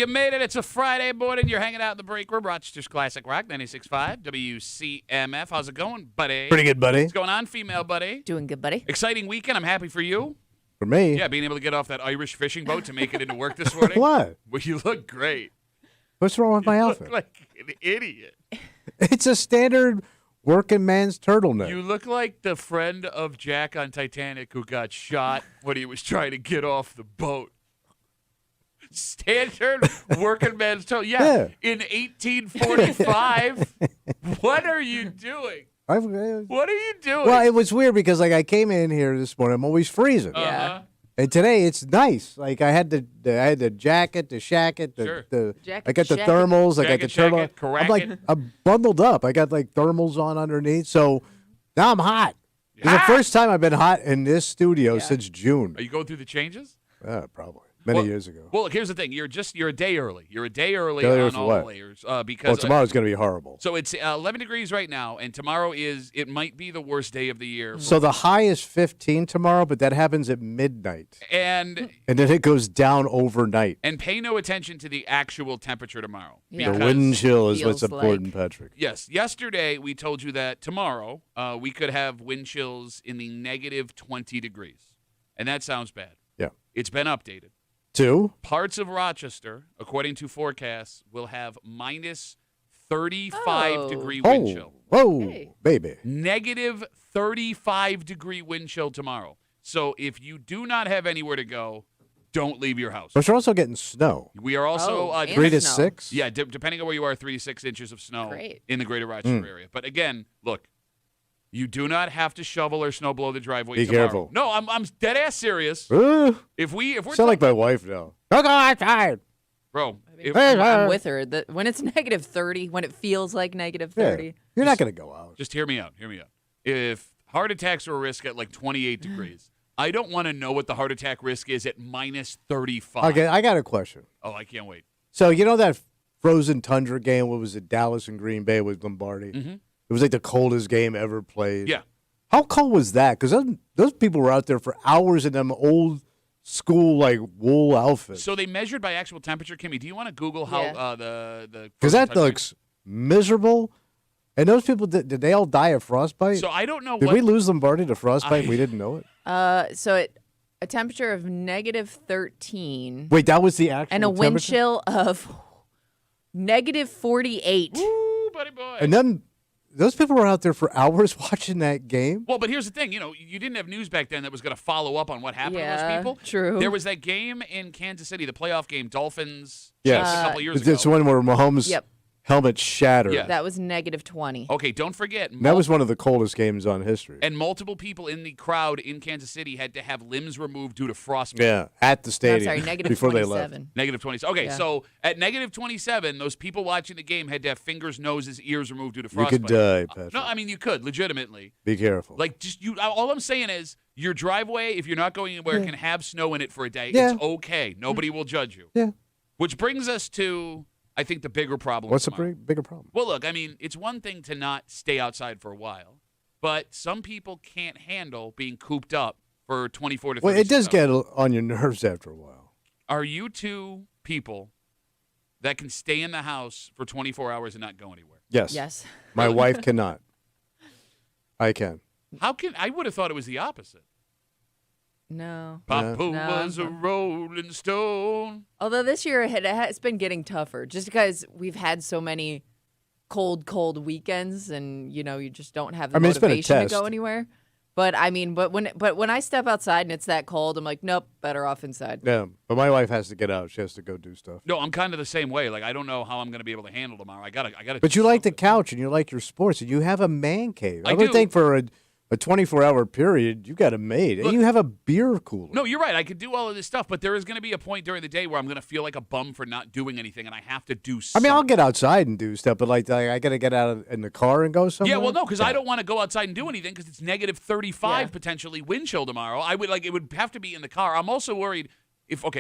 You made it. It's a Friday morning. You're hanging out in the break room. Rochester's Classic Rock, 96.5, WCMF. How's it going, buddy? Pretty good, buddy. What's going on, female buddy? Doing good, buddy. Exciting weekend. I'm happy for you. For me. Yeah, being able to get off that Irish fishing boat to make it into work this morning. What? Well, you look great. What's wrong with my You outfit? look like an idiot. It's a standard working man's turtleneck. You look like the friend of Jack on Titanic who got shot when he was trying to get off the boat. Standard working man's turtleneck. Yeah, in 1845. What are you doing? What are you doing? Well, it was weird because I came in here this morning. I'm always freezing. Uh-huh. And today it's nice. I had the jacket, the shacket, I got the thermals, I got the turtle. I'm bundled up. I got thermals on underneath. So now I'm hot. It's the first time I've been hot in this studio since June. Are you going through the changes? Probably. Many years ago. Well, look, here's the thing. You're a day early. You're a day early on all the layers. Because tomorrow's going to be horrible. So it's 11 degrees right now, and tomorrow it might be the worst day of the year. So the high is 15 tomorrow, but that happens at midnight. And then it goes down overnight. And pay no attention to the actual temperature tomorrow. Yeah. The wind chill is what's Feels important, Patrick. Yes. Yesterday, we told you that tomorrow we could have wind chills in the negative 20 degrees. And that sounds bad. Yeah. It's been updated. 2? Parts of Rochester, according to forecasts, will have minus 35-degree wind chill. Whoa, baby. Negative 35-degree wind chill tomorrow. So if you do not have anywhere to go, don't leave your house. But you're also getting snow. We are also 3 to snow. 6? Yeah, depending on where you are, 3 to 6 inches of snow Great. in the greater Rochester area. But again, look, you do not have to shovel or snow blow the driveway Be tomorrow. careful. No, I'm dead ass serious. If we're Sound like my wife now. Don't go outside. bro, I'm with her. When it's negative 30, when it feels like negative 30. Yeah. You're not going to go out. just hear me out. Hear me out. If heart attacks are a risk at like 28 degrees, I don't want to know what the heart attack risk is at minus 35. Okay, I got a question. Oh, I can't wait. So you know that frozen tundra game? What was it? Dallas and Green Bay with Lombardi. Mm-hmm. It was like the coldest game ever played. Yeah. How cold was that? Because those people were out there for hours in them old school wool outfits. So they measured by actual temperature. Kimmy, do you want to Google how the because that frozen looks miserable. And those people did they all die of frostbite? So I don't know. Did we lose Lombardi to frostbite? We didn't know it. So a temperature of negative 13. Wait, that was the actual and a wind temperature? chill of negative 48. Ooh, buddy boy. And then those people were out there for hours watching that game. Well, but here's the thing. You didn't have news back then that was going to follow up on what happened to those people. True. There was that game in Kansas City, the playoff game, Dolphins. Yes. Chiefs, a couple of years ago. It's one where Mahomes' helmet shattered. Yeah. That was negative 20. Okay, don't forget. That was one of the coldest games on history. And multiple people in the crowd in Kansas City had to have limbs removed due to frostbite. Yeah, at the stadium. I'm sorry, negative before 27. they left. Negative 27. Okay, Yeah. so at negative 27, those people watching the game had to have fingers, noses, ears removed due to You frostbite. could die, Patrick. No, I mean, you could, legitimately. Be careful. All I'm saying is your driveway, if you're not going anywhere, can have snow in it for a day. Yeah. It's okay. Nobody will judge you. Yeah. Which brings us to, I think, the bigger problem. What's the tomorrow. bigger problem? Well, look, I mean, it's one thing to not stay outside for a while, but some people can't handle being cooped up for 24 to 30 Well, it does hours. get on your nerves after a while. Are you two people that can stay in the house for 24 hours and not go anywhere? Yes. Yes. My wife cannot. I can. I would have thought it was the opposite. No. Papa No. was a rolling stone. Although this year it's been getting tougher just because we've had so many cold weekends and, you just don't have the it's been a motivation to test. go anywhere. But I mean, but when I step outside and it's that cold, I'm like, nope, better off inside. Yeah, but my wife has to get out. She has to go do stuff. No, I'm kind of the same way. Like, I don't know how I'm going to be able to handle tomorrow. I gotta. But do you like the something. couch and you like your sports and you have a man cave. I would do. think for a 24-hour period, you got it made. Look, and you have a beer cooler. No, you're right. I could do all of this stuff, but there is going to be a point during the day where I'm going to feel like a bum for not doing anything, and I have to do I something. mean, I'll get outside and do stuff, but I got to get out in the car and go somewhere. Yeah, well, no, because I don't want to go outside and do anything because it's negative 35 Yeah. potentially wind chill tomorrow. It would have to be in the car. I'm also worried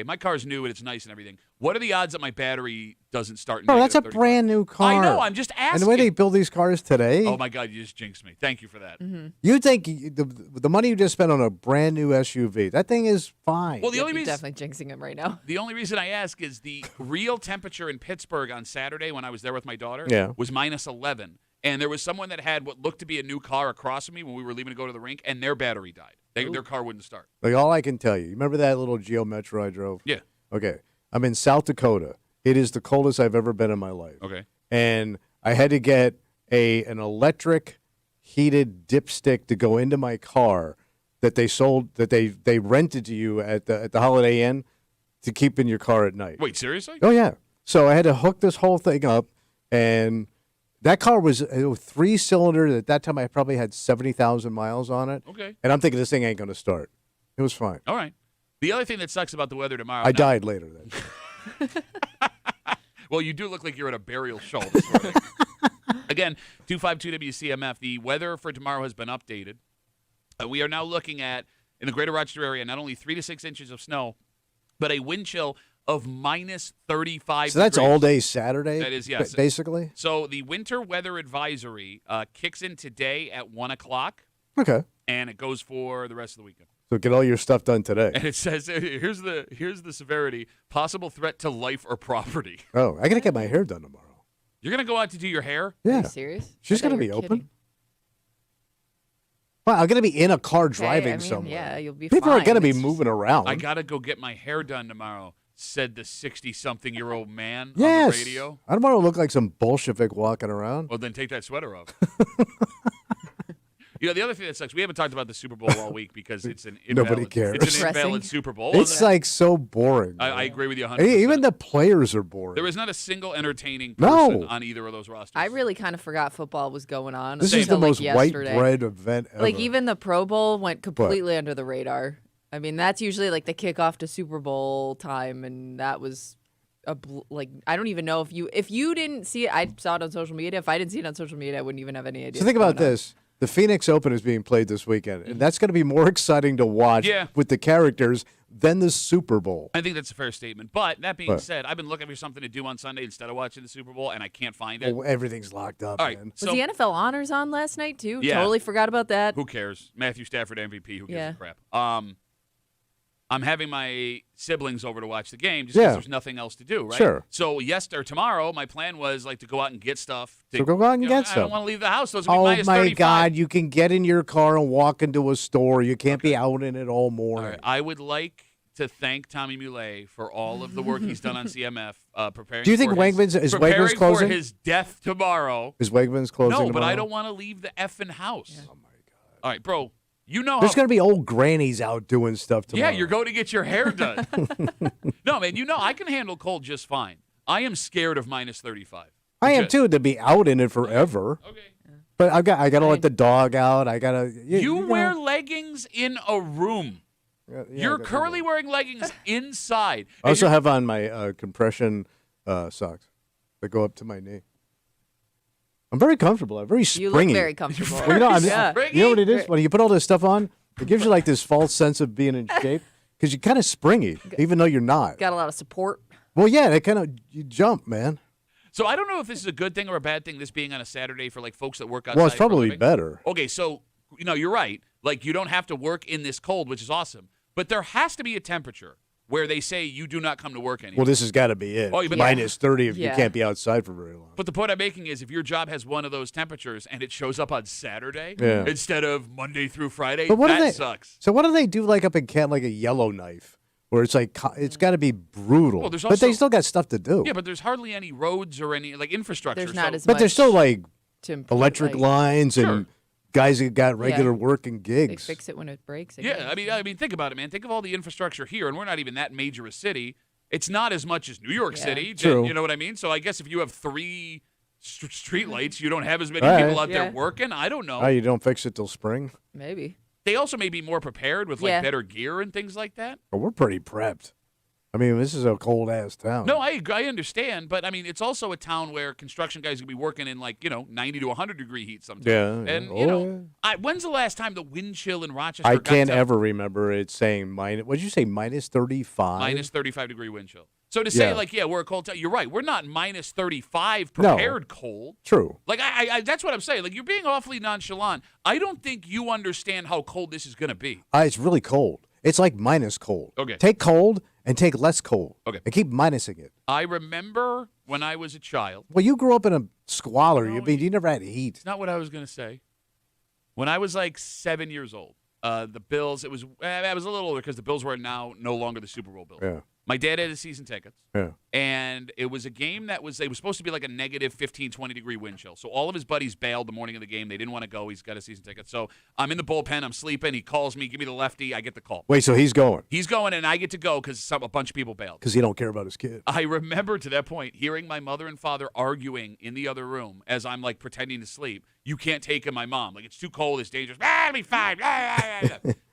my car's new and it's nice and everything. What are the odds that my battery doesn't start? Bro, that's a brand new car. I know. I'm just asking. And the way they build these cars today. Oh my God, you just jinxed me. Thank you for that. Mm-hmm. You think the money you just spent on a brand new SUV, that thing is fine. Well, the only reason definitely jinxing him right now. The only reason I ask is the real temperature in Pittsburgh on Saturday when I was there with my daughter was -11. And there was someone that had what looked to be a new car across from me when we were leaving to go to the rink, and their battery died. Their car wouldn't start. Like, all I can tell you, remember that little Geo Metro I drove? Yeah. Okay. I'm in South Dakota. It is the coldest I've ever been in my life. Okay. And I had to get an electric heated dipstick to go into my car that they sold, that they rented to you at the Holiday Inn to keep in your car at night. Wait, seriously? Oh, yeah. So I had to hook this whole thing up, and that car was a 3-cylinder. At that time, I probably had 70,000 miles on it. Okay. And I'm thinking this thing ain't going to start. It was fine. All right. The other thing that sucks about the weather tomorrow. I died later then. Well, you do look like you're at a burial show this morning. Again, 252 WCMF. The weather for tomorrow has been updated. We are now looking at, in the greater Rochester area, not only 3 to 6 inches of snow, but a wind chill of -35 So that's degrees. all day Saturday? That is, yes. Basically? So the winter weather advisory kicks in today at 1 o'clock. Okay. And it goes for the rest of the weekend. So get all your stuff done today. And it says, here's the severity, possible threat to life or property. Oh, I got to get my hair done tomorrow. You're going to go out to do your hair? Yeah. Are you serious? She's going to be open. Well, I'm going to be in a car driving somewhere. Yeah, you'll be People fine. are going to be moving around. I got to go get my hair done tomorrow, said the 60-something-year-old man on Yes. the radio. I don't want to look like some Bolshevik walking around. Well, then take that sweater off. The other thing that sucks, we haven't talked about the Super Bowl all week because it's an invalid, Nobody cares. It's an invalid Super Bowl. It's like so boring. I agree with you 100%. Even the players are boring. There was not a single entertaining person on either of those rosters. I really kind of forgot football was going on. This is the most yesterday. white bread event ever. Like, even the Pro Bowl went completely under the radar. I mean, that's usually like the kickoff to Super Bowl time, and that was I don't even know if you didn't see it. I saw it on social media. If I didn't see it on social media, I wouldn't even have any idea. So think about this. The Phoenix Open is being played this weekend, and that's going to be more exciting to watch with the characters than the Super Bowl. I think that's a fair statement. But that being said, I've been looking for something to do on Sunday instead of watching the Super Bowl, and I can't find it. Well, everything's locked up, All right, man. Was the NFL Honors on last night, too? Yeah. Totally forgot about that. Who cares? Matthew Stafford MVP. Who gives a crap? I'm having my siblings over to watch the game just because there's nothing else to do, right? Sure. So tomorrow, my plan was to go out and get stuff. So go out and get stuff. I don't want to leave the house. So it's gonna be oh, my -35. God. You can get in your car and walk into a store. You can't be out in it all morning. All right. I would like to thank Tommy Muley for all of the work he's done on CMF preparing. Do you think Wegmans is Wegmans closing? for his death tomorrow? Is Wegmans closing No, but tomorrow? I don't want to leave the effing house. Yeah. Oh, my God. All right, bro. There's going to be old grannies out doing stuff tomorrow. Yeah, you're going to get your hair done. No, man, I can handle cold just fine. I am scared of -35. I am too, to be out in it forever. Okay. But I got to let the dog out. I got to. You wear leggings in a room. Yeah, you're currently wearing leggings inside. I also have on my compression socks that go up to my knee. I'm very comfortable. I'm very springy. You look very comfortable. Well, you know what it is? When you put all this stuff on, it gives you like this false sense of being in shape because you're kind of springy, even though you're not. Got a lot of support. Well, yeah, you jump, man. So I don't know if this is a good thing or a bad thing, this being on a Saturday for folks that work outside. Well, it's probably better. Okay, so, you're right. You don't have to work in this cold, which is awesome. But there has to be a temperature where they say you do not come to work anymore. Well, this has got to be it. -30 if you can't be outside for very long. But the point I'm making is if your job has one of those temperatures and it shows up on Saturday instead of Monday through Friday, that sucks. So what do they do up in Kent, like a Yellowknife, where it's it's got to be brutal? Well, but they still got stuff to do. Yeah, but there's hardly any roads or any infrastructure. There's not as much. But there's still electric lines and Sure. guys that got regular work and gigs. They fix it when it breaks. Yeah, I mean, think about it, man. Think of all the infrastructure here, and we're not even that major a city. It's not as much as New York City. True. You know what I mean? So I guess if you have 3 street lights, you don't have as many All people right. out there working. I don't know. Oh, you don't fix it till spring? Maybe. They also may be more prepared with better gear and things like that. Well, we're pretty prepped. I mean, this is a cold-ass town. No, I understand, but I mean, it's also a town where construction guys can be working in 90 to 100-degree heat sometimes. Yeah. And, when's the last time the wind chill in Rochester I can't ever remember it saying minus, what did you say, minus 35? Minus 35-degree wind chill. So to say, we're a cold town, you're right. We're not minus 35 prepared cold. True. I that's what I'm saying. Like, you're being awfully nonchalant. I don't think you understand how cold this is going to be. It's really cold. It's like minus cold. Okay. Take cold and take less cold. Okay. And keep minusing it. I remember when I was a child. Well, you grew up in a squalor. You never had heat. It's not what I was going to say. When I was like 7 years old, the Bills, I was a little older because the Bills were now no longer the Super Bowl Bills. Yeah. My dad had the season tickets. Yeah. And it was a game it was supposed to be like a negative 15, 20-degree wind chill. So all of his buddies bailed the morning of the game. They didn't want to go. He's got a season ticket. So I'm in the bullpen. I'm sleeping. He calls me, give me the lefty. I get the call. Wait, so he's going? He's going, and I get to go because a bunch of people bailed. Because he don't care about his kid. I remember to that point hearing my mother and father arguing in the other room as I'm like pretending to sleep. You can't take him, my mom. Like, it's too cold. It's dangerous. It'll be fine.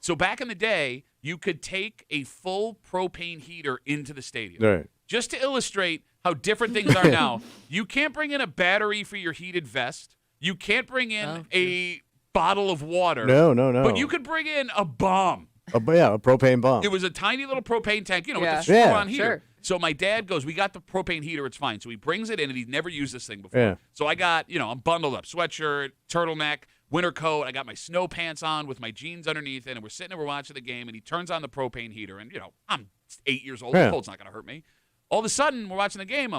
So back in the day, you could take a full propane heater into the stadium. Right. Just to illustrate how different things are now. You can't bring in a battery for your heated vest. You can't bring in a bottle of water. No. But you could bring in a bomb. A propane bomb. It was a tiny little propane tank, with the screw-on heater. Sure. So my dad goes, we got the propane heater, it's fine. So he brings it in, and he'd never used this thing before. Yeah. So I got, I'm bundled up, sweatshirt, turtleneck, winter coat. I got my snow pants on with my jeans underneath it, and we're sitting there, we're watching the game, and he turns on the propane heater, and, I'm 8 years old. The cold's not going to hurt me. All of a sudden, we're watching the game.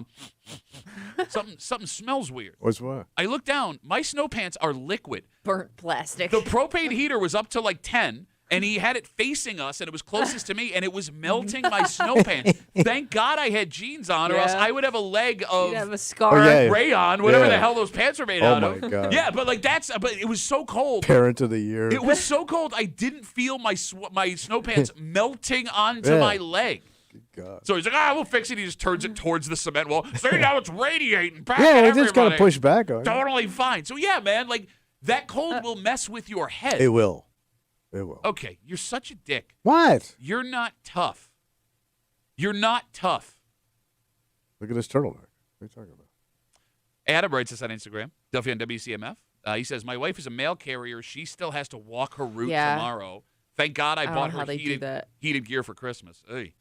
Something smells weird. What's what? I look down. My snow pants are liquid. Burnt plastic. The propane heater was up to like 10, and he had it facing us, and it was closest to me, and it was melting my snow pants. Thank God I had jeans on, or else I would have a leg of You'd have a scar. rayon, whatever the hell those pants were made out of. Oh, my God. Yeah, but it was so cold. Parent of the year. It was so cold, I didn't feel my snow pants melting onto my leg. God. So he's like, we'll fix it. He just turns it towards the cement wall. See, now it's radiating back Yeah, at they everybody. just got to push back on it. Totally fine. So, yeah, man, like, that cold will mess with your head. It will. It will. Okay, you're such a dick. What? You're not tough. You're not tough. Look at this turtleneck. What are you talking about? Adam writes us on Instagram, Delphi on WCMF. He says, my wife is a mail carrier. She still has to walk her route tomorrow. Thank God I bought her heated gear for Christmas. Hey.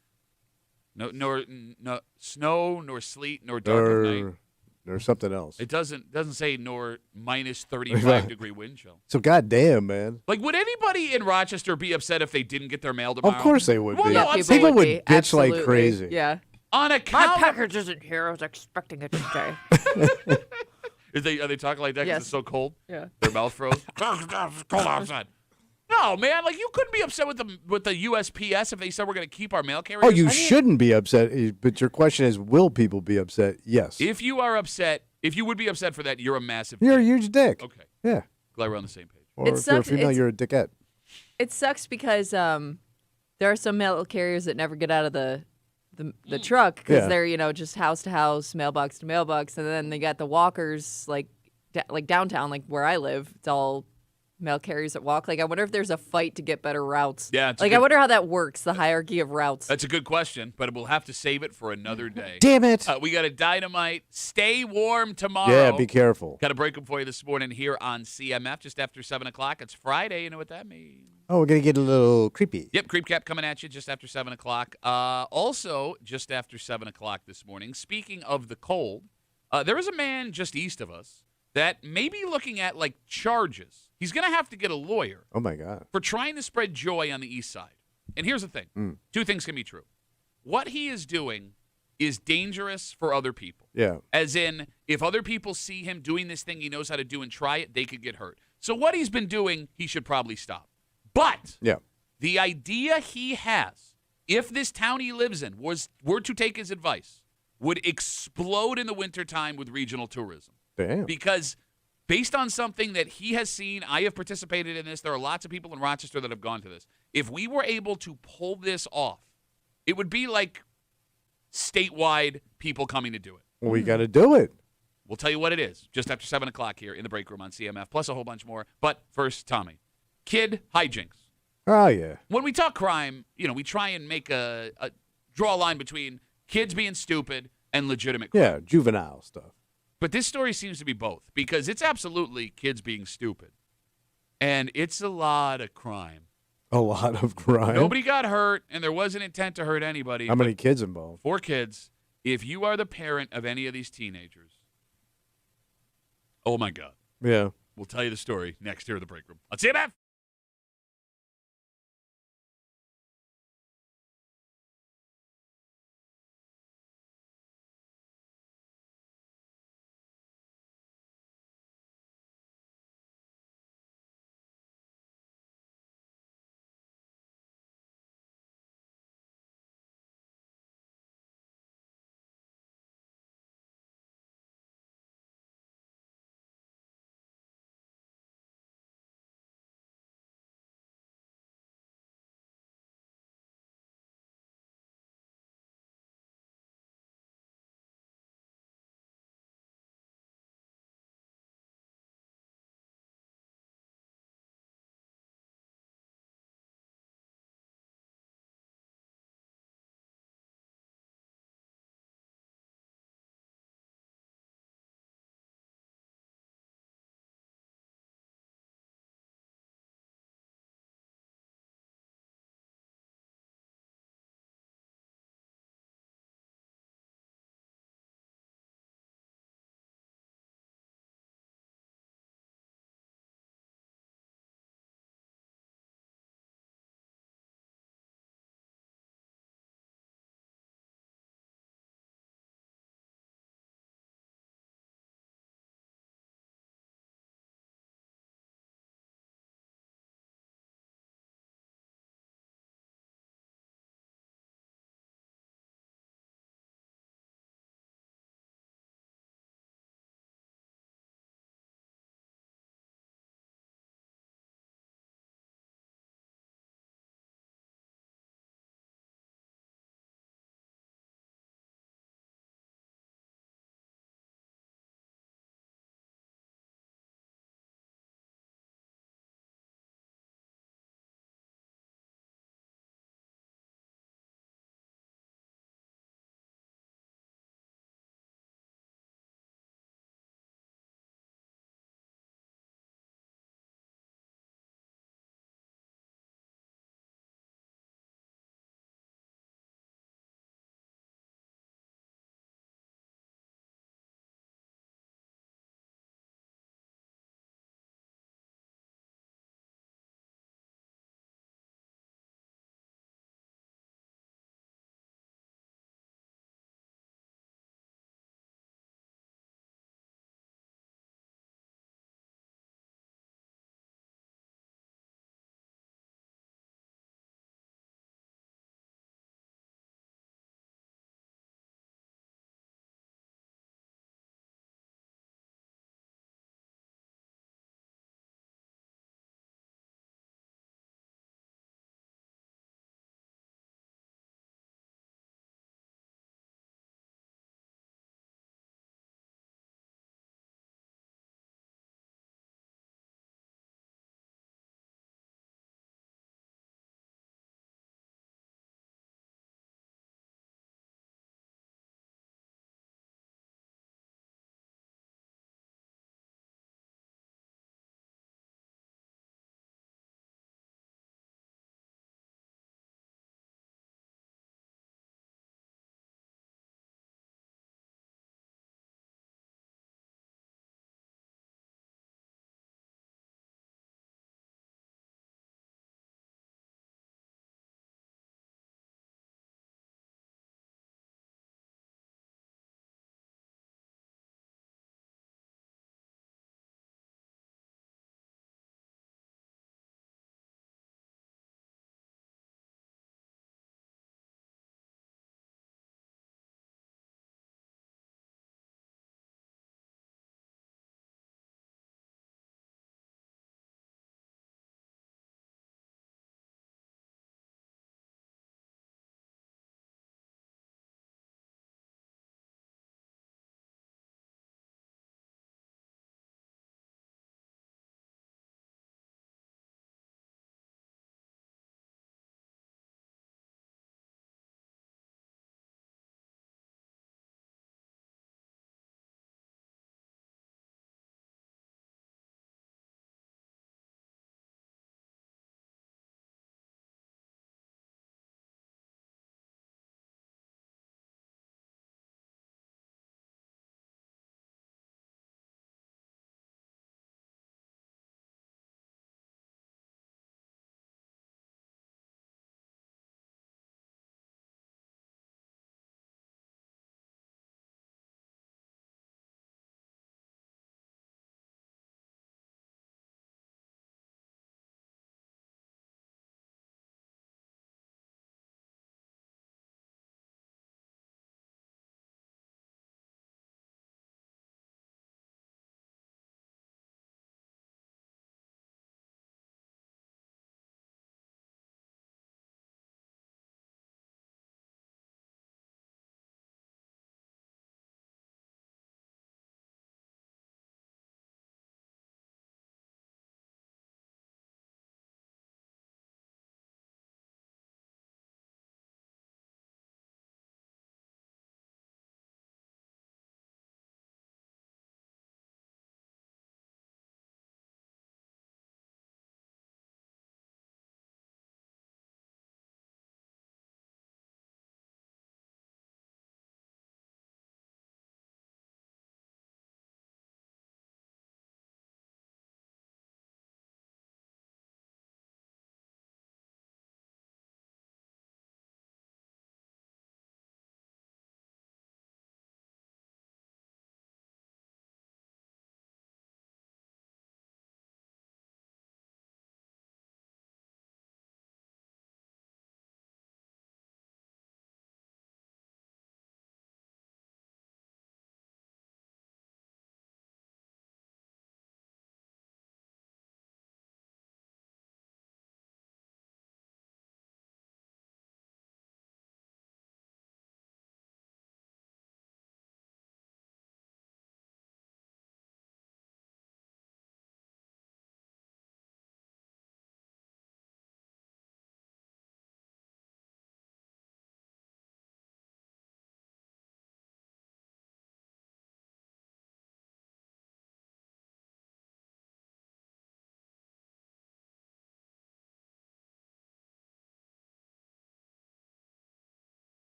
No snow, nor sleet, nor dark of night. Or something else. It doesn't say nor minus 35-degree wind chill. So goddamn, man. Like, would anybody in Rochester be upset if they didn't get their mail tomorrow? Of course they would be. No, people would bitch Absolutely. like crazy. Yeah. On account. My package isn't here. I was expecting it today. Are they talking like that because it's so cold? Yeah. Their mouth froze. It's cold outside. No, man, like, you couldn't be upset with the USPS if they said we're going to keep our mail carriers. Oh, you shouldn't be upset. But your question is, will people be upset? Yes. If you are upset, if you would be upset for that, you're a massive You're dick. a huge dick. Okay. Yeah. Glad we're on the same page. Or if you're a female, you're a dickhead. It sucks because there are some mail carriers that never get out of the truck because they're, just house to house, mailbox to mailbox. And then they got the walkers, like downtown, like where I live. It's all mail carriers that walk. Like, I wonder if there's a fight to get better routes. Yeah. I wonder how that works, the hierarchy of routes. That's a good question, but we'll have to save it for another day. Damn it. We got a dynamite. Stay warm tomorrow. Yeah, be careful. Got a break for you this morning here on CMF just after 7 o'clock. It's Friday. You know what that means? Oh, we're going to get a little creepy. Yep, Creep Cap coming at you just after 7 o'clock. Also, just after 7 o'clock this morning, speaking of the cold, there is a man just east of us that may be looking at, like, charges. He's going to have to get a lawyer. Oh, my God. For trying to spread joy on the east side. And here's the thing. Two things can be true. What he is doing is dangerous for other people. Yeah. As in, if other people see him doing this thing he knows how to do and try it, they could get hurt. So what he's been doing, he should probably stop. But the idea he has, if this town he lives in were to take his advice, would explode in the wintertime with regional tourism. Damn. Because based on something that he has seen, I have participated in this. There are lots of people in Rochester that have gone to this. If we were able to pull this off, it would be like statewide people coming to do it. Well, we got to do it. We'll tell you what it is just after 7 o'clock here in the break room on CMF, plus a whole bunch more. But first, Tommy, kid hijinks. Oh, yeah. When we talk crime, we try and make draw a line between kids being stupid and legitimate crime. Yeah, juvenile stuff. But this story seems to be both because it's absolutely kids being stupid. And it's a lot of crime. A lot of crime. Nobody got hurt, and there wasn't intent to hurt anybody. How many kids involved? 4 kids. If you are the parent of any of these teenagers, oh, my God. Yeah. We'll tell you the story next here at the break room. Let's see it,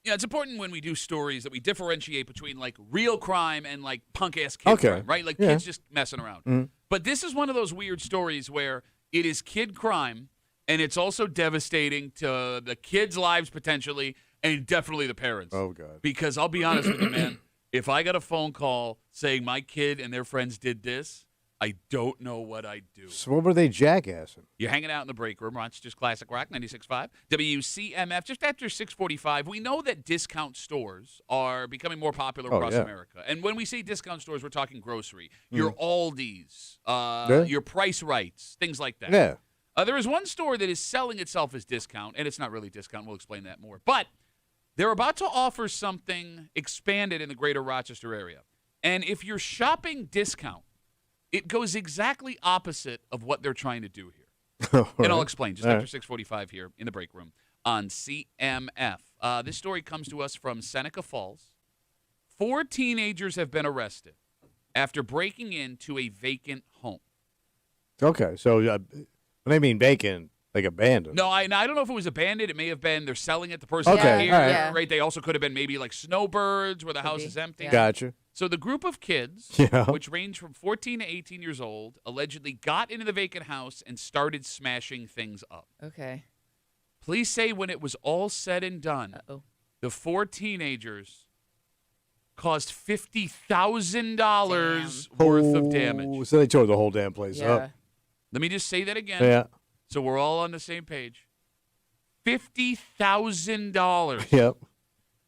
Yeah, it's important when we do stories that we differentiate between like real crime and like punk ass kid crime, right? Like kids just messing around. Mm-hmm. But this is one of those weird stories where it is kid crime and it's also devastating to the kids' lives potentially and definitely the parents. Oh, God. Because I'll be honest with you, man, if I got a phone call saying my kid and their friends did this, I don't know what I'd do. So what were they jackassing? You're hanging out in the break room, Rochester's Classic Rock 96.5, WCMF, just after 6:45. We know that discount stores are becoming more popular across America. And when we say discount stores, we're talking grocery. Your Aldi's, your Price Rights, things like that. Yeah. There is one store that is selling itself as discount, and it's not really discount. We'll explain that more. But they're about to offer something expanded in the greater Rochester area. And if you're shopping discount, it goes exactly opposite of what they're trying to do here. And I'll explain just after 6:45 here in the break room on CMF. This story comes to us from Seneca Falls. 4 teenagers have been arrested after breaking into a vacant home. Okay, so when they mean vacant, like abandoned. No, I don't know if it was abandoned. It may have been they're selling it. The person's Okay, here, all right. right? They also could have been maybe like snowbirds where the house is empty. Yeah. Gotcha. So the group of kids, which range from 14 to 18 years old, allegedly got into the vacant house and started smashing things up. Okay. Police say when it was all said and done, the 4 teenagers caused $50,000 worth of damage. So they tore the whole damn place up. Let me just say that again. Yeah. So we're all on the same page. $50,000. Yep.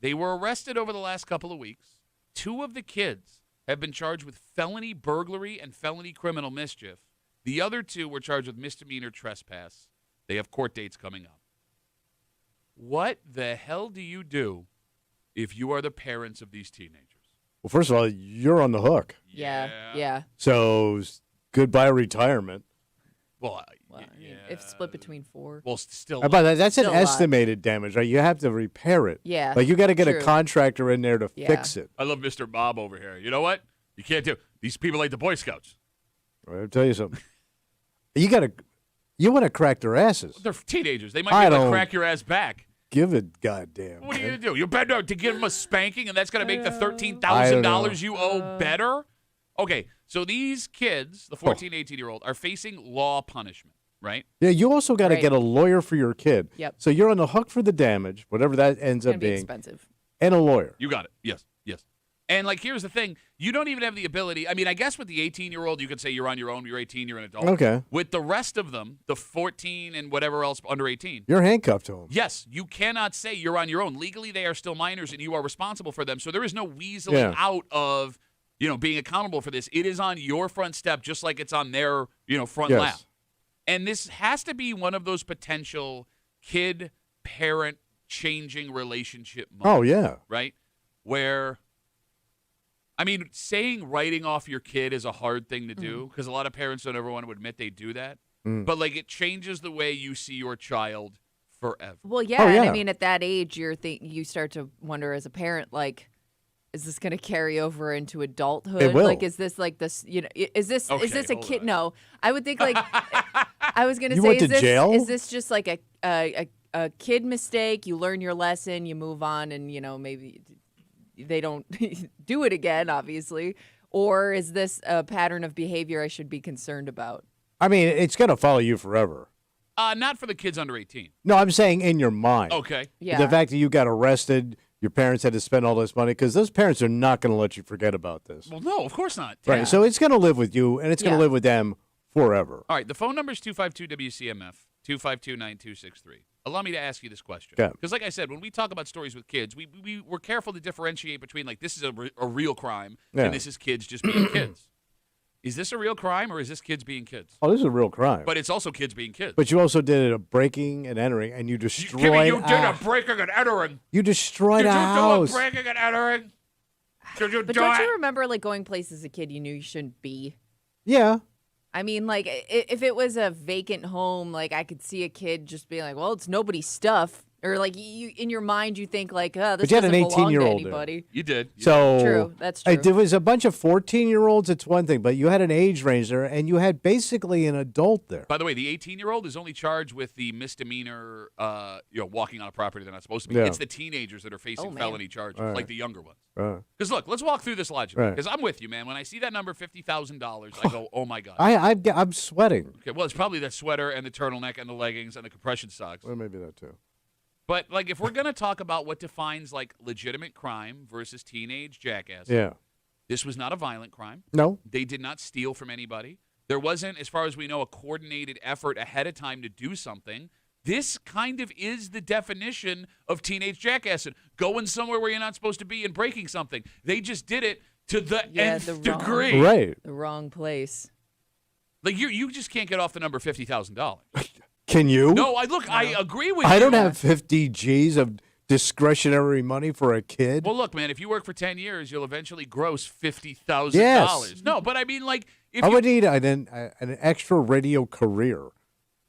They were arrested over the last couple of weeks. 2 of the kids have been charged with felony burglary and felony criminal mischief. The other 2 were charged with misdemeanor trespass. They have court dates coming up. What the hell do you do if you are the parents of these teenagers? Well, first of all, you're on the hook. Yeah. So goodbye retirement. Well, I mean, if split between 4. Well, still. But that's Still an estimated damage, right? You have to repair it. Yeah. Like you got to get True. a contractor in there to fix it. I love Mr. Bob over here. You know what? You can't do. These people like the Boy Scouts. I'll tell you something. You want to crack their asses. They're teenagers. They might be able to crack your ass back. Give it, goddamn. What are you going to do? You better to give them a spanking, and that's going to make the $13,000 you owe better? Okay, so these kids, the 14, 18-year-old, are facing law punishment, right? Yeah, you also got to get a lawyer for your kid. Yep. So you're on the hook for the damage, whatever that ends up being. Expensive. And a lawyer. You got it. Yes. And, like, here's the thing. You don't even have the ability. I mean, I guess with the 18-year-old, you could say you're on your own. You're 18. You're an adult. Okay. With the rest of them, the 14 and whatever else under 18. You're handcuffed to them. Yes, you cannot say you're on your own. Legally, they are still minors, and you are responsible for them. So there is no weaseling out of, being accountable for this. It is on your front step, just like it's on their, front lap. And this has to be one of those potential kid-parent changing relationship moments. Oh, yeah. Right? Where, I mean, saying writing off your kid is a hard thing to do because a lot of parents don't ever want to admit they do that. But, like, it changes the way you see your child forever. Well, and I mean, at that age, you start to wonder as a parent, like, is this going to carry over into adulthood? It will. Like, is this like this? Is this a kid? On. No, I would think like I was going to You say, went to jail? Is this just like a kid mistake? You learn your lesson, you move on, and maybe they don't do it again, obviously. Or is this a pattern of behavior I should be concerned about? I mean, it's going to follow you forever. Not for the kids under 18. No, I'm saying in your mind. Okay. Yeah. The fact that you got arrested, your parents had to spend all this money, because those parents are not going to let you forget about this. Well, no, of course not. Right. Yeah. So it's going to live with you, and it's going to live with them forever. All right. The phone number is 252-WCMF, 252-9263. Allow me to ask you this question. Okay. Because like I said, when we talk about stories with kids, we're careful to differentiate between, like, this is a real crime and this is kids just being kids. Is this a real crime or is this kids being kids? Oh, this is a real crime. But it's also kids being kids. But you also did a breaking and entering, and you destroyed. You did a breaking and entering. You destroyed a Did house. you do a breaking and entering? Did you But do don't it? you remember like going places as a kid you knew you shouldn't be? Yeah. I mean, like, if it was a vacant home, like, I could see a kid just being like, well, it's nobody's stuff. Or like you in your mind, you think like, oh, this But you had doesn't an belong to 18-year-old anybody. You did. So True. That's true. There was a bunch of 14-year-olds. It's one thing, but you had an age range there, and you had basically an adult there. By the way, the 18-year-old is only charged with the misdemeanor, walking on a property they're not supposed to be. Yeah. It's the teenagers that are facing felony charges, like the younger ones. Because look, let's walk through this logic. Because I'm with you, man. When I see that number, $50,000, I go, oh my god. I'm sweating. Okay, well, it's probably the sweater and the turtleneck and the leggings and the compression socks. Well, maybe that too. But like, if we're gonna talk about what defines like legitimate crime versus teenage jackass, this was not a violent crime. No, they did not steal from anybody. There wasn't, as far as we know, a coordinated effort ahead of time to do something. This kind of is the definition of teenage jackassing. Going somewhere where you're not supposed to be and breaking something. They just did it to the nth degree. Right. The wrong place. Like you just can't get off the number $50,000. Can you? No, I agree with you. I don't have 50 G's of discretionary money for a kid. Well, look, man, if you work for 10 years, you'll eventually gross $50,000. Yes. No, but I mean, like, if I would need an extra radio career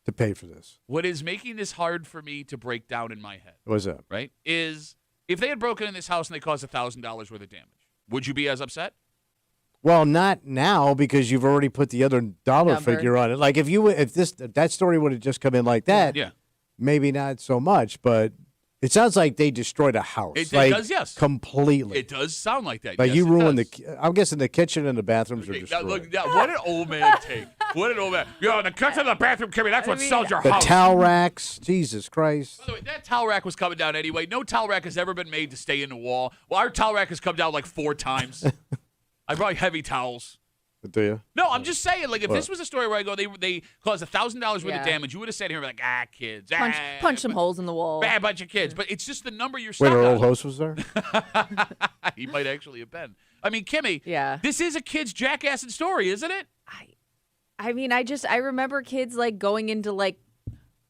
to pay for this. What is making this hard for me to break down in my head? What's that? Right? Is if they had broken in this house and they caused $1,000 worth of damage, would you be as upset? Well, not now because you've already put the other dollar figure on it. Like if that story would have just come in like that, maybe not so much. But it sounds like they destroyed a house. It does, yes, completely. It does sound like that. Like yes, you ruined the. I'm guessing the kitchen and the bathrooms are destroyed. Look, what an old man take. What an old man. Yo, the kitchen and the bathroom, Kimmy. That's what sells your house. The towel racks. Jesus Christ. By the way, that towel rack was coming down anyway. No towel rack has ever been made to stay in the wall. Well, our towel rack has come down like 4 times. I brought heavy towels. Do you? No, I'm just saying, like, if this was a story where I go, they caused $1,000 worth of damage, you would have said here, like, kids. Punch some holes in the wall. Bad bunch of kids. But it's just the number you're Wait, stuck our on. old host was there? He might actually have been. I mean, Kimmy, yeah, this is a kid's jackassing story, isn't it? I mean, I remember kids, like, going into, like,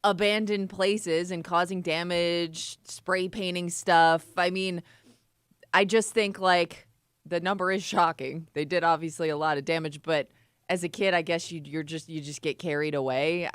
abandoned places and causing damage, spray painting stuff. I mean, I just think, like, the number is shocking. They did obviously a lot of damage, but as a kid, I guess you just get carried away.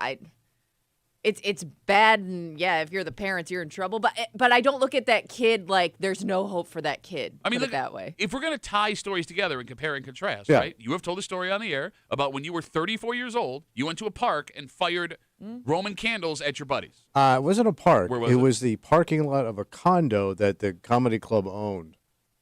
It's bad, and yeah, if you're the parents, you're in trouble. But I don't look at that kid like there's no hope for that kid. I mean, look that way. If we're gonna tie stories together and compare and contrast, right? You have told a story on the air about when you were 34 years old, you went to a park and fired Roman candles at your buddies. It wasn't a park. Where was it? It was the parking lot of a condo that the comedy club owned.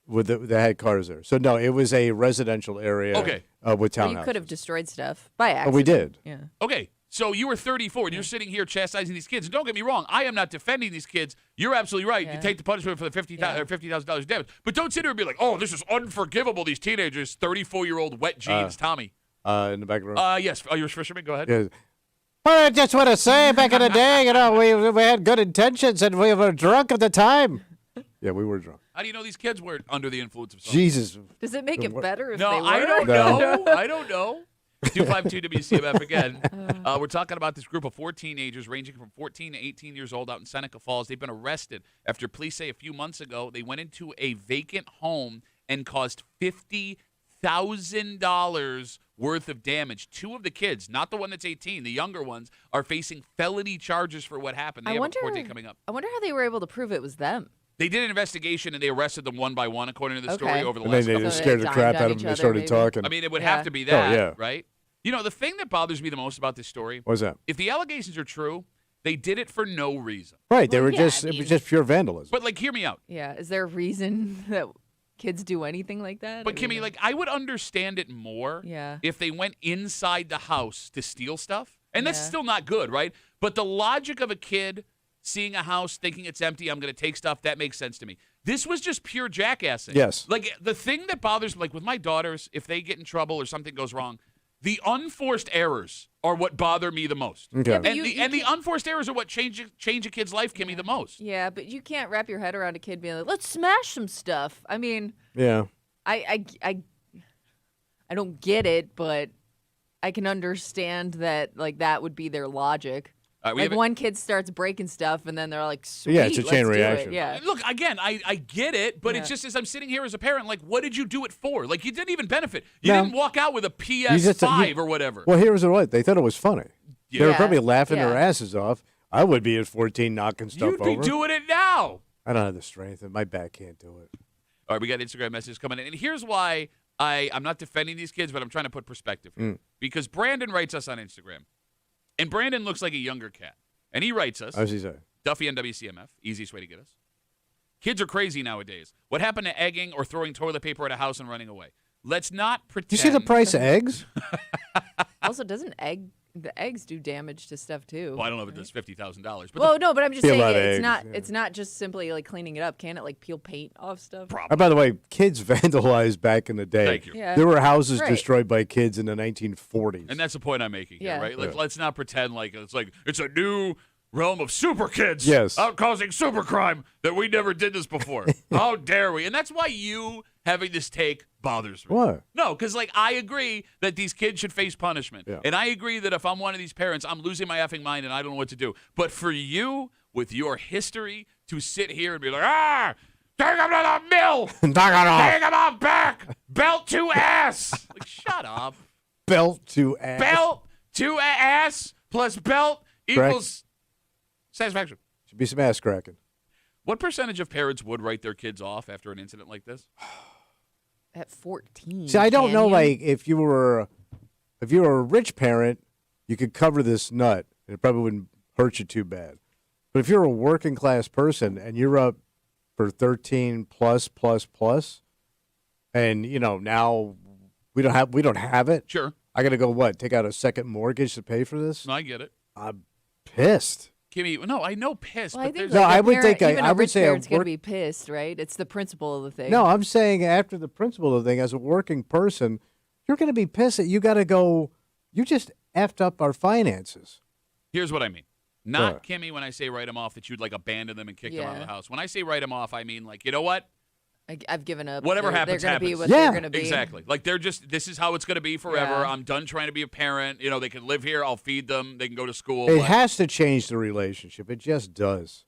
That had cars there. So, no, it was a residential area with townhouses. You could have destroyed stuff by accident. Oh, we did. Yeah. Okay, so you were 34, and you're sitting here chastising these kids. And don't get me wrong, I am not defending these kids. You're absolutely right. You take the punishment for the $50,000 damage. But don't sit here and be like, oh, this is unforgivable, these teenagers. 34-year-old wet jeans, Tommy. In the back room? Yes. Oh, you're a fisherman? Go ahead. Yeah. Well, I just want to say, back in the day, we had good intentions, and we were drunk at the time. Yeah, we were drunk. How do you know these kids weren't under the influence of something? Jesus. Does it make it better if no, they were? I don't know. I don't know. 252 WCMF again. We're talking about this group of 4 teenagers ranging from 14 to 18 years old out in Seneca Falls. They've been arrested after police say a few months ago they went into a vacant home and caused $50,000 worth of damage. 2 of the kids, not the one that's 18, the younger ones, are facing felony charges for what happened. They have a court date coming up. I wonder how they were able to prove it was them. They did an investigation, and they arrested them one by one, according to the story, over the last couple. And they just scared the crap out of them. They started talking. I mean, it would have to be that, right? You know, the thing that bothers me the most about this story. What's that? If the allegations are true, they did it for no reason. Right. They were it was just pure vandalism. But, like, hear me out. Yeah. Is there a reason that kids do anything like that? But, Kimmy, like, I would understand it more if they went inside the house to steal stuff. And that's still not good, right? But the logic of a kid seeing a house, thinking it's empty, I'm going to take stuff, that makes sense to me. This was just pure jackassing. Yes. Like, the thing that bothers me, like with my daughters, if they get in trouble or something goes wrong, the unforced errors are what bother me the most. Okay. Yeah, and the unforced errors are what change a kid's life, Kimmy, the most. Yeah, but you can't wrap your head around a kid being like, let's smash some stuff. I mean, I don't get it, but I can understand that, like, that would be their logic. Like, one kid starts breaking stuff, and then they're like, sweet, it's a chain reaction. Yeah. Look, again, I get it, but it's just as I'm sitting here as a parent, like, what did you do it for? Like, you didn't even benefit. You didn't walk out with a PS5 or whatever. Well, here's what. They thought it was funny. Yeah. They were probably laughing their asses off. I would be at 14 knocking stuff over. You'd be doing it now. I don't have the strength, and my back can't do it. All right, we got Instagram messages coming in. And here's why I'm not defending these kids, but I'm trying to put perspective here. Because Brandon writes us on Instagram. And Brandon looks like a younger cat. And he writes us. How's he say? Duffy and WCMF. Easiest way to get us. Kids are crazy nowadays. What happened to egging or throwing toilet paper at a house and running away? Let's not pretend. You see the price of eggs? Also, doesn't the eggs do damage to stuff too? Well, I don't know if it does $50,000. Well, no, but I'm just saying eggs, it's not just simply like cleaning it up. Can it like peel paint off stuff? Probably. By the way, kids vandalized back in the day. Thank you. Yeah. There were houses destroyed by kids in the 1940s. And that's the point I'm making here, right? Yeah. Let's not pretend like it's a new realm of super kids out causing super crime that we never did this before. How dare we? And that's why you having this take bothers me. What? No, because I agree that these kids should face punishment. Yeah. And I agree that if I'm one of these parents, I'm losing my effing mind and I don't know what to do. But for you, with your history, to sit here and be like, take him to the mill. Take him out back. Belt to ass. Like, shut up. Belt to ass. Belt to ass plus belt equals satisfaction. Should be some ass cracking. What percentage of parents would write their kids off after an incident like this? At 14. See, I don't know. Like, if you were a rich parent, you could cover this nut, and it probably wouldn't hurt you too bad. But if you're a working class person and you're up for 13 plus, and now we don't have it. Sure. I got to go take out a second mortgage to pay for this? No, I get it. I'm pissed. Kimmy, no, I know pissed. Well, I but think there's I would think even I would rich say parent's going to be pissed, right? It's the principle of the thing. No, I'm saying after the principle of the thing, as a working person, you're going to be pissed that you got to go. You just effed up our finances. Here's what I mean. Not Kimmy when I say write them off that you'd like abandon them and kick them out of the house. When I say write them off, I mean like, you know what? I've given up. Whatever happens, they're happens. Be what they're gonna be. Exactly. Like this is how it's going to be forever. Yeah. I'm done trying to be a parent. They can live here. I'll feed them. They can go to school. It has to change the relationship. It just does.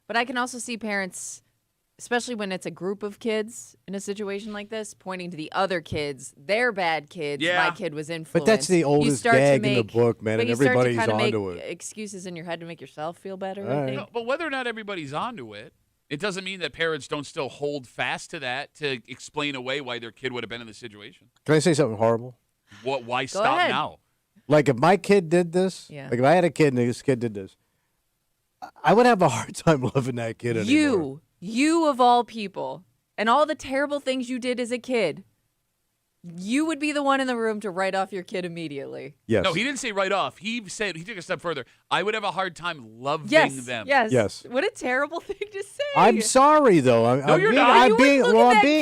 But I can also see parents, especially when it's a group of kids in a situation like this, pointing to the other kids. They're bad kids. Yeah. My kid was influenced. But that's the oldest gag in the book, man, and everybody's onto it. Excuses in your head to make yourself feel better, All I think. No, but whether or not everybody's onto it, it doesn't mean that parents don't still hold fast to that to explain away why their kid would have been in the situation. Can I say something horrible? Why stop ahead. now? Like if my kid did this, like if I had a kid and this kid did this, I would have a hard time loving that kid anymore. You of all people, and all the terrible things you did as a kid, you would be the one in the room to write off your kid immediately. Yes. No, he didn't say write off. He said, he took a step further. I would have a hard time loving them. Yes. What a terrible thing to say. I'm sorry, though. No, you're not. I'm being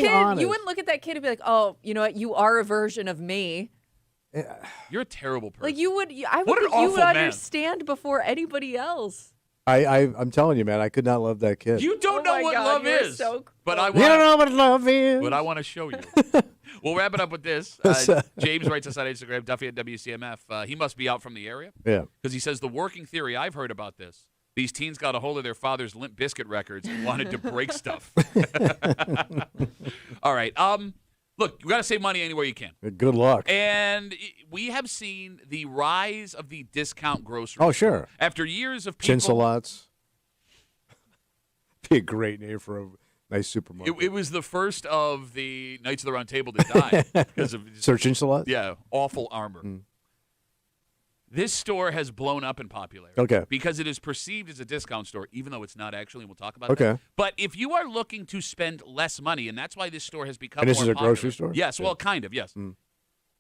honest. You wouldn't look at that kid and be like, oh, you know what? You are a version of me. You're a terrible person. Like you would, I What would an think you awful would man. understand before anybody else. I'm telling you, man, I could not love that kid. You don't know what love is. So but I You don't know what love is. But I want to show you. We'll wrap it up with this. James writes us on Instagram, Duffy at WCMF. He must be out from the area. Yeah. Because he says the working theory, I've heard about this. These teens got a hold of their father's Limp Bizkit records and wanted to break stuff. All right. Look, you got to save money anywhere you can. Good luck. And we have seen the rise of the discount grocery. Oh, sure. After years of people. Chin-Salats. Be a great name for a nice supermarket. It was the first of the Knights of the Round Table to die because of Sir Chin-Salats? Yeah, awful armor. This store has blown up in popularity. Okay. Because it is perceived as a discount store, even though it's not actually, and we'll talk about Okay. that. But if you are looking to spend less money, and that's why this store has become And this more is a popular. grocery store? Yes, Yeah. well, kind of, yes.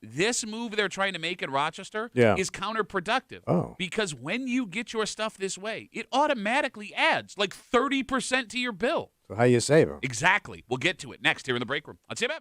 This move they're trying to make in Rochester Yeah. is counterproductive. Oh. Because when you get your stuff this way, it automatically adds like 30% to your bill. So how you save them? Exactly. We'll get to it next here in the break room on WCMF.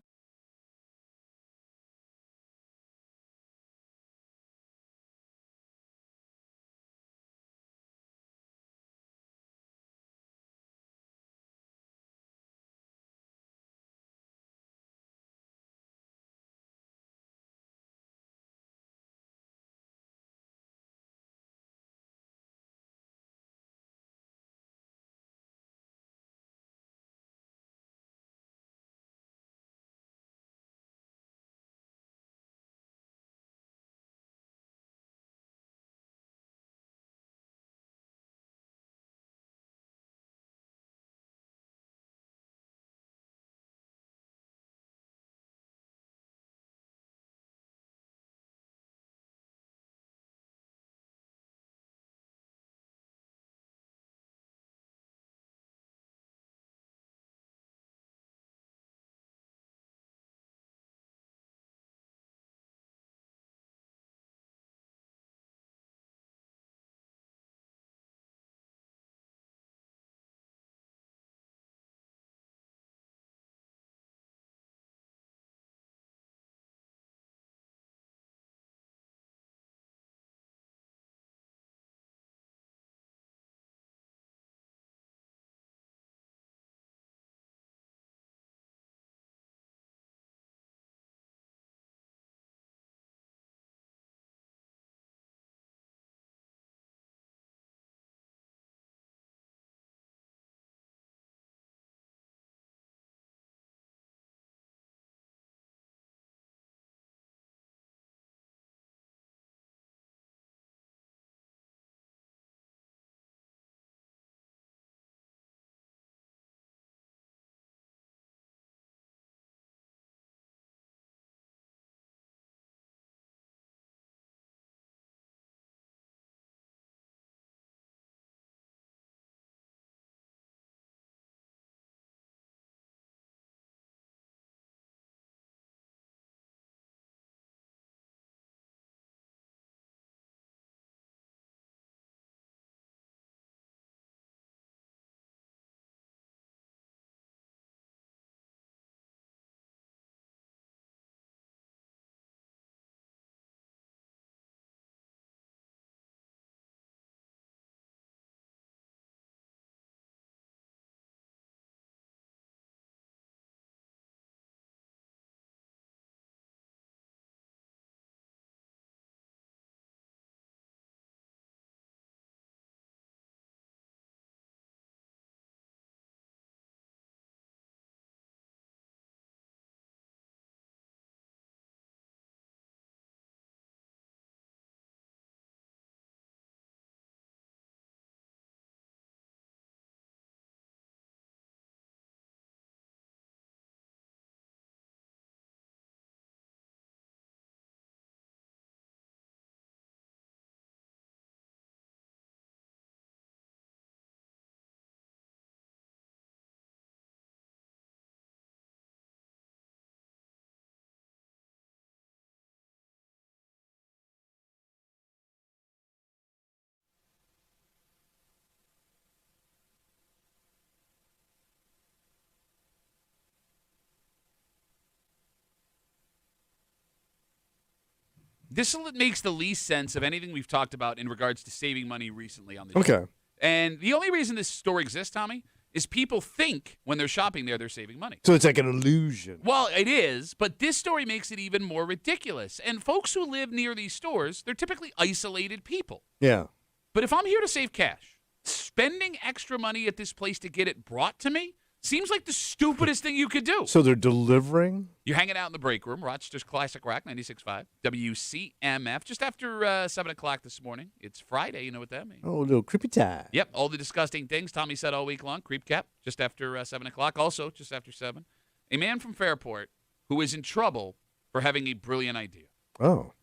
This makes the least sense of anything we've talked about in regards to saving money recently on the show. And the only reason this store exists, Tommy, is people think when they're shopping there, they're saving money. So it's like an illusion. Well, it is, but this story makes it even more ridiculous. And folks who live near these stores, they're typically isolated people. Yeah. But if I'm here to save cash, spending extra money at this place to get it brought to me seems like the stupidest thing you could do. So they're delivering? You're hanging out in the break room, Rochester's Classic Rock, 96.5, WCMF, just after 7 o'clock this morning. It's Friday, you know what that means. Oh, a little creepy time. Yep, all the disgusting things Tommy said all week long, creep cap, just after 7 o'clock, also just after 7. A man from Fairport who is in trouble for having a brilliant idea. Oh.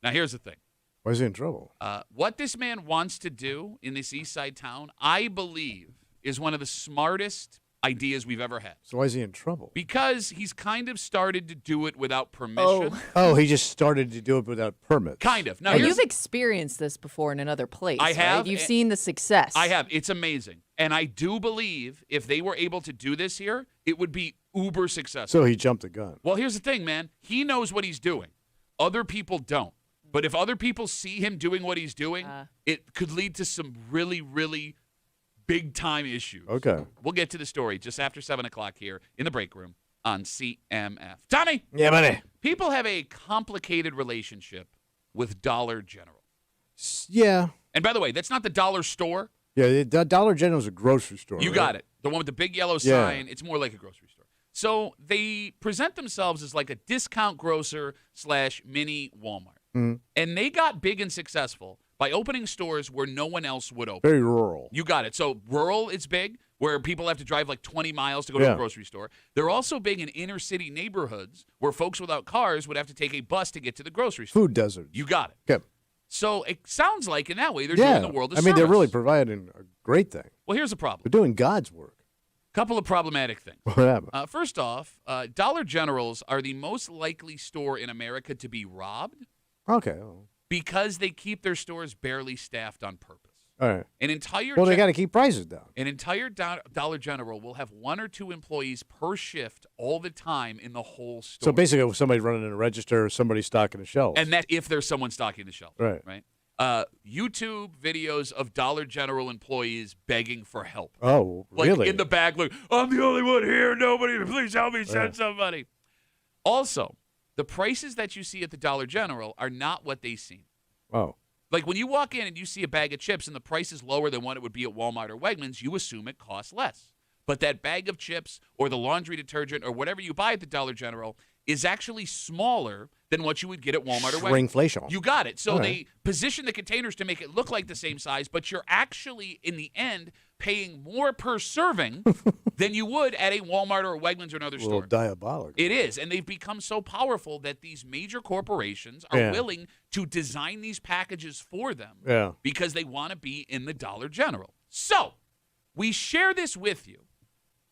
Now, here's the thing. Why is he in trouble? What this man wants to do in this east side town, I believe, is one of the smartest ideas we've ever had. So why is he in trouble? Because he's kind of started to do it without permission. Oh, he just started to do it without permits. Kind of. Now, and you've experienced this before in another place. I have. Right? You've seen the success. I have. It's amazing. And I do believe if they were able to do this here, it would be uber successful. So he jumped the gun. Well, here's the thing, man. He knows what he's doing. Other people don't. But if other people see him doing what he's doing, it could lead to some really, really big-time issues. Okay. We'll get to the story just after 7 o'clock here in the break room on CMF. Tommy! Yeah, buddy. People have a complicated relationship with Dollar General. Yeah. And by the way, that's not the dollar store. Yeah, the Dollar General is a grocery store. You got it. The one with the big yellow sign. It's more like a grocery store. So they present themselves as like a discount grocer / mini Walmart. Mm-hmm. And they got big and successful by opening stores where no one else would open. Very rural. You got it. So rural is big, where people have to drive like 20 miles to go to a grocery store. They're also big in inner city neighborhoods where folks without cars would have to take a bus to get to the grocery store. Food deserts. You got it. Okay. So it sounds like in that way they're doing the world a service. I mean, they're really providing a great thing. Well, here's the problem. They're doing God's work. Couple of problematic things. What happened? First off, Dollar Generals are the most likely store in America to be robbed. Okay. Because they keep their stores barely staffed on purpose. All right. They got to keep prices down. An entire Dollar General will have 1 or 2 employees per shift all the time in the whole store. So basically, somebody running a register, somebody stocking the shelves. And that if there's someone stocking the shelves. Right. YouTube videos of Dollar General employees begging for help. Oh, like really? In the back, like, I'm the only one here. Nobody, please help me send somebody. Also, the prices that you see at the Dollar General are not what they seem. Oh. Like when you walk in and you see a bag of chips and the price is lower than what it would be at Walmart or Wegmans, you assume it costs less. But that bag of chips or the laundry detergent or whatever you buy at the Dollar General is actually smaller than what you would get at Walmart or Wegmans. Shrinkflation. You got it. So they position the containers to make it look like the same size, but you're actually, in the end, paying more per serving than you would at a Walmart or a Wegmans or another store. Diabolical. It is. And they've become so powerful that these major corporations are willing to design these packages for them because they want to be in the Dollar General. So we share this with you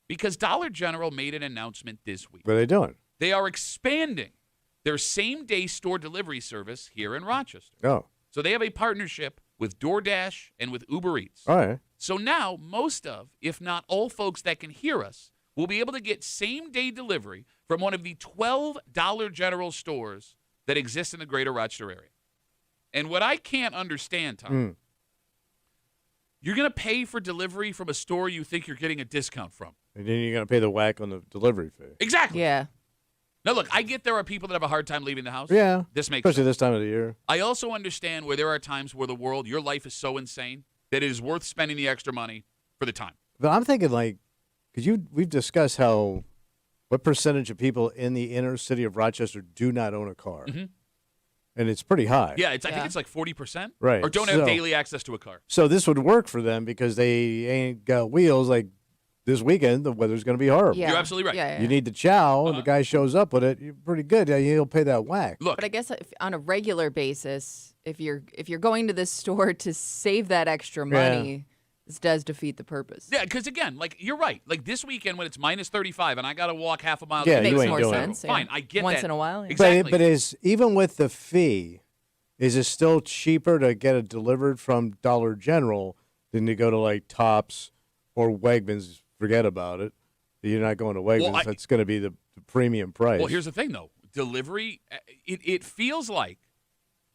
because Dollar General made an announcement this week. What are they doing? They are expanding their same-day store delivery service here in Rochester. Oh. So they have a partnership with DoorDash and with Uber Eats. All right. So now most of, if not all folks that can hear us, will be able to get same-day delivery from one of the 12 Dollar General stores that exist in the greater Rochester area. And what I can't understand, Tom, you're going to pay for delivery from a store you think you're getting a discount from. And then you're going to pay the whack on the delivery fee. Exactly. Yeah. Now, look, I get there are people that have a hard time leaving the house. Yeah. This makes especially sense. this time of the year. I also understand where there are times where your life is so insane that it is worth spending the extra money for the time. But I'm thinking because we've discussed what percentage of people in the inner city of Rochester do not own a car. Mm-hmm. And it's pretty high. Yeah, I think it's like 40%. Right. Or don't have daily access to a car. So this would work for them because they ain't got wheels. Like this weekend, the weather's going to be horrible. Yeah. You're absolutely right. Yeah. You need the chow, and the guy shows up with it. You're pretty good. He'll pay that whack. Look, But I guess on a regular basis, if you're going to this store to save that extra money, this does defeat the purpose. yeah, because again, like you're right. Like this weekend when it's minus 35 and I got to walk half a mile. Yeah, to It you makes ain't more doing it. sense. Fine, I get Once that. in a while. Yeah. Exactly. But even with the fee, is it still cheaper to get it delivered from Dollar General than to go to like Tops or Wegmans? Forget about it. You're not going to Wegmans. That's going to be the premium price. Well, here's the thing, though. Delivery, it feels like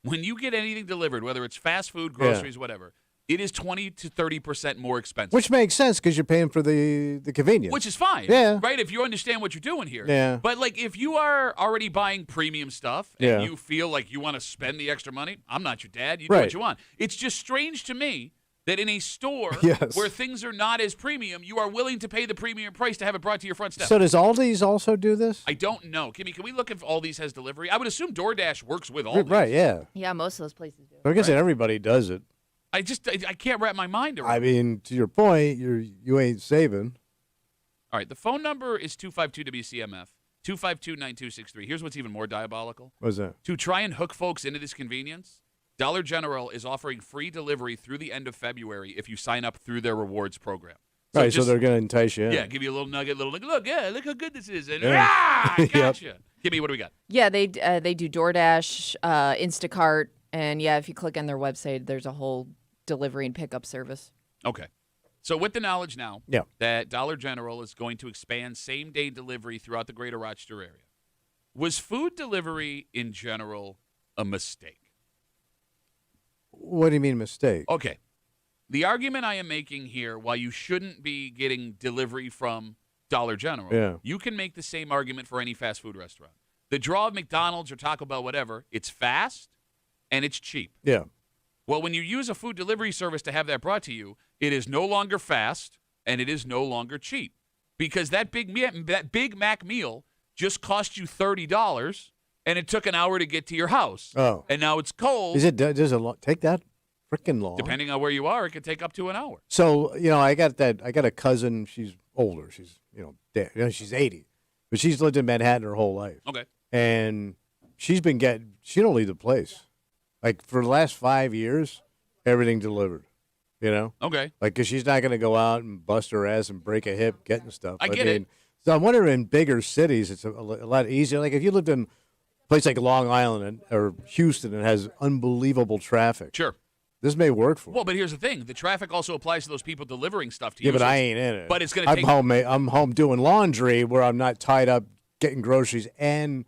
when you get anything delivered, whether it's fast food, groceries, whatever, it is 20 to 30% more expensive. Which makes sense because you're paying for the convenience. Which is fine. Yeah. Right? If you understand what you're doing here. Yeah. But, like, if you are already buying premium stuff and you feel like you want to spend the extra money, I'm not your dad. You do what you want. It's just strange to me that in a store where things are not as premium, you are willing to pay the premium price to have it brought to your front step. So does Aldi's also do this? I don't know. Kimmy, can we look if Aldi's has delivery? I would assume DoorDash works with Aldi's. Right, yeah. Yeah, most of those places do. Like I said, everybody does it. I can't wrap my mind around it. I mean, to your point, you ain't saving. All right, the phone number is 252-WCMF, 252-9263. Here's what's even more diabolical. What's that? To try and hook folks into this convenience, Dollar General is offering free delivery through the end of February if you sign up through their rewards program. So they're going to entice you in. Yeah, give you a little nugget, look how good this is. And gotcha. Kimmy, what do we got? Yeah, they do DoorDash, Instacart, and if you click on their website, there's a whole delivery and pickup service. Okay. So with the knowledge now that Dollar General is going to expand same-day delivery throughout the greater Rochester area, was food delivery in general a mistake? What do you mean mistake? Okay. The argument I am making here, why you shouldn't be getting delivery from Dollar General, you can make the same argument for any fast food restaurant. The draw of McDonald's or Taco Bell, whatever, it's fast and it's cheap. Yeah. Well, when you use a food delivery service to have that brought to you, it is no longer fast and it is no longer cheap because that Big Mac meal just cost you $30 and it took an hour to get to your house. Oh. And now it's cold. Does it take that freaking long? Depending on where you are, it could take up to an hour. So, I got a cousin, she's older. She's, she's 80. But she's lived in Manhattan her whole life. Okay. And she don't leave the place. Like, for the last 5 years, everything delivered, Okay. Like, because she's not going to go out and bust her ass and break a hip getting stuff. I get it. So I'm wondering in bigger cities, it's a lot easier. Like, if you lived in a place like Long Island or Houston and has unbelievable traffic. Sure. This may work for. Well, but here's the thing: the traffic also applies to those people delivering stuff to you. Yeah, but I ain't in it. But it's going to take. I'm home doing laundry where I'm not tied up getting groceries and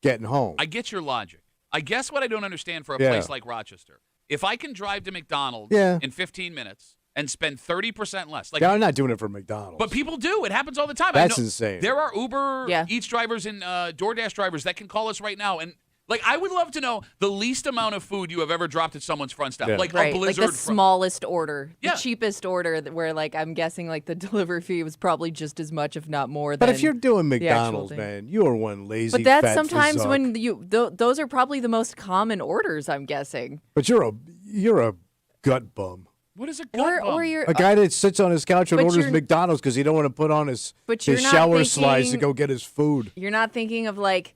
getting home. I get your logic. I guess what I don't understand for a place like Rochester, if I can drive to McDonald's in 15 minutes and spend 30% less, like I'm not doing it for McDonald's. But people do. It happens all the time. That's insane. There are Uber Eats drivers and DoorDash drivers that can call us right now and. Like, I would love to know the least amount of food you have ever dropped at someone's front step. Like a Blizzard. Like the smallest order. The cheapest order where, like, I'm guessing, like, the delivery fee was probably just as much, if not more, than But if you're doing McDonald's, man, you are one lazy But that's fat sometimes fuzuck. when those are probably the most common orders, I'm guessing. But you're a gut bum. What is a gut bum? Or you're a guy that sits on his couch and orders McDonald's because he don't want to put on his shower slides to go get his food. You're not thinking of, like,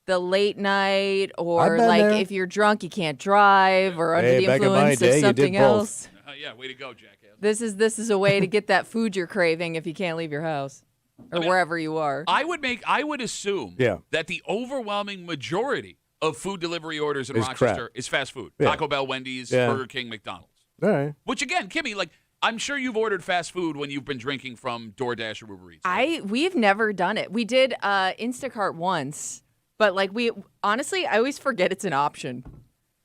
the late night, or like if you're drunk you can't drive, or under the influence of something else. Way to go, jackass. This is a way to get that food you're craving if you can't leave your house or wherever you are. I would assume that the overwhelming majority of food delivery orders in Rochester is fast food. Taco Bell, Wendy's, Burger King, McDonald's. All right. Which again, Kimmy, like, I'm sure you've ordered fast food when you've been drinking from DoorDash or Uber Eats. Right? We've never done it. We did Instacart once. But, like, honestly, I always forget it's an option.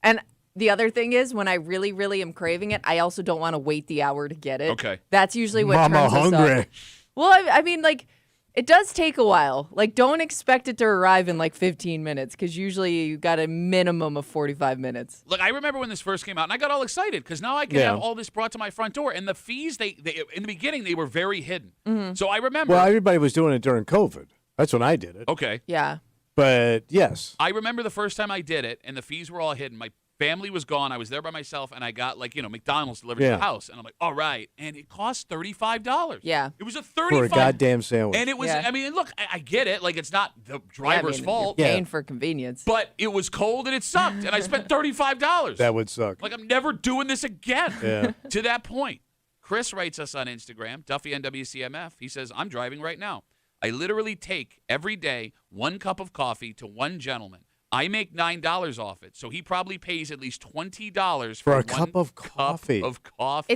And the other thing is, when I really, really am craving it, I also don't want to wait the hour to get it. Okay. That's usually what Mama turns us hungry. up. Well, I mean, like, it does take a while. Like, don't expect it to arrive in, like, 15 minutes, because usually you got a minimum of 45 minutes. Look, I remember when this first came out, and I got all excited, because now I can have all this brought to my front door. And the fees, they in the beginning, they were very hidden. Mm-hmm. So I remember. Well, everybody was doing it during COVID. That's when I did it. Okay. Yeah. But, yes. I remember the first time I did it, and the fees were all hidden. My family was gone. I was there by myself, and I got, like, McDonald's delivered to the house. And I'm like, all right. And it cost $35. Yeah. It was a $35. For a goddamn sandwich. And it was, I mean, look, I get it. Like, it's not the driver's fault. You're paying for convenience. But it was cold, and it sucked. And I spent $35. That would suck. Like, I'm never doing this again. Yeah. To that point. Chris writes us on Instagram, Duffy on WCMF. He says, I'm driving right now. I literally take every day 1 cup of coffee to one gentleman. I make $9 off it, so he probably pays at least $20 for a cup of coffee.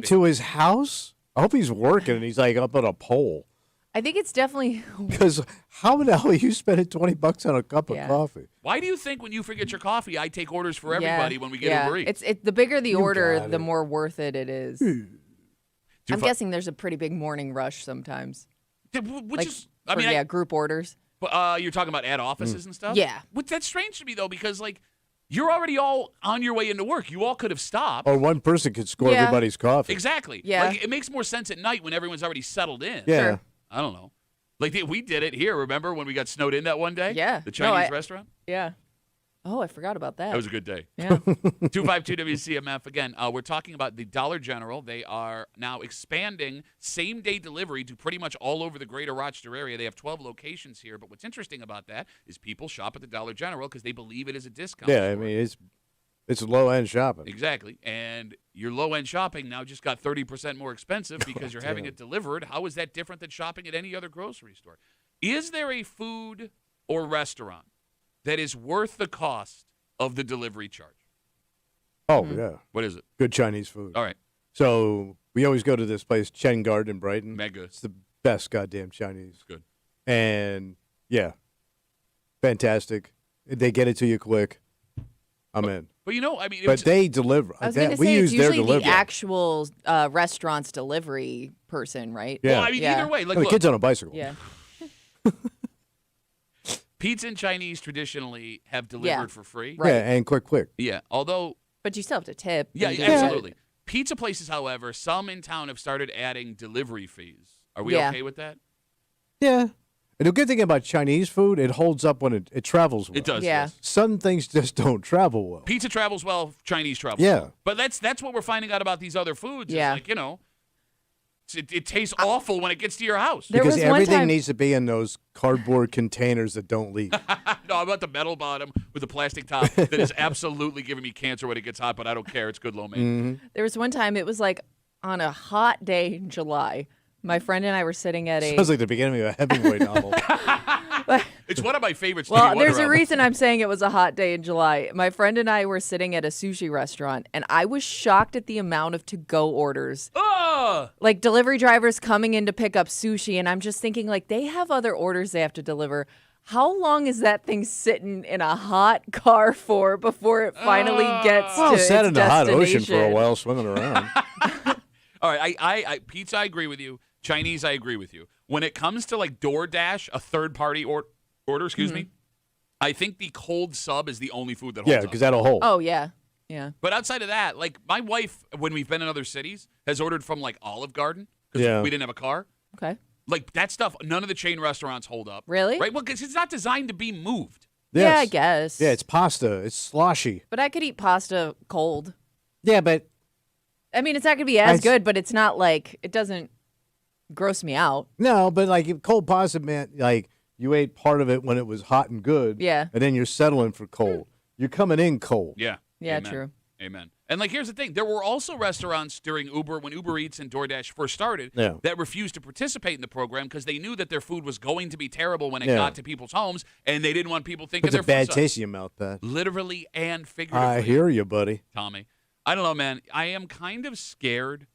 To his house? I hope he's working and he's like up on a pole. I think it's definitely because how the hell are you spending $20 on a cup of coffee? Why do you think when you forget your coffee, I take orders for everybody when we get Uber Eats? It's the bigger the order, the more worth it is. I'm guessing there's a pretty big morning rush sometimes. Group orders. You're talking about at offices and stuff? Yeah. That's strange to me, though, because, like, you're already all on your way into work. You all could have stopped. Or one person could score everybody's coffee. Exactly. Yeah. Like, it makes more sense at night when everyone's already settled in. Yeah. Sure. I don't know. Like, we did it here, remember, when we got snowed in that one day? Yeah. The Chinese restaurant? Yeah. Oh, I forgot about that. That was a good day. Yeah. 252 WCMF. Again, we're talking about the Dollar General. They are now expanding same-day delivery to pretty much all over the greater Rochester area. They have 12 locations here. But what's interesting about that is people shop at the Dollar General because they believe it is a discount store. I mean, it's low-end shopping. Exactly. And your low-end shopping now just got 30% more expensive because you're having it delivered. How is that different than shopping at any other grocery store? Is there a food or restaurant that is worth the cost of the delivery charge? Oh, yeah. What is it? Good Chinese food. All right. So we always go to this place, Chen Garden in Brighton. Mega. It's the best goddamn Chinese. It's good. And, fantastic. They get it to you quick. I'm in. But, I mean. But they deliver. I was going to say, it's usually the actual restaurant's delivery person, right? Yeah. Well, I mean, either way. Like, the kid's on a bicycle. Yeah. Pizza and Chinese traditionally have delivered for free. Right. Yeah, and quick. Yeah, although. But you still have to tip. Yeah, absolutely. Pizza places, however, some in town have started adding delivery fees. Are we okay with that? Yeah. And the good thing about Chinese food, it holds up when it travels well. It does, yeah. yes. Some things just don't travel well. Pizza travels well, Chinese travels well. But that's what we're finding out about these other foods. Yeah. Is like, it tastes awful when it gets to your house. Because everything needs to be in those cardboard containers that don't leak. No, I'm about the metal bottom with the plastic top that is absolutely giving me cancer when it gets hot, but I don't care. It's good lo mein. Mm-hmm. There was one time, it was like on a hot day in July. My friend and I were sitting at Sounds like the beginning of a Hemingway novel. It's one of my favorites. Well, there's a reason I'm saying it was a hot day in July. My friend and I were sitting at a sushi restaurant, and I was shocked at the amount of to-go orders. Like delivery drivers coming in to pick up sushi, and I'm just thinking, like, they have other orders they have to deliver. How long is that thing sitting in a hot car for before it finally gets to its sat in the hot ocean destination? for a while, swimming around. All right, I pizza, I agree with you. Chinese, I agree with you. When it comes to like DoorDash, a third-party order, me, I think the cold sub is the only food that holds up. Yeah, because that'll hold. Oh, yeah. Yeah. But outside of that, like my wife, when we've been in other cities, has ordered from like Olive Garden because we didn't have a car. Okay. Like that stuff, none of the chain restaurants hold up. Really? Right? Well, because it's not designed to be moved. Yes. Yeah, I guess. Yeah, it's pasta. It's sloshy. But I could eat pasta cold. Yeah, but I mean, it's not going to be as good, but it's not like it doesn't gross me out. No, but like if cold pasta meant like you ate part of it when it was hot and good. Yeah. And then you're settling for cold. You're coming in cold. Yeah. Yeah, Amen. true. Amen. And like, here's the thing: there were also restaurants during when Uber Eats and DoorDash first started, that refused to participate in the program because they knew that their food was going to be terrible when it got to people's homes, and they didn't want people thinking It's their a bad food taste in your mouth, Pat. literally and figuratively. I hear you, buddy. Tommy. I don't know, man. I am kind of scared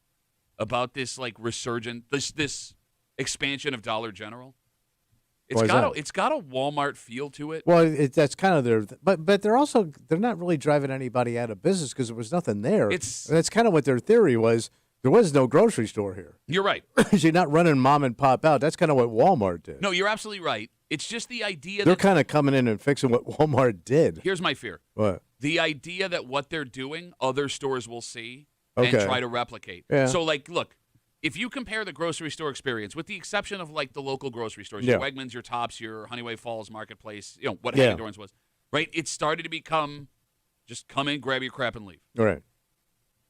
about this like resurgent, this expansion of Dollar General. It's got a Walmart feel to it. Well, that's kind of their, but they're not really driving anybody out of business because there was nothing there. That's kind of what their theory was. There was no grocery store here. You're right. You're not running mom and pop out. That's kind of what Walmart did. No, you're absolutely right. It's just the idea they're kind of coming in and fixing what Walmart did. Here's my fear. What? The idea that what they're doing, other stores will see and try to replicate. Yeah. So, like, look. If you compare the grocery store experience, with the exception of like the local grocery stores, your Wegmans, your Tops, your Honeyway Falls Marketplace, what Hagedorn's was, right? It started to become just come in, grab your crap, and leave. All right.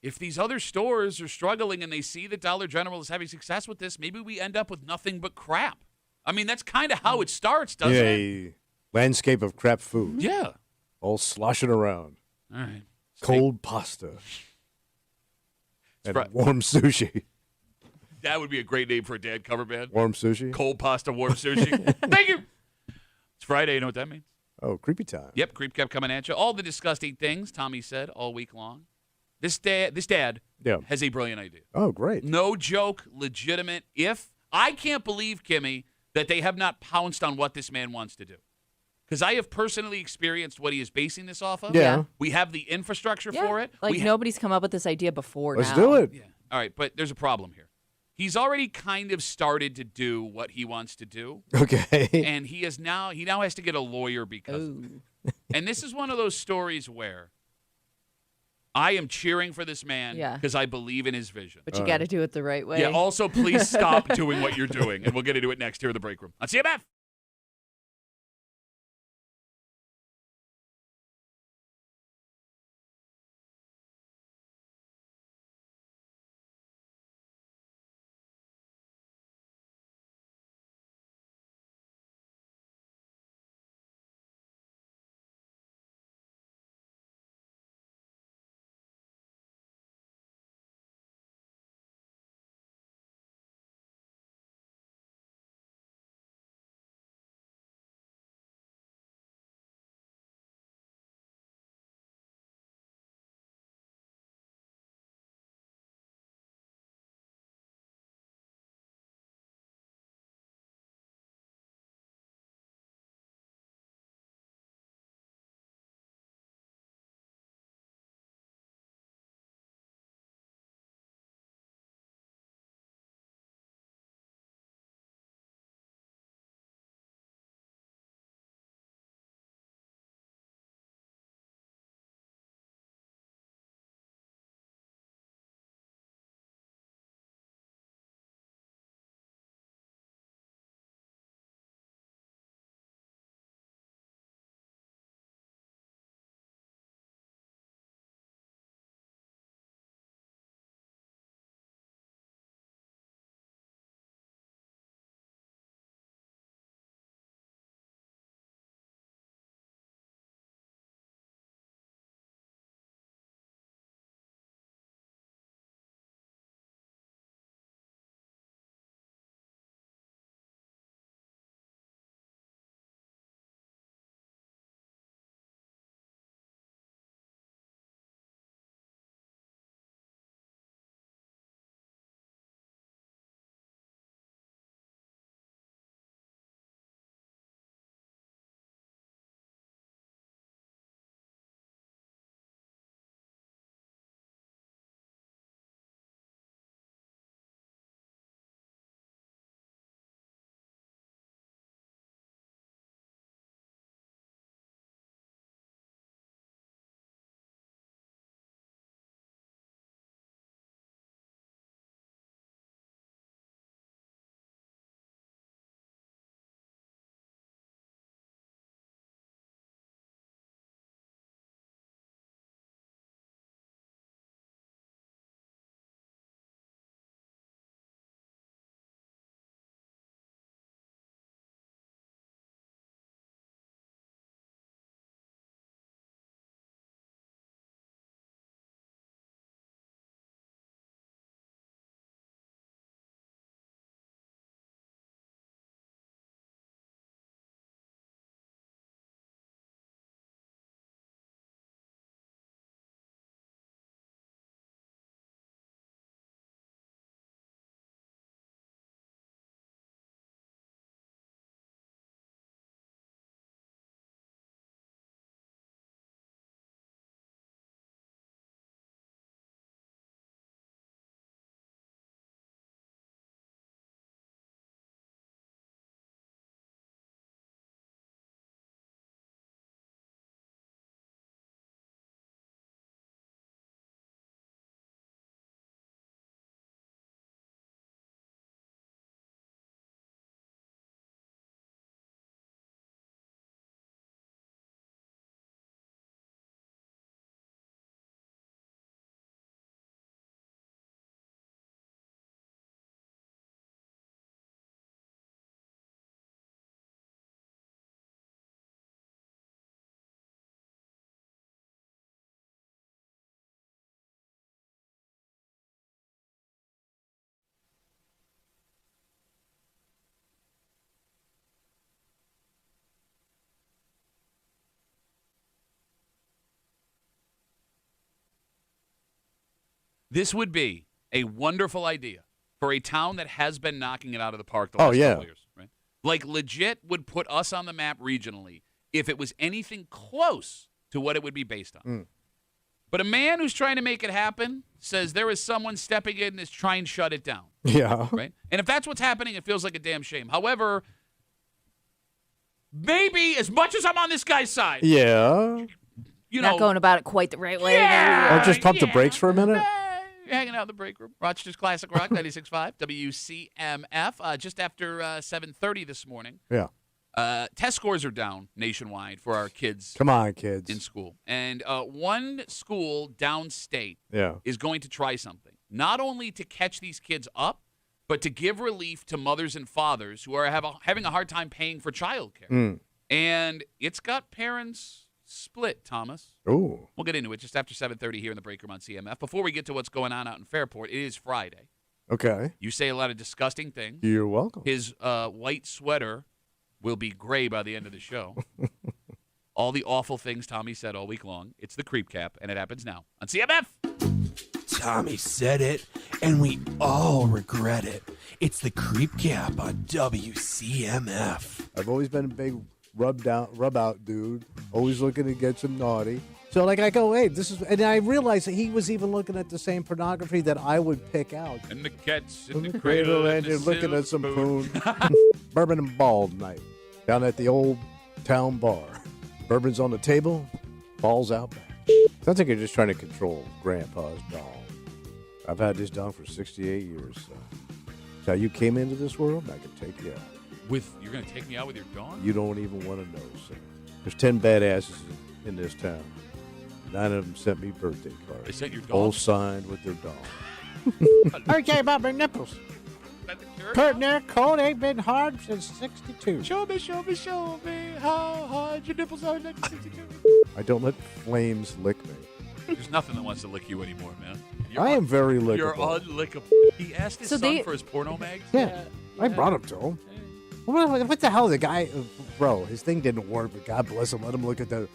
If these other stores are struggling and they see that Dollar General is having success with this, maybe we end up with nothing but crap. I mean, that's kind of how it starts, doesn't it? Landscape of crap food. Yeah. All sloshing around. All right. Cold pasta. And warm sushi. That would be a great name for a dad cover band. Warm sushi? Cold pasta, warm sushi. Thank you. It's Friday. You know what that means? Oh, creepy time. Yep, creep kept coming at you. All the disgusting things, Tommy said, all week long. This dad has a brilliant idea. Oh, great. No joke, legitimate. If I can't believe, Kimmy, that they have not pounced on what this man wants to do. Because I have personally experienced what he is basing this off of. Yeah. We have the infrastructure for it. Like nobody's come up with this idea before Let's now. do it. Yeah. All right, but there's a problem here. He's already kind of started to do what he wants to do. Okay. And he now has to get a lawyer because of it. And this is one of those stories where I am cheering for this man because I believe in his vision. But you got to do it the right way. Yeah, also please stop doing what you're doing. And we'll get into it next here in the break room on CMF. This would be a wonderful idea for a town that has been knocking it out of the park the last couple years. Right? Like, legit would put us on the map regionally if it was anything close to what it would be based on. Mm. But a man who's trying to make it happen says there is someone stepping in and is trying to shut it down. Yeah. Right? And if that's what's happening, it feels like a damn shame. However, maybe as much as I'm on this guy's side, not going about it quite the right way. Or just pump the brakes for a minute. Hanging out in the break room. Rochester's Classic Rock 96.5 WCMF. Just after 7:30 this morning. Yeah. Test scores are down nationwide for our kids. Come on, kids. In school. And one school downstate is going to try something. Not only to catch these kids up, but to give relief to mothers and fathers who are having a hard time paying for childcare. Mm. And it's got parents split, Thomas. Ooh. We'll get into it just after 7:30 here in the break room on CMF. Before we get to what's going on out in Fairport, it is Friday. Okay. You say a lot of disgusting things. You're welcome. His white sweater will be gray by the end of the show. All the awful things Tommy said all week long. It's the Creep Cap, and it happens now on CMF. Tommy said it, and we all regret it. It's the Creep Cap on WCMF. I've always been a big rub out dude, always looking to get some naughty. So like I go, hey, this is, and I realized that he was even looking at the same pornography that I would pick out. And the cat's in the cradle, and you're looking at some poon. Bourbon and bald night down at the old town bar. Bourbon's on the table, balls out back. Sounds like you're just trying to control Grandpa's dong. I've had this dong for 68 years. So. That's how you came into this world, I can take you out. You're going to take me out with your dong? You don't even want to know, sir. There's 10 badasses in this town. 9 of them sent me birthday cards. They sent your dong? All signed with their dong. Okay, about my nipples. Kurt, their cold ain't been hard since 62. Show me how hard your nipples are in 1962. I don't let flames lick me. There's nothing that wants to lick you anymore, man. I am very lickable. You're unlickable. He asked his son for his porno mags? Yeah. I brought him to him. What the hell? The guy, bro, his thing didn't work, but God bless him. Let him look at the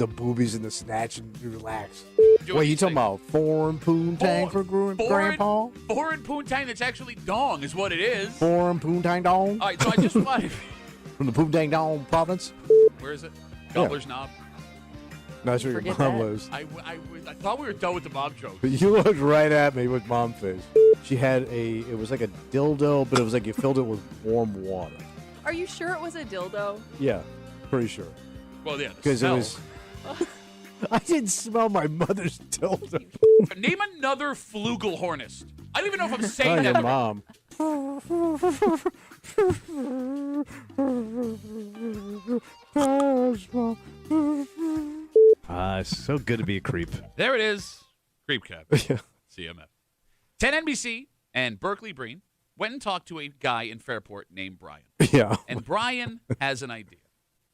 boobies and the snatch and relax. Wait, you talking about foreign poontang for Grandpa? Foreign poontang that's actually dong is what it is. Foreign poontang dong? All right, so I just wanted... From the poontang dong province? Where is it? Gobbler's Knob? Not sure your mom lives. I thought we were done with the mom joke. You looked right at me with mom face. She had it was like a dildo, but it was like you filled it with warm water. Are you sure it was a dildo? Yeah, pretty sure. Well, yeah, because it was. I didn't smell my mother's dildo. Name another flugelhornist. I don't even know if I'm saying that. Your mom. It's so good to be a creep. There it is. Creep Cap. CMF. 10 NBC and Berkeley Breen went and talked to a guy in Fairport named Brian. Yeah. And Brian has an idea.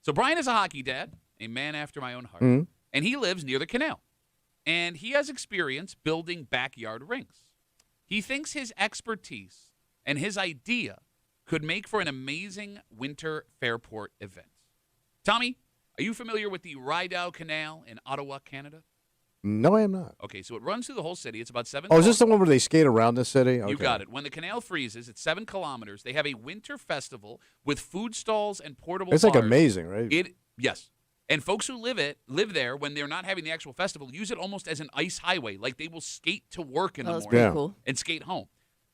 So Brian is a hockey dad, a man after my own heart, and he lives near the canal. And he has experience building backyard rinks. He thinks his expertise and his idea could make for an amazing winter Fairport event. Tommy, are you familiar with the Rideau Canal in Ottawa, Canada? No, I am not. Okay, so it runs through the whole city. It's about 7 Oh, is this the one where they skate around the city? Okay. You got it. When the canal freezes, it's 7 kilometers. They have a winter festival with food stalls and portable bars. It's like amazing, right? Yes. And folks who live there when they're not having the actual festival use it almost as an ice highway. Like they will skate to work in the morning pretty cool. and skate home.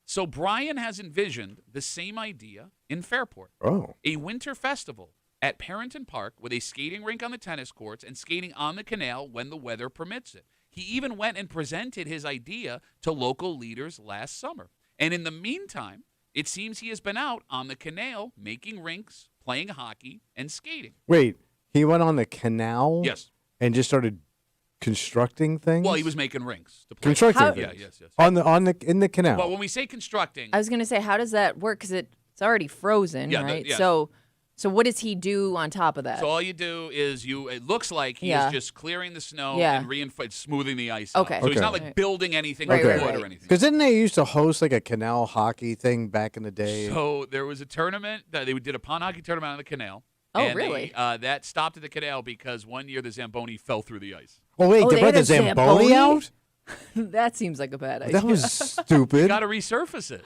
So Brian has envisioned the same idea in Fairport. Oh. A winter festival at Parrington Park with a skating rink on the tennis courts and skating on the canal when the weather permits it. He even went and presented his idea to local leaders last summer. And in the meantime, it seems he has been out on the canal making rinks, playing hockey, and skating. Wait, he went on the canal? Yes. And just started constructing things? Well, he was making rinks. To play. Constructing Yeah, things? yes. In the canal? Well, when we say constructing... I was going to say, how does that work? Because it's already frozen, right? So what does he do on top of that? So all you do is it looks like he is just clearing the snow and smoothing the ice out. Okay. So he's not like building anything Right, with right, wood right. or anything. Because didn't they used to host like a canal hockey thing back in the day? So there was a tournament that they did a pond hockey tournament on the canal. Oh, and really? That stopped at the canal because one year the Zamboni fell through the ice. Oh, wait, they they brought had the a Zamboni out? That seems like a bad idea. That was stupid. You got to resurface it.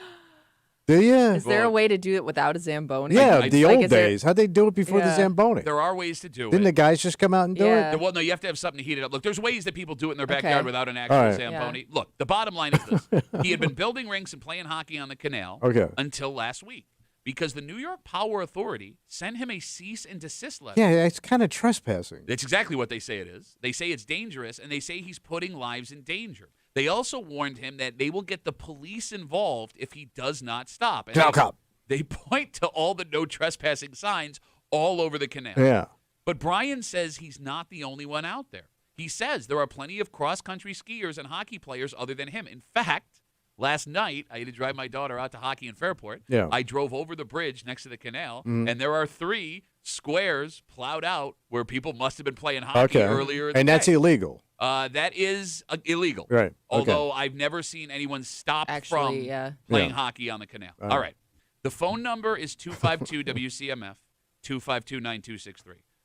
Do you? Is there a way to do it without a Zamboni? Yeah, the old days. How'd they do it before the Zamboni? There are ways to do it. Didn't the guys just come out and do it? Well, no, you have to have something to heat it up. Look, there's ways that people do it in their backyard without an actual Zamboni. Yeah. Look, the bottom line is this. He had been building rinks and playing hockey on the canal until last week because the New York Power Authority sent him a cease and desist letter. Yeah, it's kind of trespassing. That's exactly what they say it is. They say it's dangerous, and they say he's putting lives in danger. They also warned him that they will get the police involved if he does not stop. And they point to all the no trespassing signs all over the canal. Yeah. But Brian says he's not the only one out there. He says there are plenty of cross-country skiers and hockey players other than him. In fact, last night, I had to drive my daughter out to hockey in Fairport. Yeah. I drove over the bridge next to the canal, and there are 3 squares plowed out where people must have been playing hockey earlier in the day. And that's illegal. That is illegal. Right. Although I've never seen anyone stop from playing hockey on the canal. All right. The phone number is 252-WCMF, 252-9263.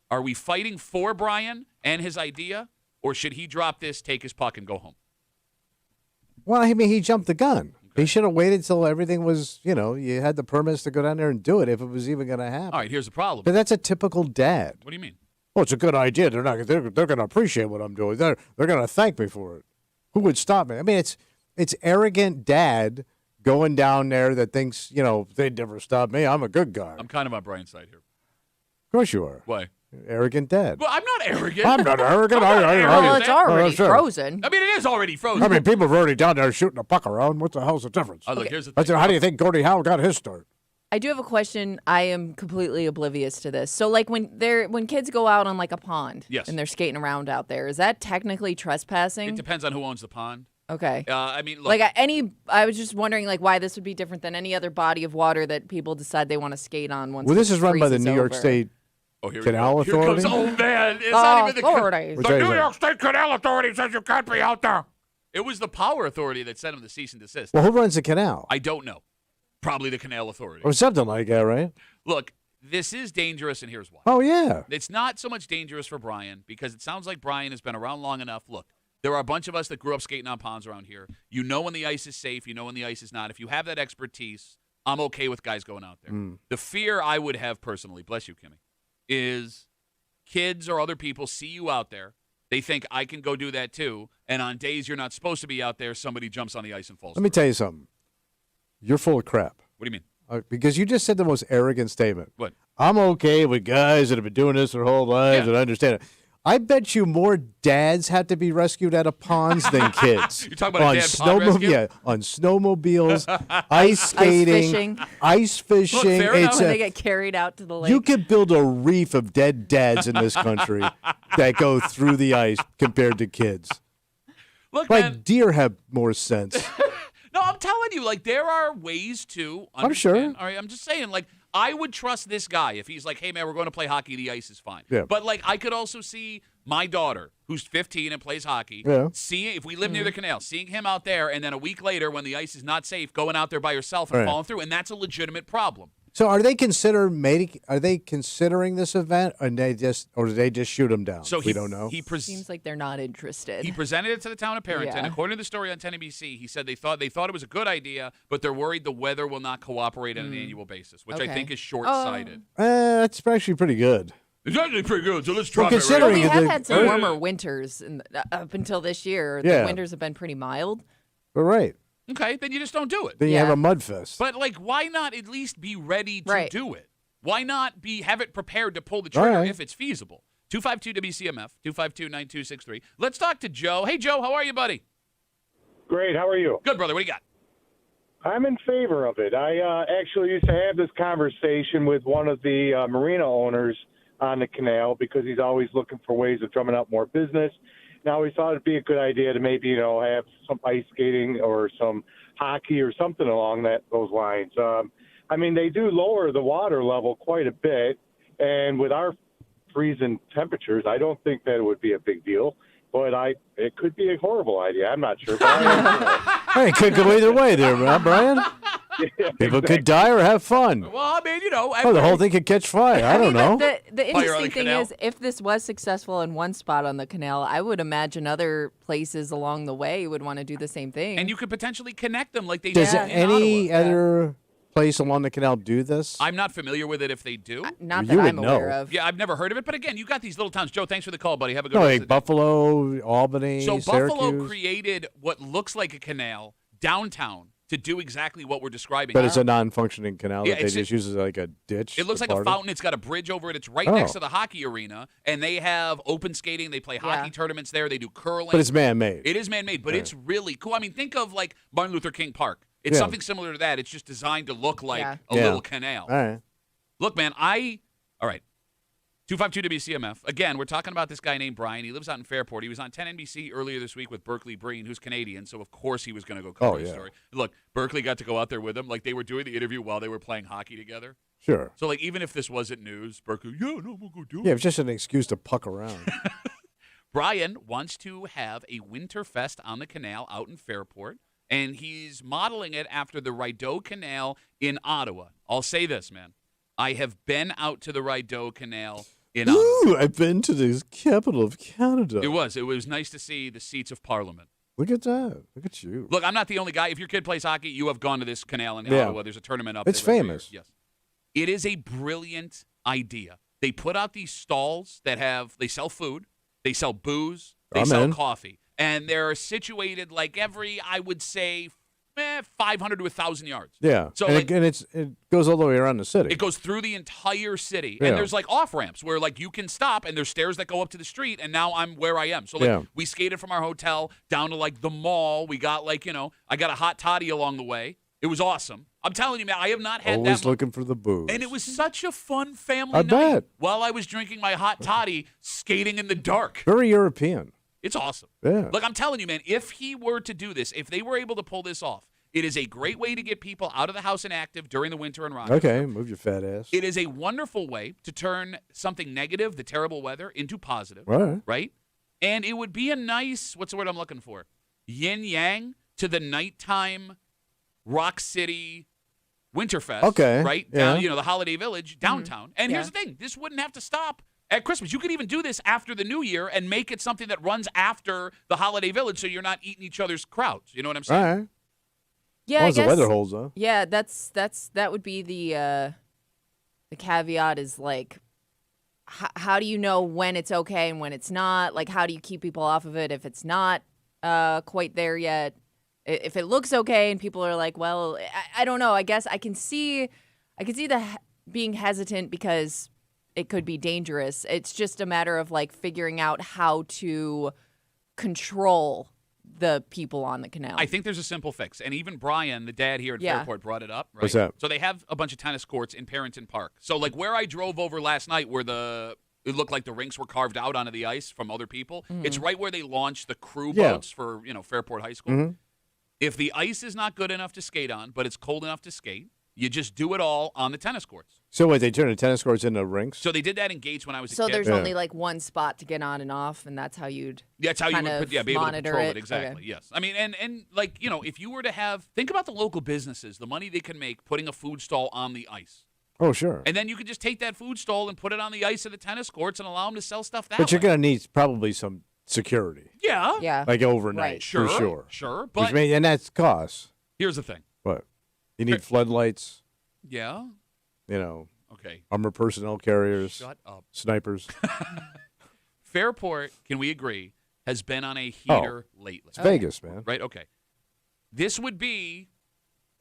Are we fighting for Brian and his idea, or should he drop this, take his puck, and go home? Well, I mean, he jumped the gun. Okay. He should have waited till everything was, you had the permits to go down there and do it if it was even going to happen. All right, here's the problem. But that's a typical dad. What do you mean? Well, it's a good idea. They're going to appreciate what I'm doing. They're going to thank me for it. Who would stop me? I mean, it's arrogant dad going down there that thinks, they'd never stop me. I'm a good guy. I'm kind of on Brian's side here. Of course you are. Why? Arrogant dad. Well, I'm not arrogant. I'm not arrogant. Well, it's already frozen. I mean, it is already frozen. I mean, people are already down there shooting a puck around. What the hell's the difference? Look, here's the thing. How do you think Gordie Howe got his start? I do have a question. I am completely oblivious to this. So, like, when kids go out on, like, a pond and they're skating around out there, is that technically trespassing? It depends on who owns the pond. Okay. I mean, look. Like, I was just wondering, like, why this would be different than any other body of water that people decide they want to skate on once this is run by the New York State Canal Authority? Here comes, man. It's not even the New York State Canal Authority says you can't be out there. It was the Power Authority that sent him the cease and desist. Well, who runs the canal? I don't know. Probably the Canal Authority. Or something like that, right? Look, this is dangerous, and here's why. Oh, yeah. It's not so much dangerous for Brian because it sounds like Brian has been around long enough. Look, there are a bunch of us that grew up skating on ponds around here. You know when the ice is safe. You know when the ice is not. If you have that expertise, I'm okay with guys going out there. The fear I would have personally, bless you, Kimmy, is kids or other people see you out there. They think I can go do that too. And on days you're not supposed to be out there, somebody jumps on the ice and falls. Let me tell you something. You're full of crap. What do you mean? Because you just said the most arrogant statement. What? I'm okay with guys that have been doing this their whole lives and I understand it. I bet you more dads have to be rescued out of ponds than kids. You're talking about a dad pond rescue? Yeah, on snowmobiles, ice skating, ice fishing. Look, fair enough. When they get carried out to the lake. You could build a reef of dead dads in this country that go through the ice compared to kids. Look, man. Deer have more sense. No, I'm telling you, like, there are ways to understand. I'm sure. All right, I'm just saying, like, I would trust this guy if he's like, hey, man, we're going to play hockey. The ice is fine. Yeah. But, like, I could also see my daughter, who's 15 and plays hockey, seeing, if we live near the canal, seeing him out there, and then a week later when the ice is not safe, going out there by herself and falling through. And that's a legitimate problem. So are they considering this event, or do they just shoot him down? So we don't know. Seems like they're not interested. He presented it to the town of Parenton. Yeah. According to the story on 10ABC, he said they thought it was a good idea, but they're worried the weather will not cooperate on an annual basis, which I think is short-sighted. That's actually pretty good. It's actually pretty good, so let's drop it Well, right we have had some warmer winters up until this year. The winters have been pretty mild. All right. Okay, then you just don't do it. Then you have a mud fest. But, like, why not at least be ready to do it? Why not have it prepared to pull the trigger if it's feasible? 252-WCMF, 252-9263. Let's talk to Joe. Hey, Joe, how are you, buddy? Great. How are you? Good, brother. What do you got? I'm in favor of it. I actually used to have this conversation with one of the marina owners on the canal because he's always looking for ways of drumming up more business. Now, we thought it'd be a good idea to maybe, have some ice skating or some hockey or something along those lines. I mean, they do lower the water level quite a bit, and with our freezing temperatures, I don't think that it would be a big deal. But it could be a horrible idea. I'm not sure. Hey, it could go either way there, Brian. People could die or have fun. Well, I mean, the whole thing could catch fire. I don't know. The interesting thing is, if this was successful in one spot on the canal, I would imagine other places along the way would want to do the same thing. And you could potentially connect them like they Does did in any Ottawa. other place along the canal do this? I'm not familiar with it if they do. Not You that would I'm aware know. of. Yeah, I've never heard of it. But again, you got these little towns. Joe, thanks for the call, buddy. Have a good No, rest like of the day. Buffalo, Albany, So Syracuse. Buffalo created what looks like a canal downtown to do exactly what we're describing. But it's a non-functioning canal Yeah, that they it's just use as like a ditch. It looks to like a party. fountain. It's got a bridge over it. It's right Oh. next to the hockey arena, and they have open skating. They play hockey tournaments there. They do curling. But it's man-made. It is man-made, but it's really cool. I mean, think of like Martin Luther King Park. It's something similar to that. It's just designed to look like a little canal. All right. Look, man, all right. 252 WCMF. Again, we're talking about this guy named Brian. He lives out in Fairport. He was on 10 NBC earlier this week with Berkeley Breen, who's Canadian, so of course he was going to go cover the story. Look, Berkeley got to go out there with him. Like, they were doing the interview while they were playing hockey together. Sure. So, like, even if this wasn't news, Berkeley, I'm going to go do it. Yeah, it's just an excuse to puck around. Brian wants to have a winter fest on the canal out in Fairport, and he's modeling it after the Rideau Canal in Ottawa. I'll say this, man. I have been out to the Rideau Canal in Ottawa. Ooh, I've been to the capital of Canada. It was nice to see the seats of Parliament. Look at that. Look at you. Look, I'm not the only guy. If your kid plays hockey, you have gone to this canal in Ottawa. There's a tournament up there. It's famous. Yes. It is a brilliant idea. They put out these stalls that they sell food, they sell booze, they sell coffee. And they're situated like every, I would say, 500 to 1,000 yards. Yeah. So and, like, it goes all the way around the city. It goes through the entire city. Yeah. And there's like off ramps where like you can stop and there's stairs that go up to the street. And now I'm where I am. So like we skated from our hotel down to like the mall. We got like, I got a hot toddy along the way. It was awesome. I'm telling you, man, I have not had Always that. Looking for the booze. And it was such a fun family I night. bet. While I was drinking my hot toddy, skating in the dark. Very European. It's awesome. Yeah. Look, I'm telling you, man, if he were to do this, if they were able to pull this off, it is a great way to get people out of the house and active during the winter in Rochester. Okay, move your fat ass. It is a wonderful way to turn something negative, the terrible weather, into positive. Right? And it would be a nice, what's the word I'm looking for? Yin-yang to the nighttime Rock City Winterfest. Okay. Right? Yeah. Down, the Holiday Village, downtown. And here's the thing. This wouldn't have to stop at Christmas. You could even do this after the New Year and make it something that runs after the Holiday Village so you're not eating each other's crowds. You know what I'm saying? All right. Yeah, as long I as guess. the weather holds up. Yeah, that would be the caveat is like, how do you know when it's okay and when it's not? Like, how do you keep people off of it if it's not quite there yet? If it looks okay and people are like, well, I don't know. I guess I can see being hesitant because it could be dangerous. It's just a matter of like figuring out how to control the people on the canal. I think there's a simple fix. And even Brian, the dad here at Fairport, brought it up. Right? What's that? So they have a bunch of tennis courts in Parrington Park. So like where I drove over last night where it looked like the rinks were carved out onto the ice from other people. Mm-hmm. It's right where they launched the crew boats for, Fairport High School. Mm-hmm. If the ice is not good enough to skate on, but it's cold enough to skate, you just do it all on the tennis courts. So wait, they turn the tennis courts into rinks? So they did that in Gates when I was a So kid. there's only like one spot to get on and off, and that's how you'd That's how you kind would of be able to monitor control it. exactly. Okay. Yes. I mean, and like, if you were to think about the local businesses, the money they can make putting a food stall on the ice. Oh, sure. And then you could just take that food stall and put it on the ice of the tennis courts and allow them to sell stuff that But way. you're going to need probably some security. Yeah. Yeah. Like overnight, Right. Sure. for sure. Sure. Which But and that's costs. here's the thing. What? You need floodlights, Yeah. Okay. armored personnel carriers, Shut up. snipers. Fairport, can we agree, has been on a heater lately. It's Vegas, man. Right? Okay. This would be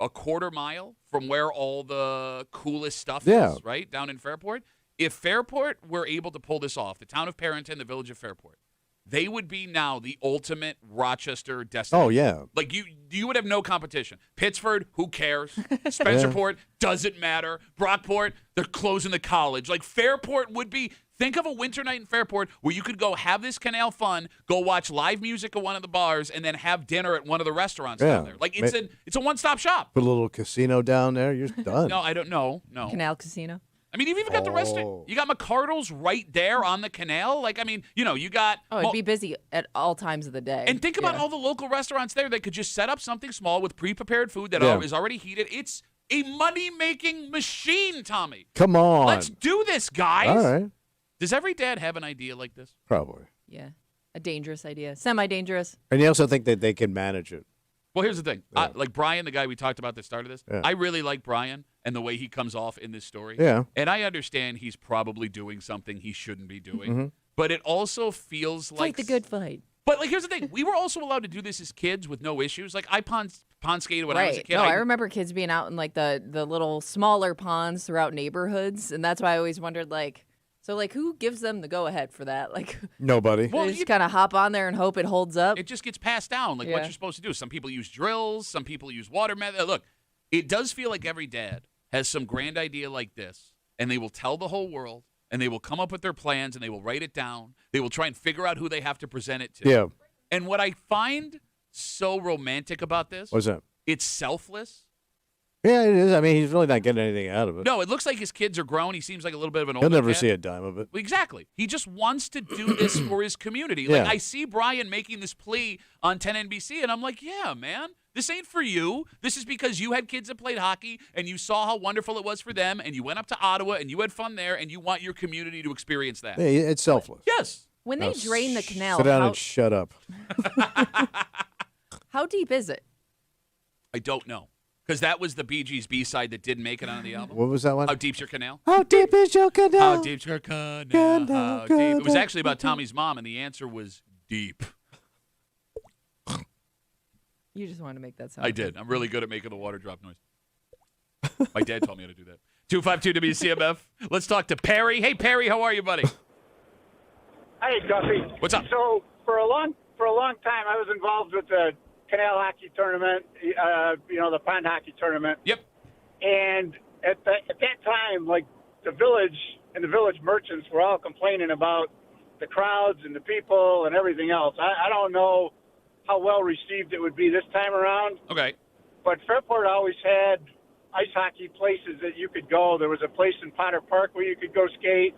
a quarter mile from where all the coolest stuff is, right? Down in Fairport. If Fairport were able to pull this off, the town of Parrington, the village of Fairport, they would be now the ultimate Rochester destination. Oh, yeah. Like you would have no competition. Pittsford, who cares? Spencerport, doesn't matter. Brockport, they're closing the college. Like Fairport would be. Think of a winter night in Fairport where you could go have this canal fun, go watch live music at one of the bars, and then have dinner at one of the restaurants down there. Like it's a one-stop shop. Put a little casino down there. You're done. No, I don't know. No. Canal Casino. I mean, you've even got the restaurant. You got McCardle's right there on the canal. Like, I mean, you got. Oh, it'd be busy at all times of the day. And think about all the local restaurants there that could just set up something small with pre-prepared food that is already heated. It's a money-making machine, Tommy. Come on. Let's do this, guys. All right. Does every dad have an idea like this? Probably. Yeah. A dangerous idea. Semi-dangerous. And you also think that they can manage it. Well, here's the thing. Like Brian, the guy we talked about that started this, I really like Brian and the way he comes off in this story. Yeah. And I understand he's probably doing something he shouldn't be doing. But it also feels like... Fight the good fight. But, like, here's the thing. We were also allowed to do this as kids with no issues. Like, I pond skated when I was a kid. No, I remember kids being out in, like, the little smaller ponds throughout neighborhoods. And that's why I always wondered, like... So, like, who gives them the go-ahead for that? Like, nobody. Well, they just kind of hop on there and hope it holds up. It just gets passed down, like what you're supposed to do. Some people use drills. Some people use water method. Look, it does feel like every dad has some grand idea like this, and they will tell the whole world, and they will come up with their plans, and they will write it down. They will try and figure out who they have to present it to. Yeah. And what I find so romantic about this, what's that? It's selfless. Yeah, it is. I mean, he's really not getting anything out of it. No, it looks like his kids are grown. He seems like a little bit of an older He'll never kid. see a dime of it. Exactly. He just wants to do this for his community. Like, I see Brian making this plea on 10 NBC, and I'm like, yeah, man, this ain't for you. This is because you had kids that played hockey, and you saw how wonderful it was for them, and you went up to Ottawa, and you had fun there, and you want your community to experience that. Yeah, it's selfless. Yes. When they drain the canal, sit down and shut up. How deep is it? I don't know. Because that was the Bee Gees B-side that didn't make it on the album. What was that one? How Deep's Your Canal? How deep is your canal? How deep's your canal? How deep? It was actually about Tommy's mom, and the answer was deep. You just wanted to make that sound. I did. I'm really good at making the water drop noise. My dad taught me how to do that. 252 WCMF. Let's talk to Perry. Hey, Perry, how are you, buddy? Hey, Duffy. What's up? So for a long time, I was involved with the canal hockey tournament, the pond hockey tournament. Yep. And at that time, like the village and the village merchants were all complaining about the crowds and the people and everything else. I don't know how well received it would be this time around. Okay. But Fairport always had ice hockey places that you could go. There was a place in Potter Park where you could go skate.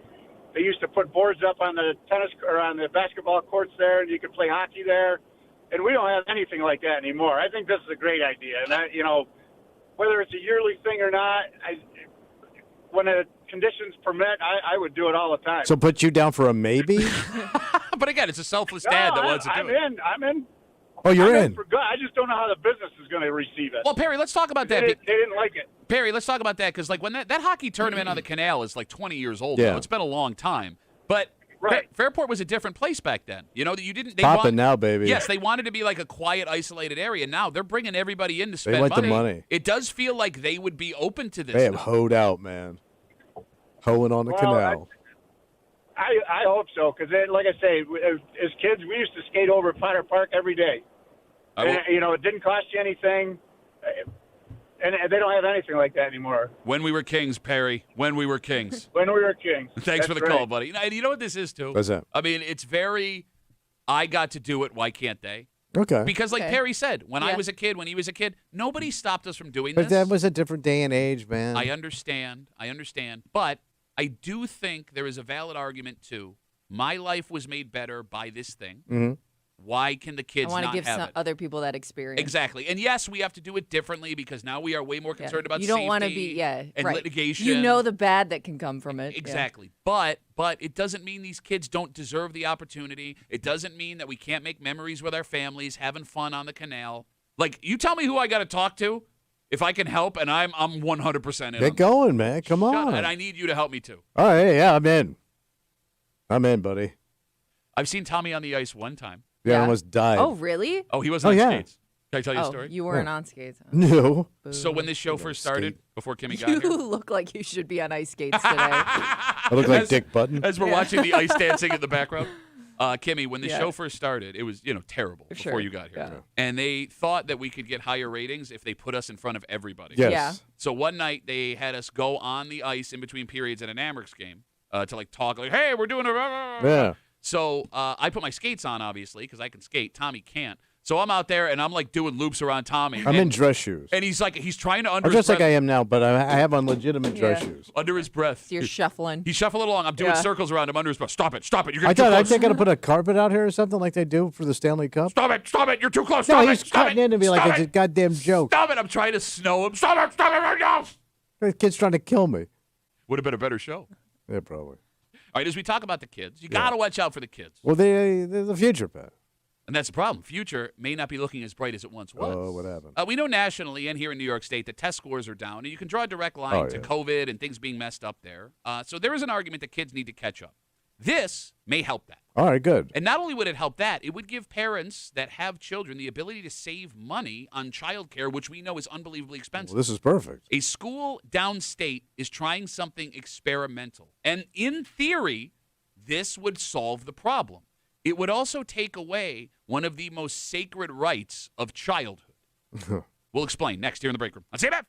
They used to put boards up on the on the basketball courts there, and you could play hockey there. And we don't have anything like that anymore. I think this is a great idea. And, whether it's a yearly thing or not, when the conditions permit, I would do it all the time. So put you down for a maybe? But again, it's a selfless dad that wants to do it. I'm in. Oh, you're I'm in. For good. I just don't know how the business is going to receive it. Well, Perry, let's talk about that. They didn't like it. Perry, let's talk about that because, like, when that hockey tournament on the canal is like 20 years old now. It's been a long time. But Fairport was a different place back then. You didn't. They Poppin' now, baby. Yes, they wanted to be like a quiet, isolated area. Now they're bringing everybody in to spend They want money. the money. It does feel like they would be open to this. They have now. hoed out, man. Hoeing on the canal. I hope so because, like I say, as kids, we used to skate over at Potter Park every day. And, it didn't cost you anything. And they don't have anything like that anymore. When we were kings, Perry. When we were kings. When we were kings. Thanks for the call, buddy. And you know what this is, too? What's that? I mean, it's very, I got to do it, why can't they? Okay. Because like Perry said, when I was a kid, when he was a kid, nobody stopped us from doing this. But that was a different day and age, man. I understand. But I do think there is a valid argument, too. My life was made better by this thing. Mm-hmm. Why can the kids not have it? I want to give some other people that experience. Exactly. And yes, we have to do it differently because now we are way more concerned about safety. You don't want to be, and litigation. You know the bad that can come from it. Exactly. Yeah. But it doesn't mean these kids don't deserve the opportunity. It doesn't mean that we can't make memories with our families, having fun on the canal. Like, you tell me who I got to talk to if I can help, and I'm 100% in. Get going, man. Come on. And I need you to help me, too. All right. Yeah, I'm in. I'm in, buddy. I've seen Tommy on the ice one time. Yeah, I almost died. Oh, really? Oh, he wasn't on skates. Can I tell you a story? You weren't on skates. Huh? No. So when this show first started, before Kimmy got you here. You look like you should be on ice skates today. I look like Dick Button. As we're watching the ice dancing in the background. Kimmy, when the show first started, it was, terrible before you got here. Yeah. And they thought that we could get higher ratings if they put us in front of everybody. Yes. Yeah. So one night they had us go on the ice in between periods at an Amherst game to like talk like, hey, we're doing a Yeah. So I put my skates on, obviously, because I can skate. Tommy can't. So I'm out there, and I'm like doing loops around Tommy. I'm in dress shoes. And he's trying to I'm just like I am now, but I have on legitimate dress shoes. Under his breath. So you're shuffling. He's shuffling along. I'm doing circles around him under his breath. Stop it. You're getting I too thought close. they're going to put a carpet out here or something like they do for the Stanley Cup. Stop it. You're too close. No, he's cutting into me like it's a goddamn joke. Stop it. I'm trying to snow him. Stop it right now. The kid's trying to kill me. Would have been a better show. Yeah, probably. All right, as we talk about the kids, you got to watch out for the kids. Well, they're the future, Pat. And that's the problem. Future may not be looking as bright as it once was. Oh, what happened? We know nationally and here in New York State that test scores are down, and you can draw a direct line to COVID and things being messed up there. So there is an argument that kids need to catch up. This may help that. All right, good. And not only would it help that, it would give parents that have children the ability to save money on childcare, which we know is unbelievably expensive. Well, this is perfect. A school downstate is trying something experimental. And in theory, this would solve the problem. It would also take away one of the most sacred rights of childhood. We'll explain next here in the break room on CMF.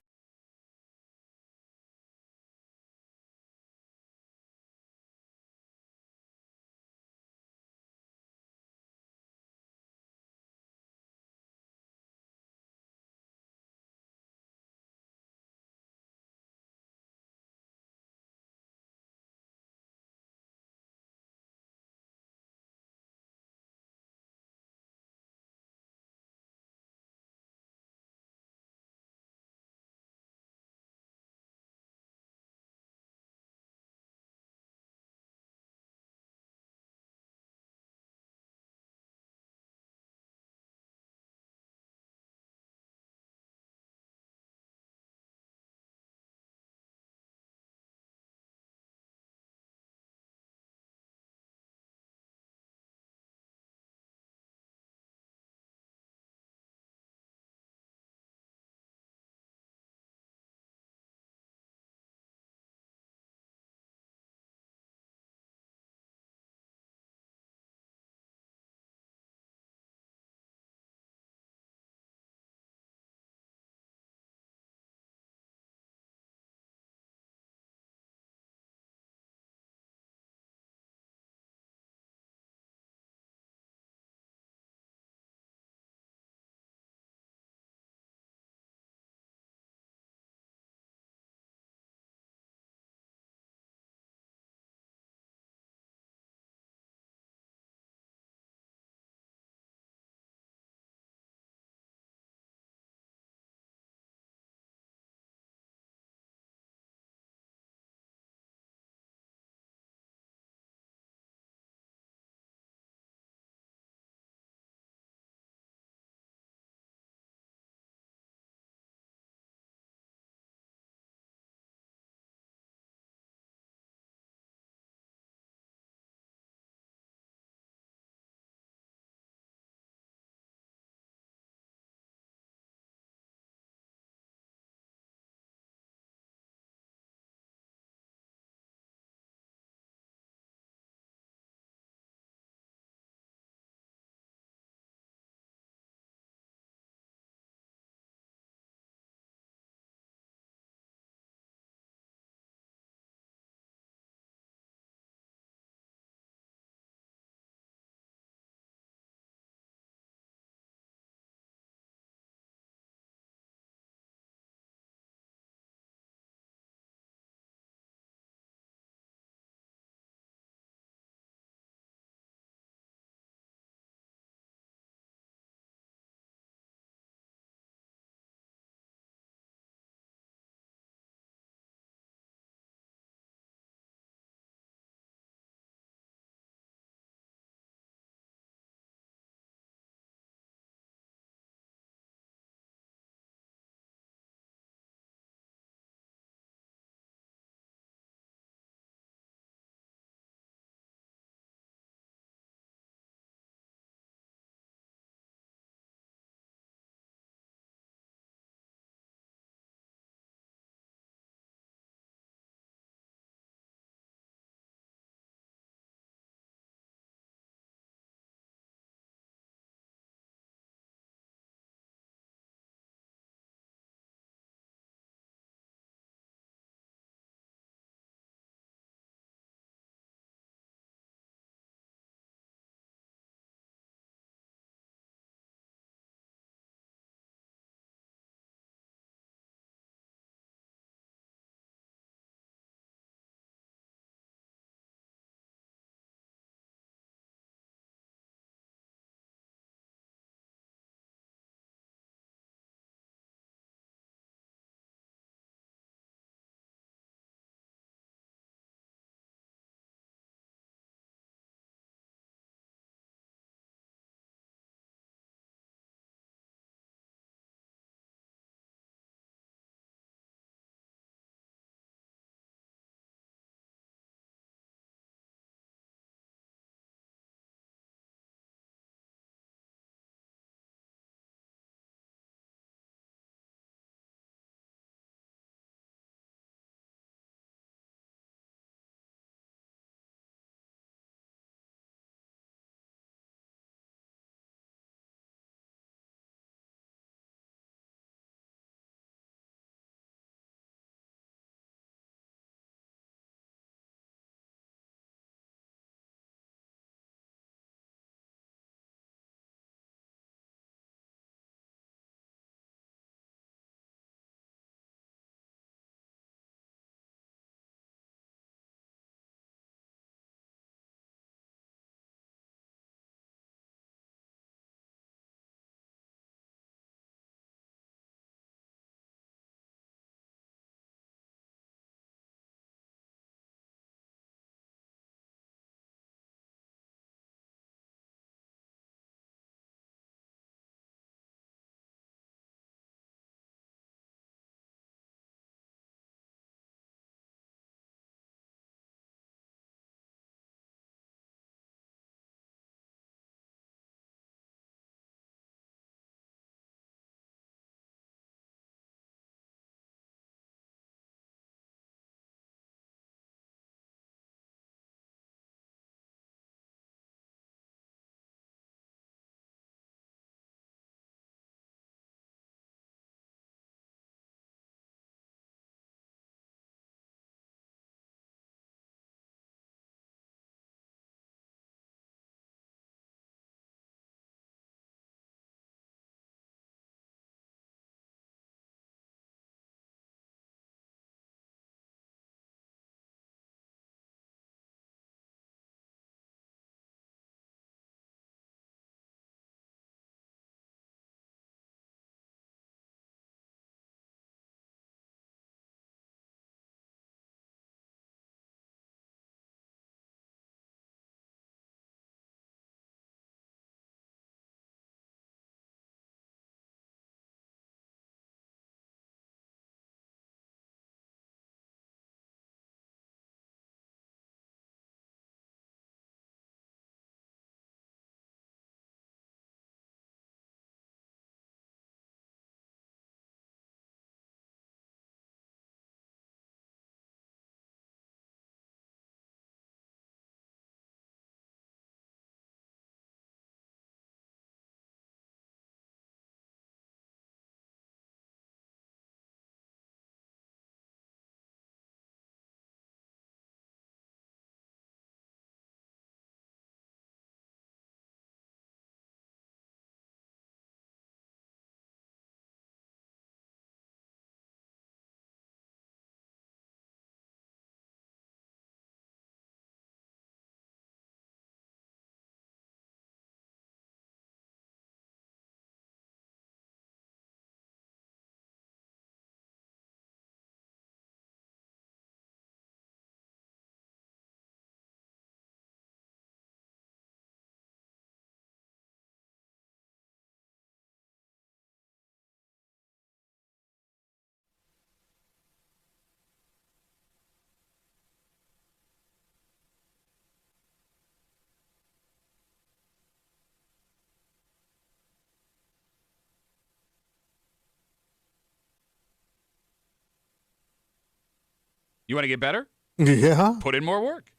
You want to get better? Yeah. Put in more work.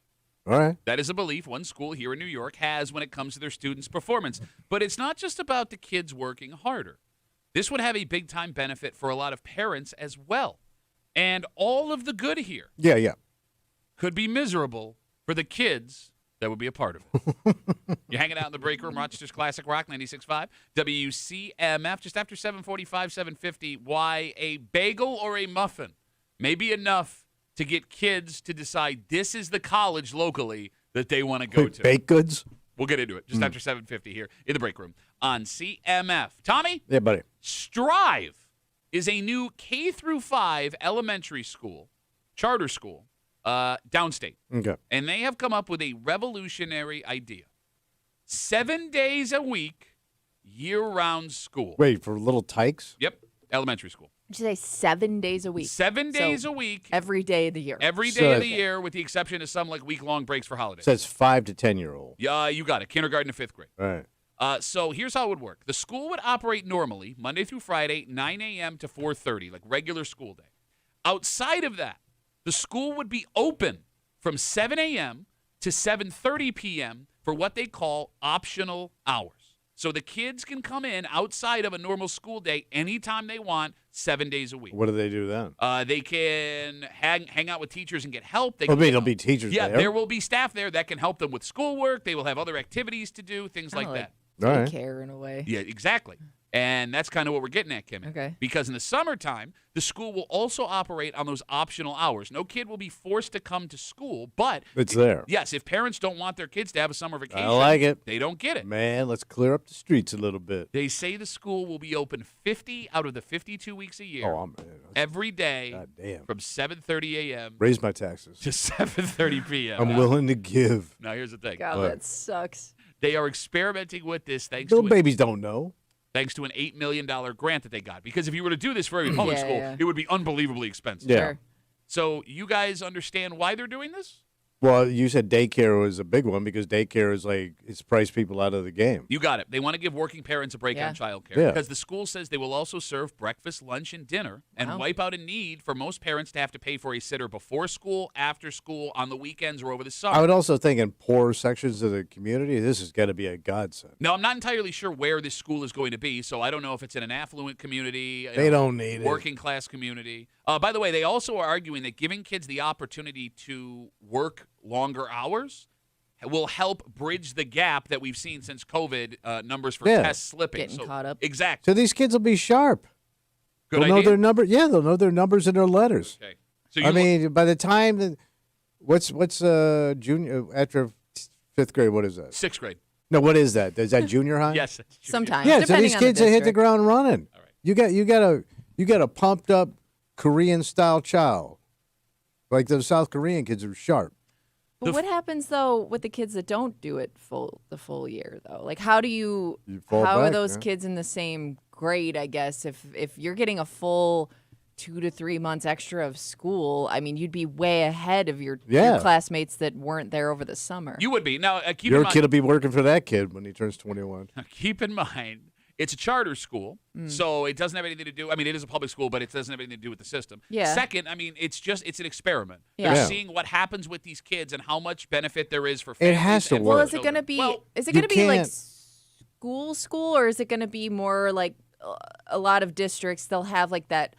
All right. That is a belief one school here in New York has when it comes to their students' performance. But it's not just about the kids working harder. This would have a big-time benefit for a lot of parents as well. And all of the good here could be miserable for the kids that would be a part of it. You're hanging out in the break room, Rochester's Classic Rock 96.5, WCMF, just after 7:45, 7:50. Why a bagel or a muffin may be enough to get kids to decide this is the college locally that they want to go to. Baked goods? We'll get into it just after 7:50 here in the break room on CMF. Tommy? Yeah, buddy. Strive is a new K-5 elementary school, charter school, downstate. Okay. And they have come up with a revolutionary idea. 7 days a week, year-round school. Wait, for little tykes? Yep, elementary school. Did you say 7 days a week? 7 days a week. Every day of the year. Every day of the year, with the exception of some like week-long breaks for holidays. So it's 5 to 10-year-old. Yeah, you got it. Kindergarten to 5th grade. All right. So here's how it would work. The school would operate normally, Monday through Friday, 9 a.m. to 4:30, like regular school day. Outside of that, the school would be open from 7 a.m. to 7:30 p.m. for what they call optional hours. So the kids can come in outside of a normal school day anytime they want, 7 days a week. What do they do then? They can hang out with teachers and get help. There'll be teachers there? Yeah, there will be staff there that can help them with schoolwork. They will have other activities to do, things like that. Daycare in a way. Yeah, exactly. And that's kind of what we're getting at, Kimmy. Okay. Because in the summertime, the school will also operate on those optional hours. No kid will be forced to come to school, but it's there. Yes, if parents don't want their kids to have a summer vacation, I like it. They don't get it. Man, let's clear up the streets a little bit. They say the school will be open 50 out of the 52 weeks a year. Oh, man. Every day. God damn. From 7:30 a.m. Raise my taxes. to 7:30 p.m. I'm willing to give. Now, here's the thing. God, that sucks. They are experimenting with this Little babies don't know. Thanks to an $8 million grant that they got. Because if you were to do this for every public school, it would be unbelievably expensive. Yeah. Sure. So you guys understand why they're doing this? Well, you said daycare was a big one because daycare is like, it's priced people out of the game. You got it. They want to give working parents a break on childcare. Yeah. Because the school says they will also serve breakfast, lunch, and dinner and wipe out a need for most parents to have to pay for a sitter before school, after school, on the weekends, or over the summer. I would also think in poor sections of the community, this has got to be a godsend. Now, I'm not entirely sure where this school is going to be, so I don't know if it's in an affluent community. They don't need it. Working class community. By the way, they also are arguing that giving kids the opportunity to work longer hours will help bridge the gap that we've seen since COVID, numbers for tests slipping. Getting caught up. Exactly. So these kids will be sharp. Good they'll idea. know their number. Yeah, they'll know their numbers and their letters. Okay. So I mean, by the time what's junior after 5th grade? What is that? 6th grade. No, what is that? Is that junior high? Yes. Junior. Sometimes. Yeah. So depending these on kids the that hit the district. ground running. All right. You got a pumped up Korean style child, like the South Korean kids are sharp. But what happens though with the kids that don't do it the full year though? Like how do you fall how are back, those man. kids in the same grade, I guess, if you're getting a full 2 to 3 months extra of school, I mean, you'd be way ahead of your classmates that weren't there over the summer. You would be. Now, keep in Your mind, kid will be working for that kid when he turns 21. keep in mind, it's a charter school, so it doesn't have anything to do. I mean, it is a public school, but it doesn't have anything to do with the system. Yeah. Second, I mean, it's an experiment. Yeah. They're seeing what happens with these kids and how much benefit there is for families. It has to and work. Well, for is it children. going to be Well, is it going to you be like can't- school or is it going to be more like a lot of districts they'll have like that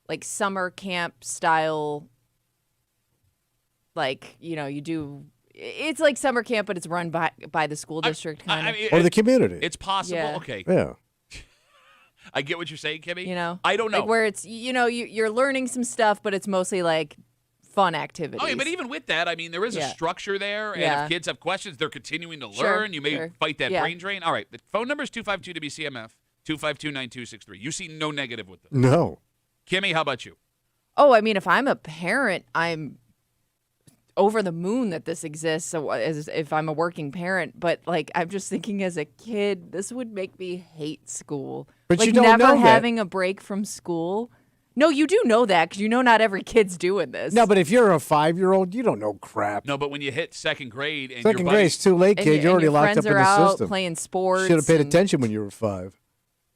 like summer camp style, like, you know, you do it's like summer camp but it's run by the school district kind of. I mean, Or the community. it's possible. Yeah. Okay. Yeah. I get what you're saying, Kimmy. You know, I don't know. like where it's you're learning some stuff, but it's mostly like fun activities. Okay, but even with that, I mean, there is a Yeah. structure there, and Yeah. if kids have questions, they're continuing to Sure, learn. You may sure. fight that Yeah. brain drain. All right, the phone number is 252-WCMF, 252-9263. You see no negative with this. No. Kimmy, how about you? Oh, I mean, if I'm a parent, I'm over the moon that this exists. So as if I'm a working parent, but like I'm just thinking as a kid, this would make me hate school. But like you don't never know that. having a break from school. No, you do know that because you know not every kid's doing this. No, but if you're a 5-year-old, you don't know crap. No, but when you hit second grade and Second your grade's too late, and kid. You're and already your locked friends up in are the out system. playing sports. Should have paid and- attention when you were 5.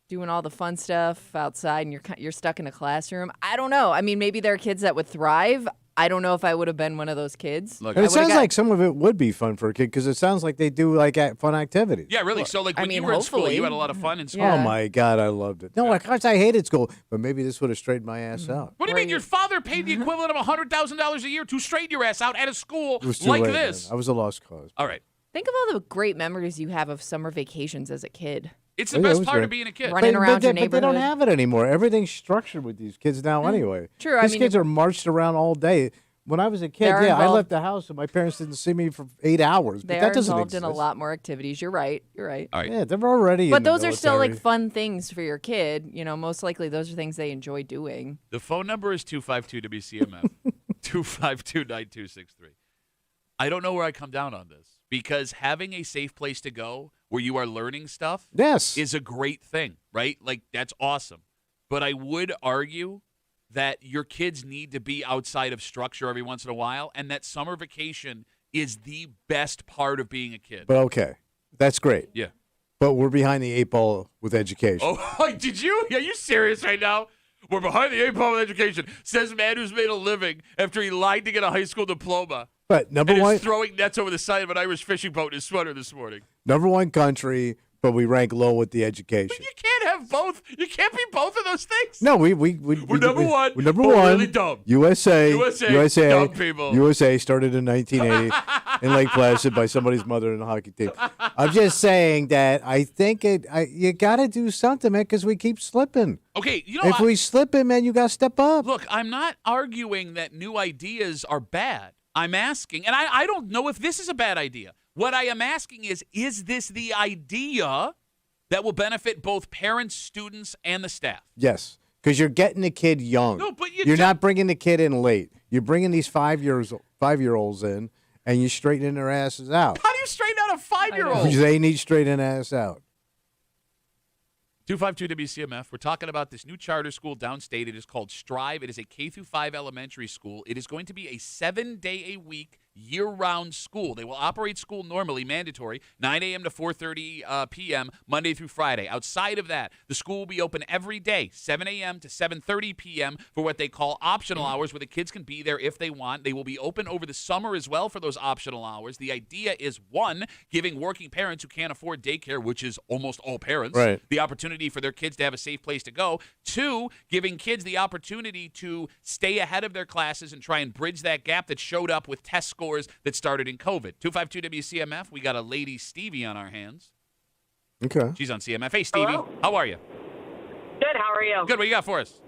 doing all the fun stuff outside and you're stuck in a classroom. I don't know. I mean, maybe there are kids that would thrive. I don't know if I would have been one of those kids. Look, and it sounds like some of it would be fun for a kid because it sounds like they do like fun activities. Yeah, really. So like when you were in school, you had a lot of fun in school. Oh my God, I loved it. No, of course I hated school, but maybe this would have straightened my ass out. What do you mean? Your father paid the equivalent of $100,000 a year to straighten your ass out at a school like late, this. Man. I was a lost cause. All right. Think of all the great memories you have of summer vacations as a kid. It's the best part of being a kid. Running around your neighborhood. But they don't have it anymore. Everything's structured with these kids now anyway. True. These kids are marched around all day. When I was a kid, I left the house and my parents didn't see me for 8 hours. But that doesn't exist. They're involved in a lot more activities. You're right. All right. Yeah, they're already But in the those are still military. like fun things for your kid. You know, most likely those are things they enjoy doing. The phone number is 252-WCMF, 252-9263. I don't know where I come down on this because having a safe place to go where you are learning stuff is a great thing, right? Like, that's awesome. But I would argue that your kids need to be outside of structure every once in a while, and that summer vacation is the best part of being a kid. But okay, that's great. Yeah. But we're behind the 8 ball with education. Oh, did you? Are you serious right now? We're behind the 8 ball with education. Says man who's made a living after he lied to get a high school diploma. But number one, is throwing nets over the side of an Irish fishing boat in his sweater this morning. Number one country, but we rank low with the education. But you can't have both. You can't be both of those things. No, we're number one. We're number but one. Really dumb. USA. Dumb people. USA started in 1980 in Lake Placid by somebody's mother in a hockey team. I'm just saying that I think you got to do something, man, because we keep slipping. Okay, you know if we slipping, man, you got to step up. Look, I'm not arguing that new ideas are bad. I'm asking, and I don't know if this is a bad idea. What I am asking is this the idea that will benefit both parents, students, and the staff? Yes, because you're getting the kid young. No, but you're not bringing the kid in late. You're bringing these 5-year-olds in, and you're straightening their asses out. How do you straighten out a 5-year-old? They need straightening ass out. 252-WCMF. We're talking about this new charter school downstate. It is called Strive. It is a K-5 elementary school. It is going to be a 7-day-a-week, year-round school. They will operate school normally, mandatory, 9 a.m. to 4:30 p.m., Monday through Friday. Outside of that, the school will be open every day, 7 a.m. to 7:30 p.m. for what they call optional hours, where the kids can be there if they want. They will be open over the summer as well for those optional hours. The idea is, one, giving working parents who can't afford daycare, which is almost all parents, the opportunity for their kids to have a safe place to go. Two, giving kids the opportunity to stay ahead of their classes and try and bridge that gap that showed up with test scores that started in COVID. 252-WCMF, we got a lady Stevie on our hands. Okay. She's on CMF. Hey, Stevie. Hello? How are you? Good, how are you? Good, what do you got for us?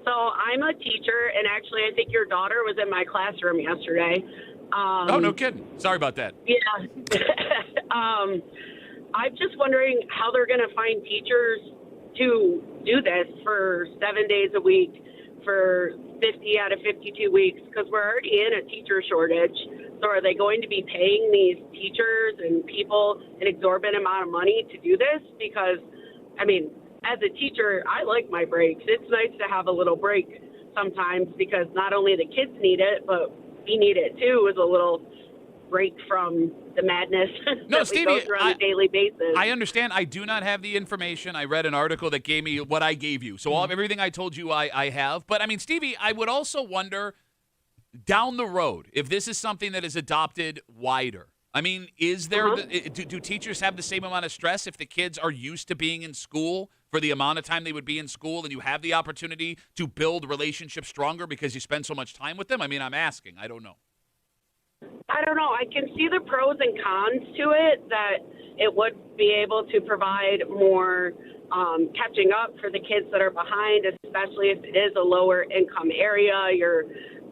So I'm a teacher, and actually I think your daughter was in my classroom yesterday. Oh, no kidding. Sorry about that. Yeah. I'm just wondering how they're going to find teachers to do this for 7 days a week for 50 out of 52 weeks, because we're already in a teacher shortage. So are they going to be paying these teachers and people an exorbitant amount of money to do this? Because, I mean, as a teacher, I like my breaks. It's nice to have a little break sometimes because not only the kids need it, but we need it too, as a little break from the madness no, that Stevie, we go through on a daily basis. I understand. I do not have the information. I read an article that gave me what I gave you. So everything I told you I have. But, I mean, Stevie, I would also wonder down the road if this is something that is adopted wider. I mean, is there do teachers have the same amount of stress if the kids are used to being in school for the amount of time they would be in school and you have the opportunity to build relationships stronger because you spend so much time with them? I mean, I'm asking. I don't know. I don't know. I can see the pros and cons to it, that it would be able to provide more catching up for the kids that are behind, especially if it is a lower income area. You're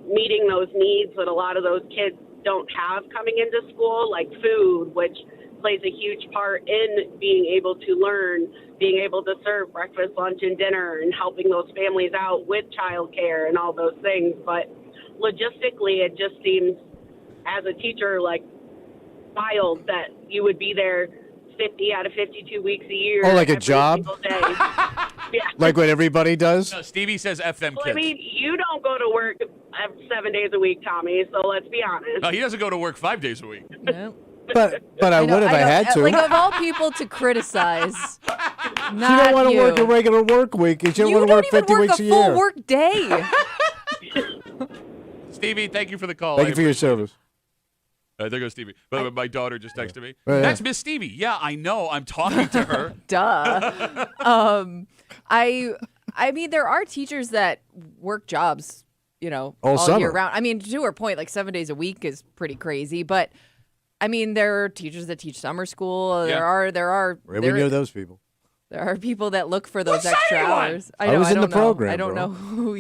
meeting those needs that a lot of those kids don't have coming into school, like food, which plays a huge part in being able to learn, being able to serve breakfast, lunch, and dinner, and helping those families out with childcare and all those things. But logistically, it just seems, as a teacher, like wild that you would be there 50 out of 52 weeks a year. Oh, like a job? Yeah. Like what everybody does? No, Stevie says F them Well, kids. I mean, you don't go to work 7 days a week, Tommy, so let's be honest. No, he doesn't go to work 5 days a week. No. But I would if I had to. Like, of all people to criticize, don't want to work a regular work week. She don't want to work 50 weeks a year. You don't even work a full work day. Stevie, thank you for the call. Thank you for your service. There goes Stevie. By the way, my daughter just texted me. That's Miss Stevie. Yeah, I know. I'm talking to her. Duh. I mean, there are teachers that work jobs, all year round. I mean, to her point, like 7 days a week is pretty crazy. But I mean, there are teachers that teach summer school. Yeah. We knew those people. There are people that look for those extra hours. I was in the program. I don't know who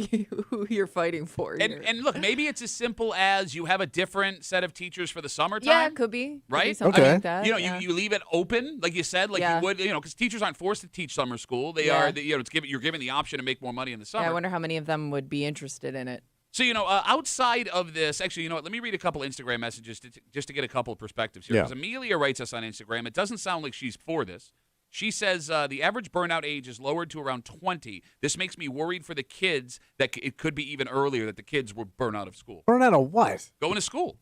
you're fighting for. And look, maybe it's as simple as you have a different set of teachers for the summertime. Yeah, it could be. Right? Could be like that. You leave it open, like you said, like you would, because teachers aren't forced to teach summer school. They are, you're given the option to make more money in the summer. Yeah, I wonder how many of them would be interested in it. So, outside of this, actually, you know what? Let me read a couple Instagram messages just to get a couple of perspectives here. Because Amelia writes us on Instagram. It doesn't sound like she's for this. She says the average burnout age is lowered to around 20. This makes me worried for the kids that it could be even earlier that the kids will burn out of school. Burn out of what? Going to school.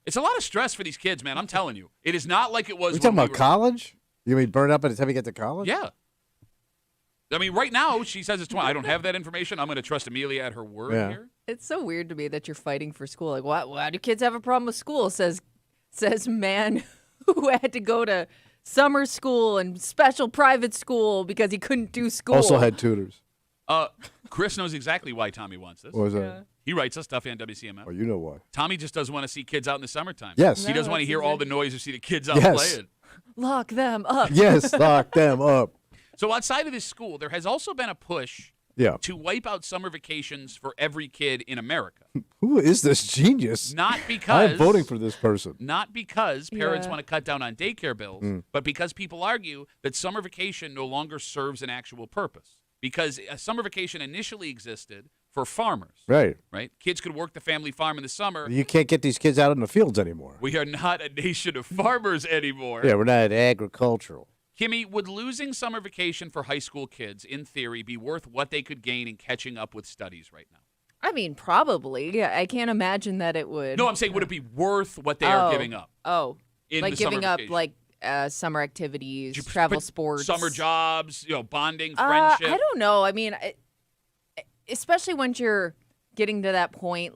It's a lot of stress for these kids, man. I'm telling you. It is not like it was. You're talking about college? You mean burn out by the time you get to college? Yeah. I mean, right now, she says it's 20. I don't have that information. I'm going to trust Amelia at her word here. It's so weird to me that you're fighting for school. Like, why do kids have a problem with school? Says man who had to go to summer school and special private school because he couldn't do school. Also had tutors. Chris knows exactly why Tommy wants this. What was that? He writes us stuff on WCMF. Oh, you know why. Tommy just doesn't want to see kids out in the summertime. Yes. He doesn't want to hear all the noise or see the kids out playing. Lock them up. Yes, lock them up. So outside of this school, there has also been a push to wipe out summer vacations for every kid in America. Who is this genius? Not because I'm voting for this person. Not because parents want to cut down on daycare bills, but because people argue that summer vacation no longer serves an actual purpose. Because a summer vacation initially existed for farmers. Right. Kids could work the family farm in the summer. You can't get these kids out in the fields anymore. We are not a nation of farmers anymore. Yeah, we're not agricultural. Kimmy, would losing summer vacation for high school kids, in theory, be worth what they could gain in catching up with studies right now? I mean, probably. I can't imagine that it would. No, I'm saying, would it be worth what they are giving up? In like the giving summer up vacation? summer activities, travel, sports, summer jobs, bonding, friendship. I don't know. I mean, especially when you're getting to that point,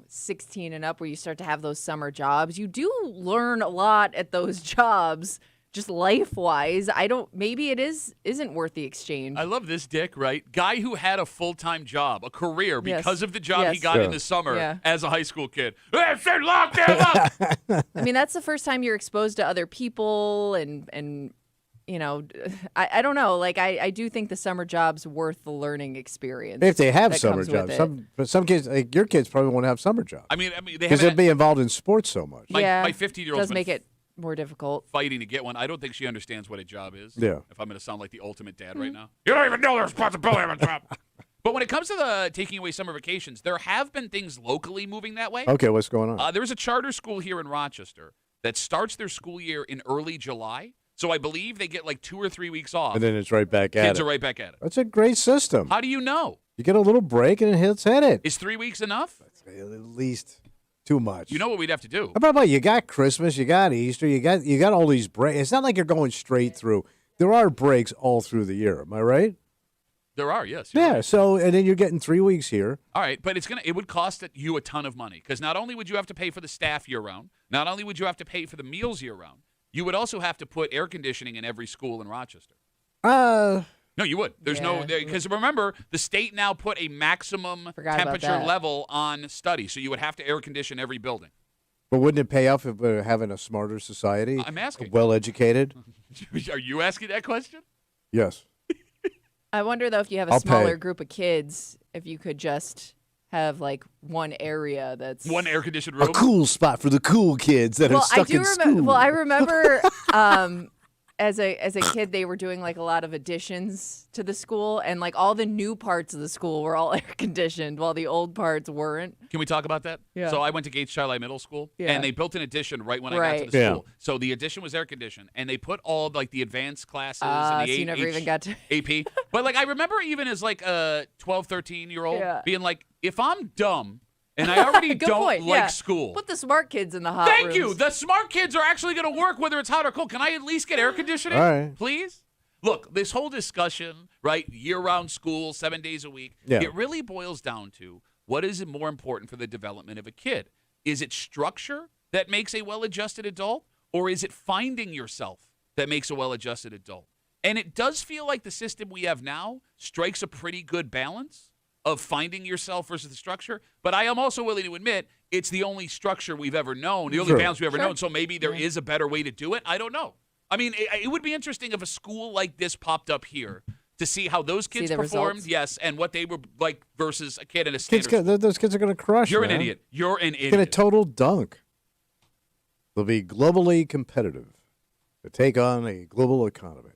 16 and up, where you start to have those summer jobs, you do learn a lot at those jobs. Just life-wise, maybe it isn't worth the exchange. I love this, Dick, right? Guy who had a full-time job, a career, because of the job he got in the summer as a high school kid. Hey, said lock them up! I mean, that's the first time you're exposed to other people and I don't know. I do think the summer job's worth the learning experience. If they have summer jobs. Some kids, like your kids probably won't have summer jobs. I mean, because they'll be involved in sports so much. My 15-year-old does make it more difficult. Fighting to get one. I don't think she understands what a job is. Yeah. If I'm going to sound like the ultimate dad right now. You don't even know the responsibility of a job. But when it comes to the taking away summer vacations, there have been things locally moving that way. Okay, what's going on? There's a charter school here in Rochester that starts their school year in early July. So I believe they get 2 or 3 weeks off. And then it's right back at it. Kids are right back at it. That's a great system. How do you know? You get a little break and it's at it. Is 3 weeks enough? That's at least too much. You know what we'd have to do? How about you got Christmas, you got Easter, you got all these breaks. It's not like you're going straight through. There are breaks all through the year. Am I right? There are, yes. Yeah. Right. So and then you're getting 3 weeks here. All right, but it would cost you a ton of money because not only would you have to pay for the staff year round, not only would you have to pay for the meals year round, you would also have to put air conditioning in every school in Rochester. No, you would. There's because remember, the state now put a maximum temperature level on study, so you would have to air condition every building. But wouldn't it pay off if we're having a smarter society? I'm asking. Well-educated? Are you asking that question? Yes. I wonder, though, if you have a smaller group of kids, if you could just have one area that's one air-conditioned room. A cool spot for the cool kids that are stuck in school. Well, I remember as a kid, they were doing a lot of additions to the school, and all the new parts of the school were all air conditioned, while the old parts weren't. Can we talk about that? Yeah. So I went to Gates Charlie Middle School, and they built an addition right when I got to the school. So the addition was air conditioned, and they put all the advanced classes and the so you never even got to AP. But I remember even as a 12, 13-year-old being if I'm dumb. And I already don't like school. Put the smart kids in the hot Thank rooms. you. The smart kids are actually going to work whether it's hot or cold. Can I at least get air conditioning, all right, please? Look, this whole discussion, right, year-round school, 7 days a week, it really boils down to what is more important for the development of a kid. Is it structure that makes a well-adjusted adult, or is it finding yourself that makes a well-adjusted adult? And it does feel like the system we have now strikes a pretty good balance of finding yourself versus the structure. But I am also willing to admit it's the only structure we've ever known, the only balance we've ever known. So maybe there is a better way to do it. I don't know. I mean, it would be interesting if a school like this popped up here to see how those kids performed, and what they were like versus a kid in a standard school. Those kids are going to crush. You're an idiot. You're an idiot. Get a total dunk. They'll be globally competitive to take on a global economy.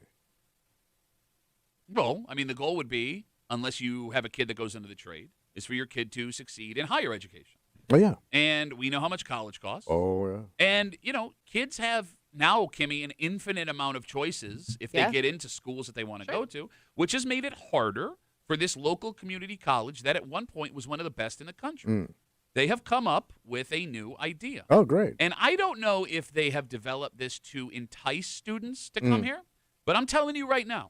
Well, I mean, the goal would be, unless you have a kid that goes into the trade, is for your kid to succeed in higher education. Oh, yeah. And we know how much college costs. Oh, yeah. And, kids have now, Kimmy, an infinite amount of choices if they get into schools that they want to go to, which has made it harder for this local community college that at one point was one of the best in the country. They have come up with a new idea. Oh, great. And I don't know if they have developed this to entice students to come here, but I'm telling you right now,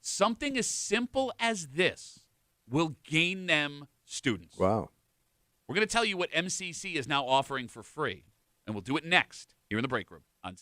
something as simple as this will gain them students. Wow. We're going to tell you what MCC is now offering for free, and we'll do it next here in the break room on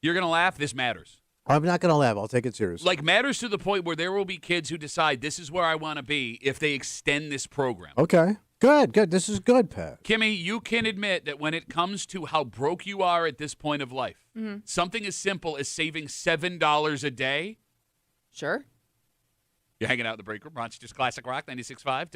You're going to laugh. This matters. I'm not going to laugh. I'll take it seriously. Like, matters to the point where there will be kids who decide this is where I want to be if they extend this program. Okay. Good. This is good, Pat. Kimmy, you can admit that when it comes to how broke you are at this point of life, something as simple as saving $7 a day. Sure. You're hanging out in the break room. Rochester's Classic Rock, 96.5,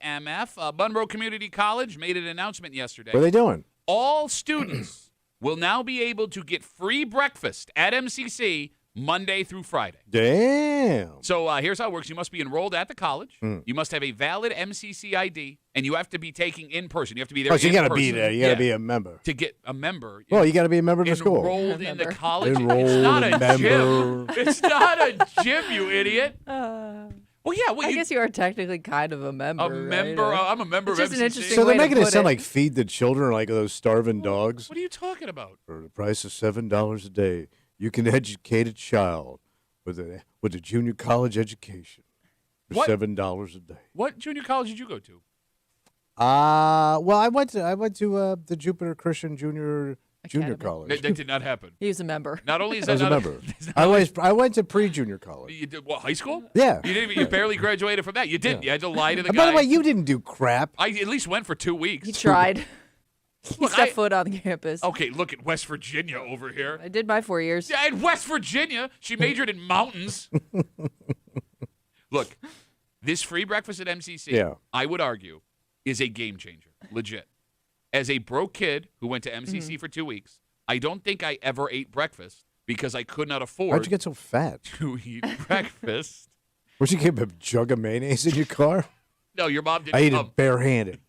WCMF. Monroe Community College made an announcement yesterday. What are they doing? All students will now be able to get free breakfast at MCC Monday through Friday. Damn. So here's how it works. You must be enrolled at the college. You must have a valid MCC ID, and you have to be taking in person. You have to be there. Oh, so you got to be there. You got to be a member. To get a member. Well, you got to be a member of the school. Enrolled in the college. Enrolled it's not a member. gym. It's not a gym, you idiot. Well, yeah. Well, I guess you are technically kind of a member. A member. Right? I'm a member It's of just MCC. an interesting So they're way to making it put sound like feed the children like those starving dogs. What are you talking about? For the price of $7 a day, you can educate a child with a junior college education for What? $7 a day. What junior college did you go to? Well, I went to the Jupiter Christian Junior Academy. College. That did not happen. He was a member. Not only is I that was a not member. it's not I went to pre-junior college. You did what? High school? Yeah. You barely graduated from that. You didn't. Yeah. You had to lie to the And guy. by the way, you didn't do crap. I at least went for 2 weeks. He tried. He Look, stepped foot on campus. Okay, look at West Virginia over here. I did my 4 years. Yeah, in West Virginia, she majored in mountains. Look, this free breakfast at MCC, I would argue, is a game changer. Legit. As a broke kid who went to MCC for 2 weeks, I don't think I ever ate breakfast because I could not afford How'd you get so fat? to eat breakfast. Where'd you keep a jug of mayonnaise in your car? No, your mom didn't. I ate it barehanded.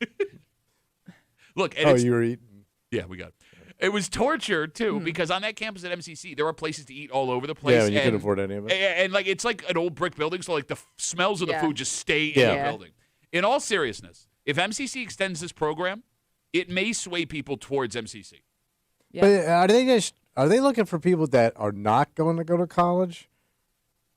Look, and you were eating. Yeah, we got it. It was torture, too, because on that campus at MCC, there are places to eat all over the place. Yeah, and you couldn't afford any of it. And like, it's like an old brick building, so like the smells of the food just stay in the building. In all seriousness, if MCC extends this program, it may sway people towards MCC. Yeah. But are they looking for people that are not going to go to college?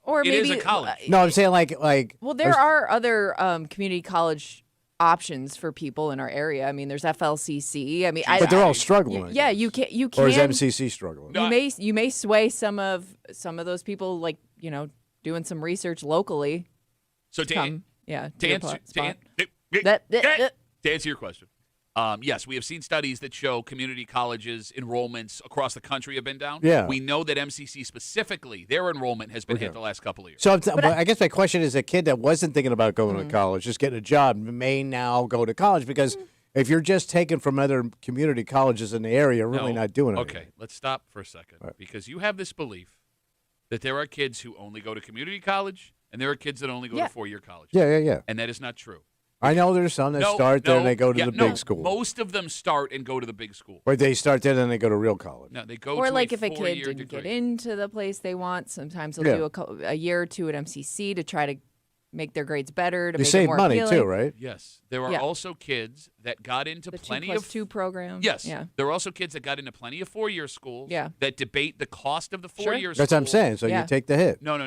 Or It maybe is a college. No, I'm saying like. Well, there are other community college options for people in our area. I mean, there's FLCC. I mean, but they're all struggling. Yeah, you can. Or is MCC struggling? You may sway some of those people, like doing some research locally. So to answer your question, yes, we have seen studies that show community colleges enrollments across the country have been down. Yeah. We know that MCC specifically, their enrollment has been hit the last couple of years. So I guess my question is, a kid that wasn't thinking about going to college, just getting a job, may now go to college because if you're just taken from other community colleges in the area, you're really not doing anything. Okay, let's stop for a second because you have this belief that there are kids who only go to community college and there are kids that only go to four-year college. Yeah. And that is not true. I know there's some that start there and they go to the big school. Most of them start and go to the big school. But they start there and they go to real college. No, they go or to like a if a kid four-year didn't degree. get into the place they want, sometimes they'll do a year or two at MCC to try to make their grades better. To They make save it more money appealing. too, right? Yes. There are also kids that got into The plenty 2+2 program. Yes. Yeah. There are also kids that got into plenty of four-year schools that debate the cost of the Sure. four-year That's what I'm saying. So you take the hit. No,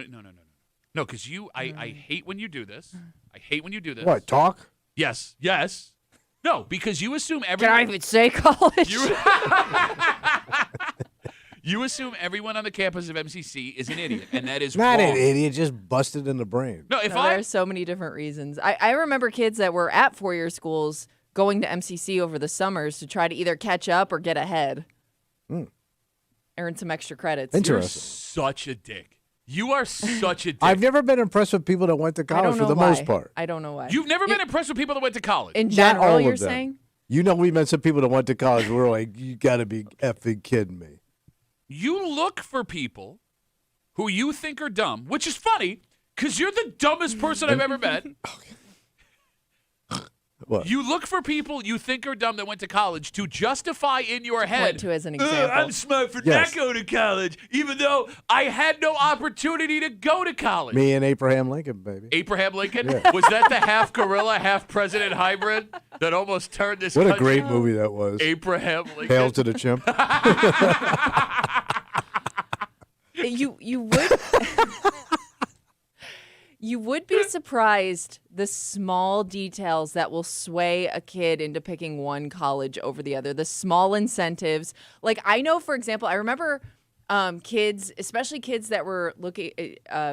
because I hate when you do this. I hate when you do this. What, talk? Yes. No, because you assume everyone. Can I even say college? You assume everyone on the campus of MCC is an idiot, and that is Not wrong. an idiot, just busted in the brain. No, there are so many different reasons. I remember kids that were at four-year schools going to MCC over the summers to try to either catch up or get ahead. Earn some extra credits. You're such a dick. You are such a dick. I've never been impressed with people that went to college for the most part. I don't know why. You've never been impressed with people that went to college. In Not general, all you're of them. saying? You know, we met some people that went to college. We're like, you got to be effing kidding me. You look for people who you think are dumb, which is funny because you're the dumbest person I've ever met. What? You look for people you think are dumb that went to college to justify in your head. Point to as an example. I'm smart for not going to college, even though I had no opportunity to go to college. Me and Abraham Lincoln, baby. Abraham Lincoln? Yeah. Was that the half gorilla, half president hybrid that almost turned this What a country? great movie that was. Abraham Lincoln. Hail to the chimp. You would you would be surprised the small details that will sway a kid into picking one college over the other. The small incentives. Like I know, for example, I remember kids, especially kids that were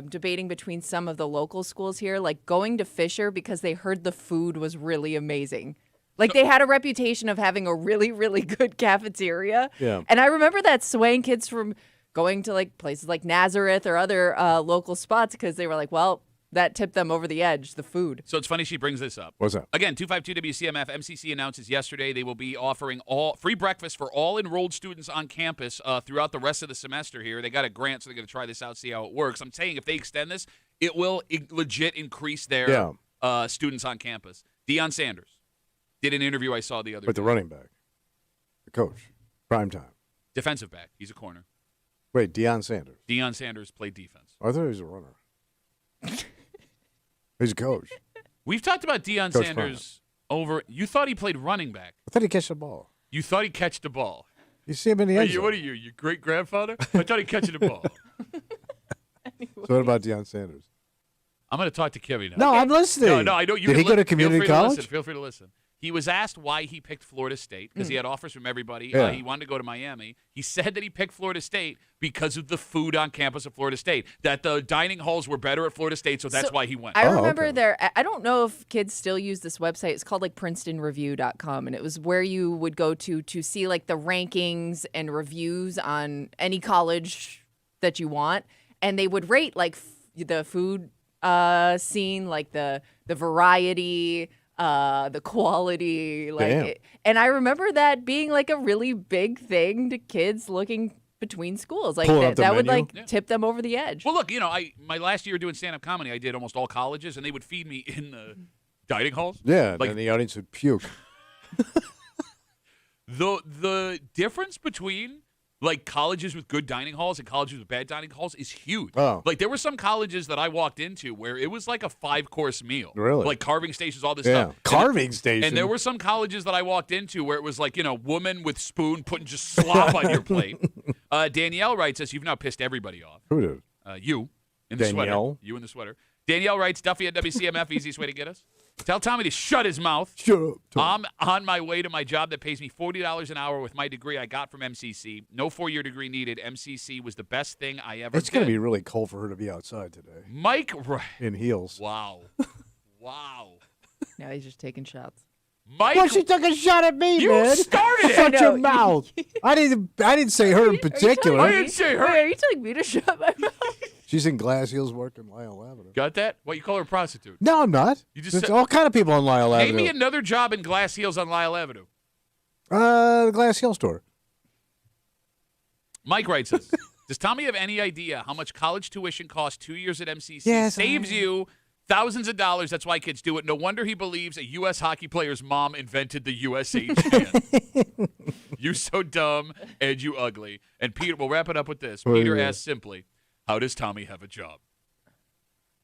debating between some of the local schools here, like going to Fisher because they heard the food was really amazing. Like they had a reputation of having a really, really good cafeteria. Yeah. And I remember that swaying kids from going to like places like Nazareth or other local spots because they were like, well, that tipped them over the edge, the food. So it's funny she brings this up. What's that? Again, 252 WCMF, MCC announces yesterday they will be offering all free breakfast for all enrolled students on campus throughout the rest of the semester here. They got a grant, so they're going to try this out, see how it works. I'm saying if they extend this, it will legit increase their students on campus. Deion Sanders did an interview I saw the other day. With the running back, the coach, prime time. Defensive back. He's a corner. Wait, Deion Sanders. Deion Sanders played defense. I thought he was a runner. He's a coach. We've talked about Deion Coach Sanders over. You thought he played running back. I thought he catch the ball. You thought he catch the ball. You see him in the end zone. What are you, your great grandfather? I thought he catching the ball. So what about Deion Sanders? I'm going to talk to Kimmy now. No, I'm listening. No, I know you. Did he go to community college? Feel free to listen. He was asked why he picked Florida State because he had offers from everybody. Yeah. He wanted to go to Miami. He said that he picked Florida State because of the food on campus of Florida State, that the dining halls were better at Florida State, so that's why he went. I remember I don't know if kids still use this website. It's called like PrincetonReview.com, and it was where you would go to see like the rankings and reviews on any college that you want, and they would rate like the food scene, like the variety, the quality, like, and I remember that being like a really big thing to kids looking between schools, like that would like tip them over the edge. Well, look, my last year doing stand-up comedy, I did almost all colleges, and they would feed me in the dining halls. Yeah, like and the audience would puke. The difference between like colleges with good dining halls and colleges with bad dining halls is huge. Oh. Like there were some colleges that I walked into where it was like a 5-course meal. Really? Like carving stations, all this Yeah, stuff. carving station. And there were some colleges that I walked into where it was like, woman with spoon putting just slop on your plate. Danielle writes us, you've now pissed everybody off. Who did? You in the Danielle? sweater. You in the sweater. Danielle writes, Duffy at WCMF, easiest way to get us. Tell Tommy to shut his mouth. Shut up. I'm on my way to my job that pays me $40 an hour with my degree I got from MCC. No 4-year degree needed. MCC was the best thing I ever did. It's going to be really cold for her to be outside today. Mike. In heels. Wow. Wow. Now he's just taking shots. Mike. Well, she took a shot at me, you man. You started it. Shut your mouth. I didn't say her in particular. I didn't say her. Wait, are you telling me to shut my mouth? She's in glass heels working Lyle Avenue. Got that? What, you call her a prostitute? No, I'm not. You just There's said, all kind of people on Lyle Avenue. Name me another job in glass heels on Lyle Avenue. The glass heel store. Mike writes us, does Tommy have any idea how much college tuition costs 2 years at MCC? Yes, Saves you thousands of dollars. That's why kids do it. No wonder he believes a U.S. hockey player's mom invented the USA chant. You so dumb and you ugly. And Peter, we'll wrap it up with this. Peter asks simply, how does Tommy have a job?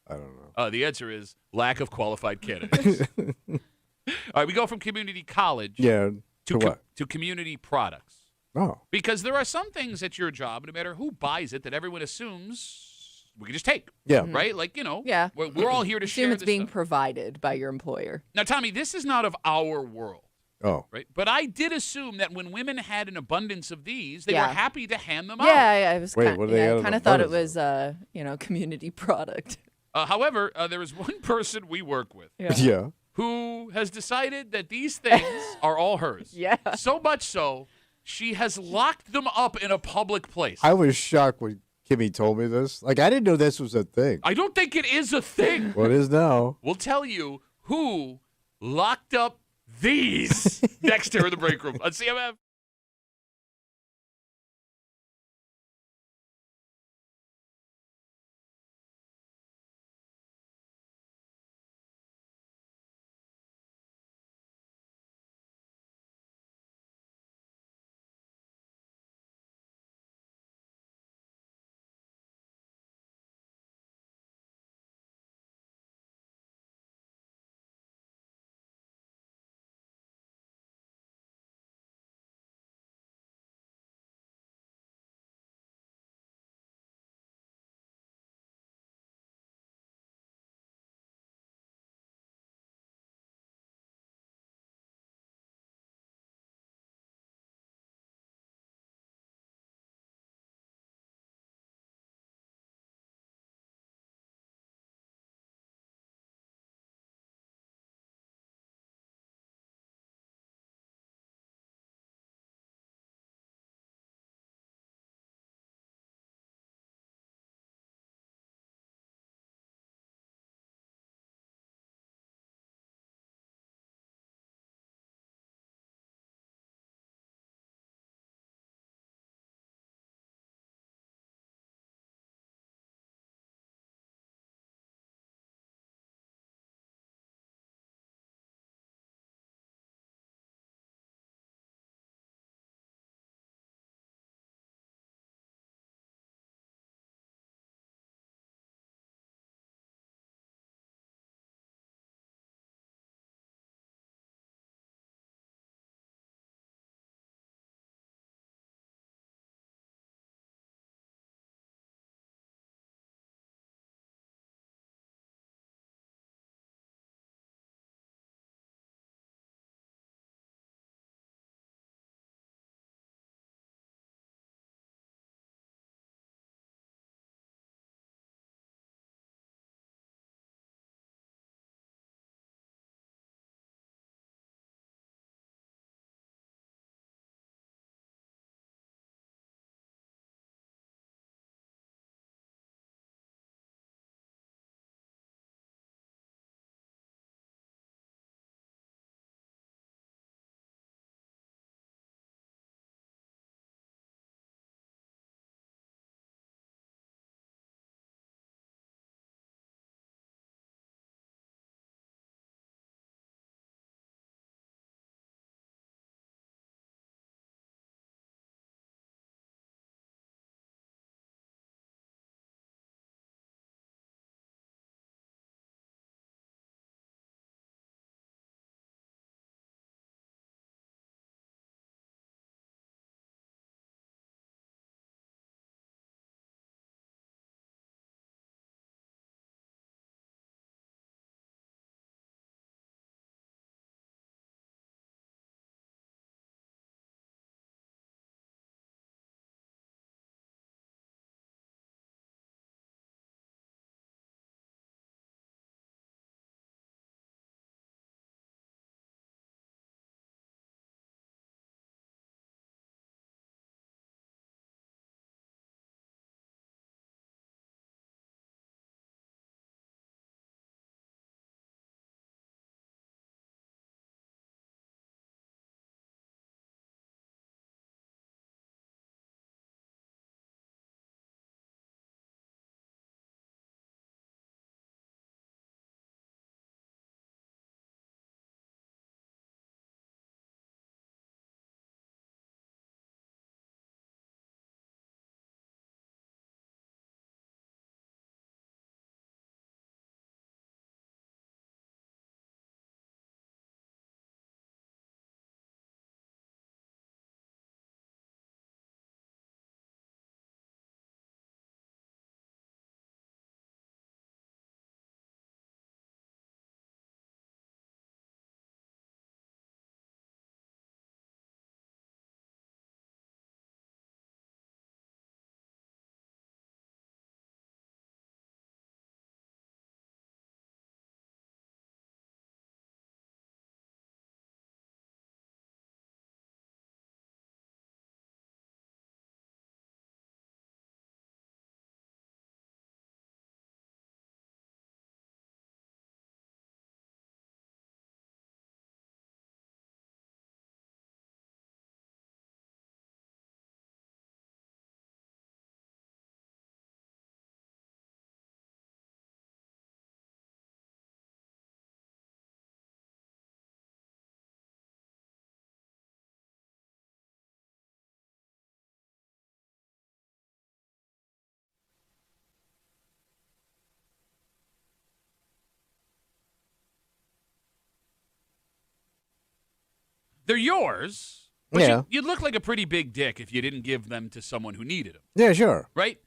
I don't know. The answer is lack of qualified candidates. All right, we go from community college to community products. Oh. Because there are some things at your job, no matter who buys it, that everyone assumes we can just take. Yeah. Right? Like, Yeah. we're all here to share it's this being stuff. provided by your employer. Now, Tommy, this is not of our world. Oh. Right? But I did assume that when women had an abundance of these, they were happy to hand them out. Yeah, I was Wait, what do they have kind of thought it was community product. However, there is one person we work with Yeah. who has decided that these things are all hers. Yeah. So much so, she has locked them up in a public place. I was shocked when Kimmy told me this. Like, I didn't know this was a thing. I don't think it is a thing. Well, it is now. We'll tell you who locked up these next to her in the break room on CMF. They're yours, but Yeah. you'd look like a pretty big dick if you didn't give them to someone who needed them. Yeah, sure. Right?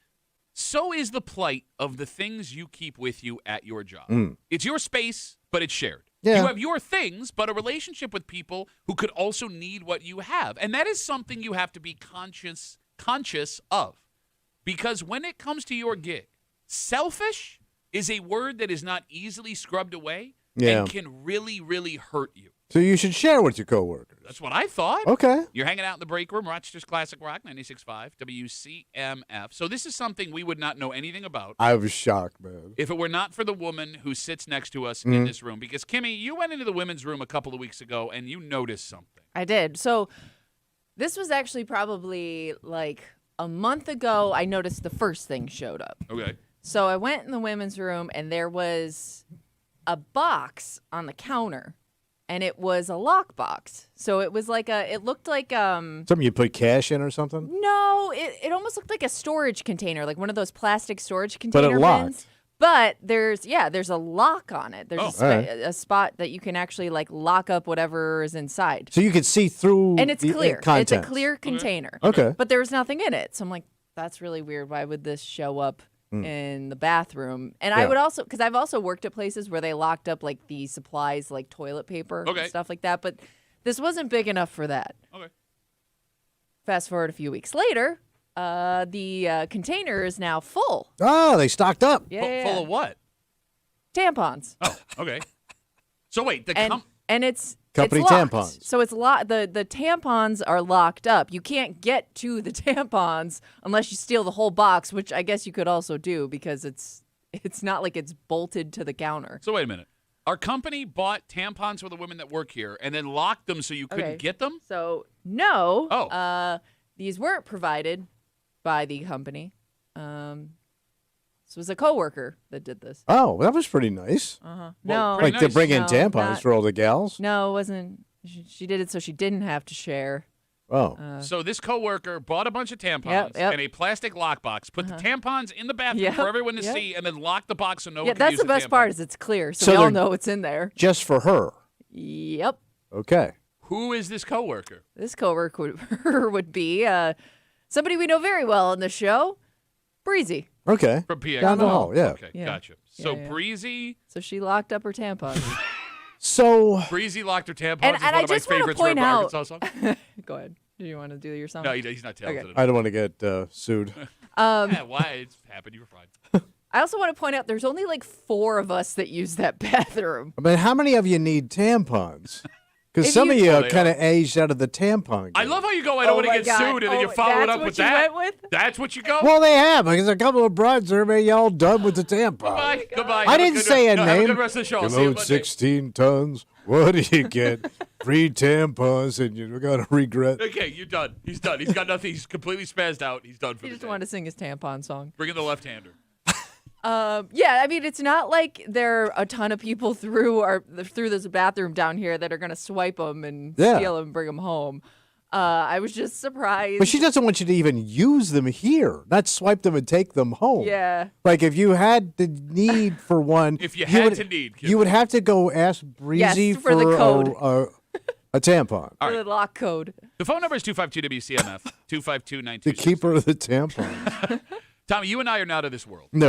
So is the plight of the things you keep with you at your job. It's your space, but it's shared. Yeah. You have your things, but a relationship with people who could also need what you have. And that is something you have to be conscious of. Because when it comes to your gig, selfish is a word that is not easily scrubbed away and can really, really hurt you. So you should share with your coworkers. That's what I thought. Okay. You're hanging out in the break room, Rochester's Classic Rock, 96.5, WCMF. So this is something we would not know anything about. I was shocked, man. If it were not for the woman who sits next to us in this room. Because, Kimmy, you went into the women's room a couple of weeks ago, and you noticed something. I did. So this was actually probably like a month ago. I noticed the first thing showed up. Okay. So I went in the women's room, and there was a box on the counter. And it was a lock box. So it was like it looked like Something you put cash in or something? No, it almost looked like a storage container, like one of those plastic storage container But it locked. bins. But there's a lock on it. There's a spot that you can actually like lock up whatever is inside. So you could see through And it's the clear. It's a contents. clear container. Okay. But there was nothing in it. So I'm like, that's really weird. Why would this show up in the bathroom? And I would also, because I've also worked at places where they locked up like the supplies, like toilet paper and stuff like that. But this wasn't big enough for that. Okay. Fast forward a few weeks later, the container is now full. Oh, they stocked up. Yeah. Full of what? Tampons. Oh, okay. So wait, And it's Company locked. tampons. So it's locked. The tampons are locked up. You can't get to the tampons unless you steal the whole box, which I guess you could also do because it's not like it's bolted to the counter. So wait a minute. Our company bought tampons for the women that work here and then locked them so you couldn't get them? So no. Oh. These weren't provided by the company. This was a coworker that did this. Oh, that was pretty nice. No, Like to bring in No, tampons not- for all the gals? No, it wasn't. She did it so she didn't have to share. Oh. So this coworker bought a bunch of tampons Yep, yep. in a plastic lockbox, put the tampons in the bathroom Yep, for everyone to yep. see, and then locked the box so no Yeah, one could that's use the best tampon. part is it's clear, so So we all they're- know it's in there. Just for her. Yep. Okay. Who is this coworker? This coworker would be somebody we know very well on the show, Breezy. Okay. From PX. Down the hall, yeah. Okay, Yeah. gotcha. So Yeah. Breezy So she locked up her tampons. So locked her tampons And is I one of my just wanna favorites point from out- Arkansas song. Go ahead. Do you want to do your song? No, he's not talented enough. I don't want to get sued. Yeah, why? It's happened. You were fine. I also want to point out there's only like 4 of us that use that bathroom. But how many of you need tampons? Because If some you- of you Oh, are they kind of aged out of the tampon I game. love how you go, I don't Oh want to my get God. sued, and then you Oh, follow it that's up what with you that. went with? That's what you go? Well, they have, because a couple of broads are maybe all done with the tampon. Goodbye. Goodbye. I Have a didn't good- say a no, Have a name. good rest of the show. I'll You see you load Monday. 16 tons. What do you get? Free tampons, and you're going to regret. Okay, you're done. He's done. He's got nothing. He's completely spazzed out. He's done for He the just day. wanted to sing his tampon song. Bring in the left-hander. Yeah, I mean, it's not like there are a ton of people through this bathroom down here that are going to swipe them and Yeah. steal them and bring them home. I was just surprised. But she doesn't want you to even use them here, not swipe them and take them home. Yeah. Like if you had the need for one, If you had would, to need, Kim. you would have to go ask Breezy Yes, for the code. a tampon. All For right. the lock code. The phone number is 252-WCMF, 252-9266. The keeper of the tampon. Tommy, you and I are not of this world. No.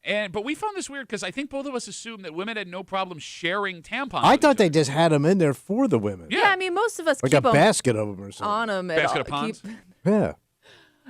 right? But we found this weird because I think both of us assumed that women had no problem sharing tampons. I with thought each they other. just had them in there for the women. Yeah. Yeah, I mean, most of us Like keep a them basket of them or something. on them. Basket of ponds? Yeah.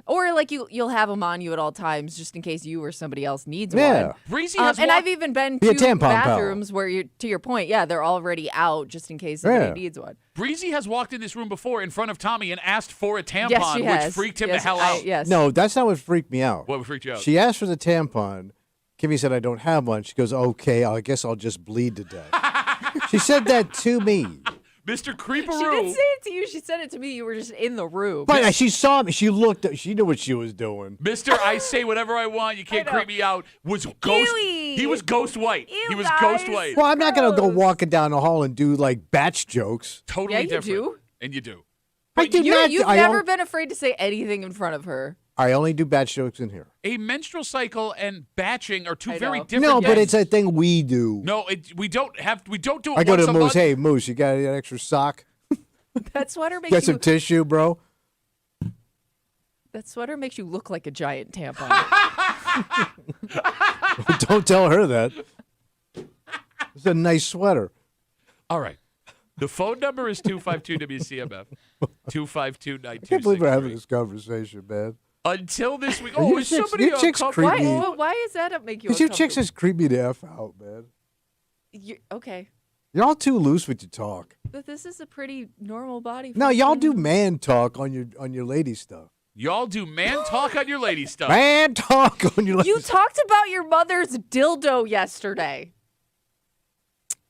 Or like you'll have them on you at all times just in case you or somebody else needs Yeah. one. Breezy has And walked- I've even been Be a to tampon pal. bathrooms where you, to your point, yeah, they're already out just in case somebody Yeah. needs one. Breezy has walked in this room before in front of Tommy and asked for a tampon, Yes, she has. which freaked him Yes, the hell out. Yes. No, that's not what freaked me out. What freaked you out? She asked for the tampon. Kimmy said, I don't have one. She goes, okay, I guess I'll just bleed to death. She said that to me. Mr. She Creeperoo. didn't say it to you. She said it to me. You were just in the room. But she saw me. She looked. She knew what she was doing. Mr. I say whatever I want. You can't I know. creep me out. Was ghost. Ewy. He was ghost white. Ew, he was guys. ghost white. Well, I'm not going to go Gross. walking down the hall and do like batch jokes. Totally Yeah, you different. do. And you do. I do not. You've I, never don't- been afraid to say anything in front of her. I only do batch jokes in here. A menstrual cycle and batching are two I very know. different No, but things. it's a thing we do. No, we don't do it I go once to a Moose. month. Hey, Moose, you got an extra sock? That sweater makes Got some tissue, bro. That sweater makes you look like a giant tampon. Don't tell her that. It's a nice sweater. All right. The phone number is 252-WCMF. 252-9263. I can't believe we're having this conversation, man. Until this week. You Oh, is chicks- somebody you chicks uncomfortable? creepy. Why is that make you Because you uncomfortable? chicks just creep me the F out, man. Okay. You're all too loose with your talk. But this is a pretty normal body. No, y'all function. do man talk on your lady stuff. Y'all do man talk on your lady stuff. Man talk on your lady You stuff. talked about your mother's dildo yesterday.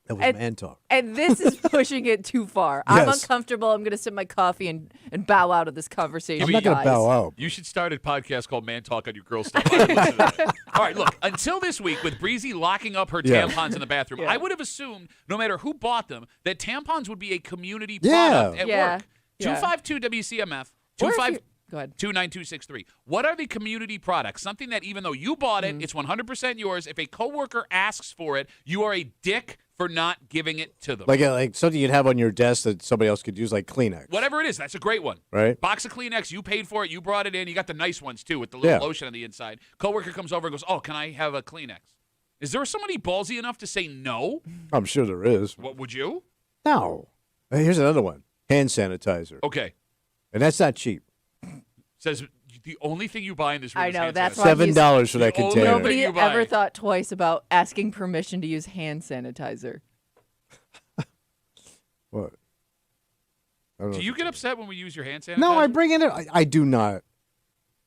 That was and- man talk. And this is pushing it too far. I'm Yes. uncomfortable. I'm going to sip my coffee and bow out of this conversation. I'm not going to guys. bow out. You should start a podcast called Man Talk on Your Girl Stuff. I would listen to that. All right, look, until this week with Breezy locking up her Yeah. tampons in the bathroom, Yeah. I would have assumed, no matter who bought them, that tampons would be a community Yeah. product at Yeah. work. Yeah. 252-WCMF. Or if you- Go ahead. 29263. What are the community products? Something that even though you bought it, it's 100% yours. If a coworker asks for it, you are a dick for not giving it to them. Like something you'd have on your desk that somebody else could use, like Kleenex. Whatever it is, that's a great one. Right. Box of Kleenex, you paid for it, you brought it in. You got the nice ones too with the little Yeah. lotion on the inside. Coworker comes over and goes, "Oh, can I have a Kleenex?" Is there somebody ballsy enough to say no? I'm sure there is. What would you? No. Hey, here's another one. Hand sanitizer. Okay. And that's not cheap. Says the only thing you buy in this room I is know, hand that's sanitizer. why $7 for that The only container. thing Nobody you buy. ever thought twice about asking permission to use hand sanitizer. What? I don't know Do what you to get tell upset when we use your hand sanitizer? No, I bring it in. I do not.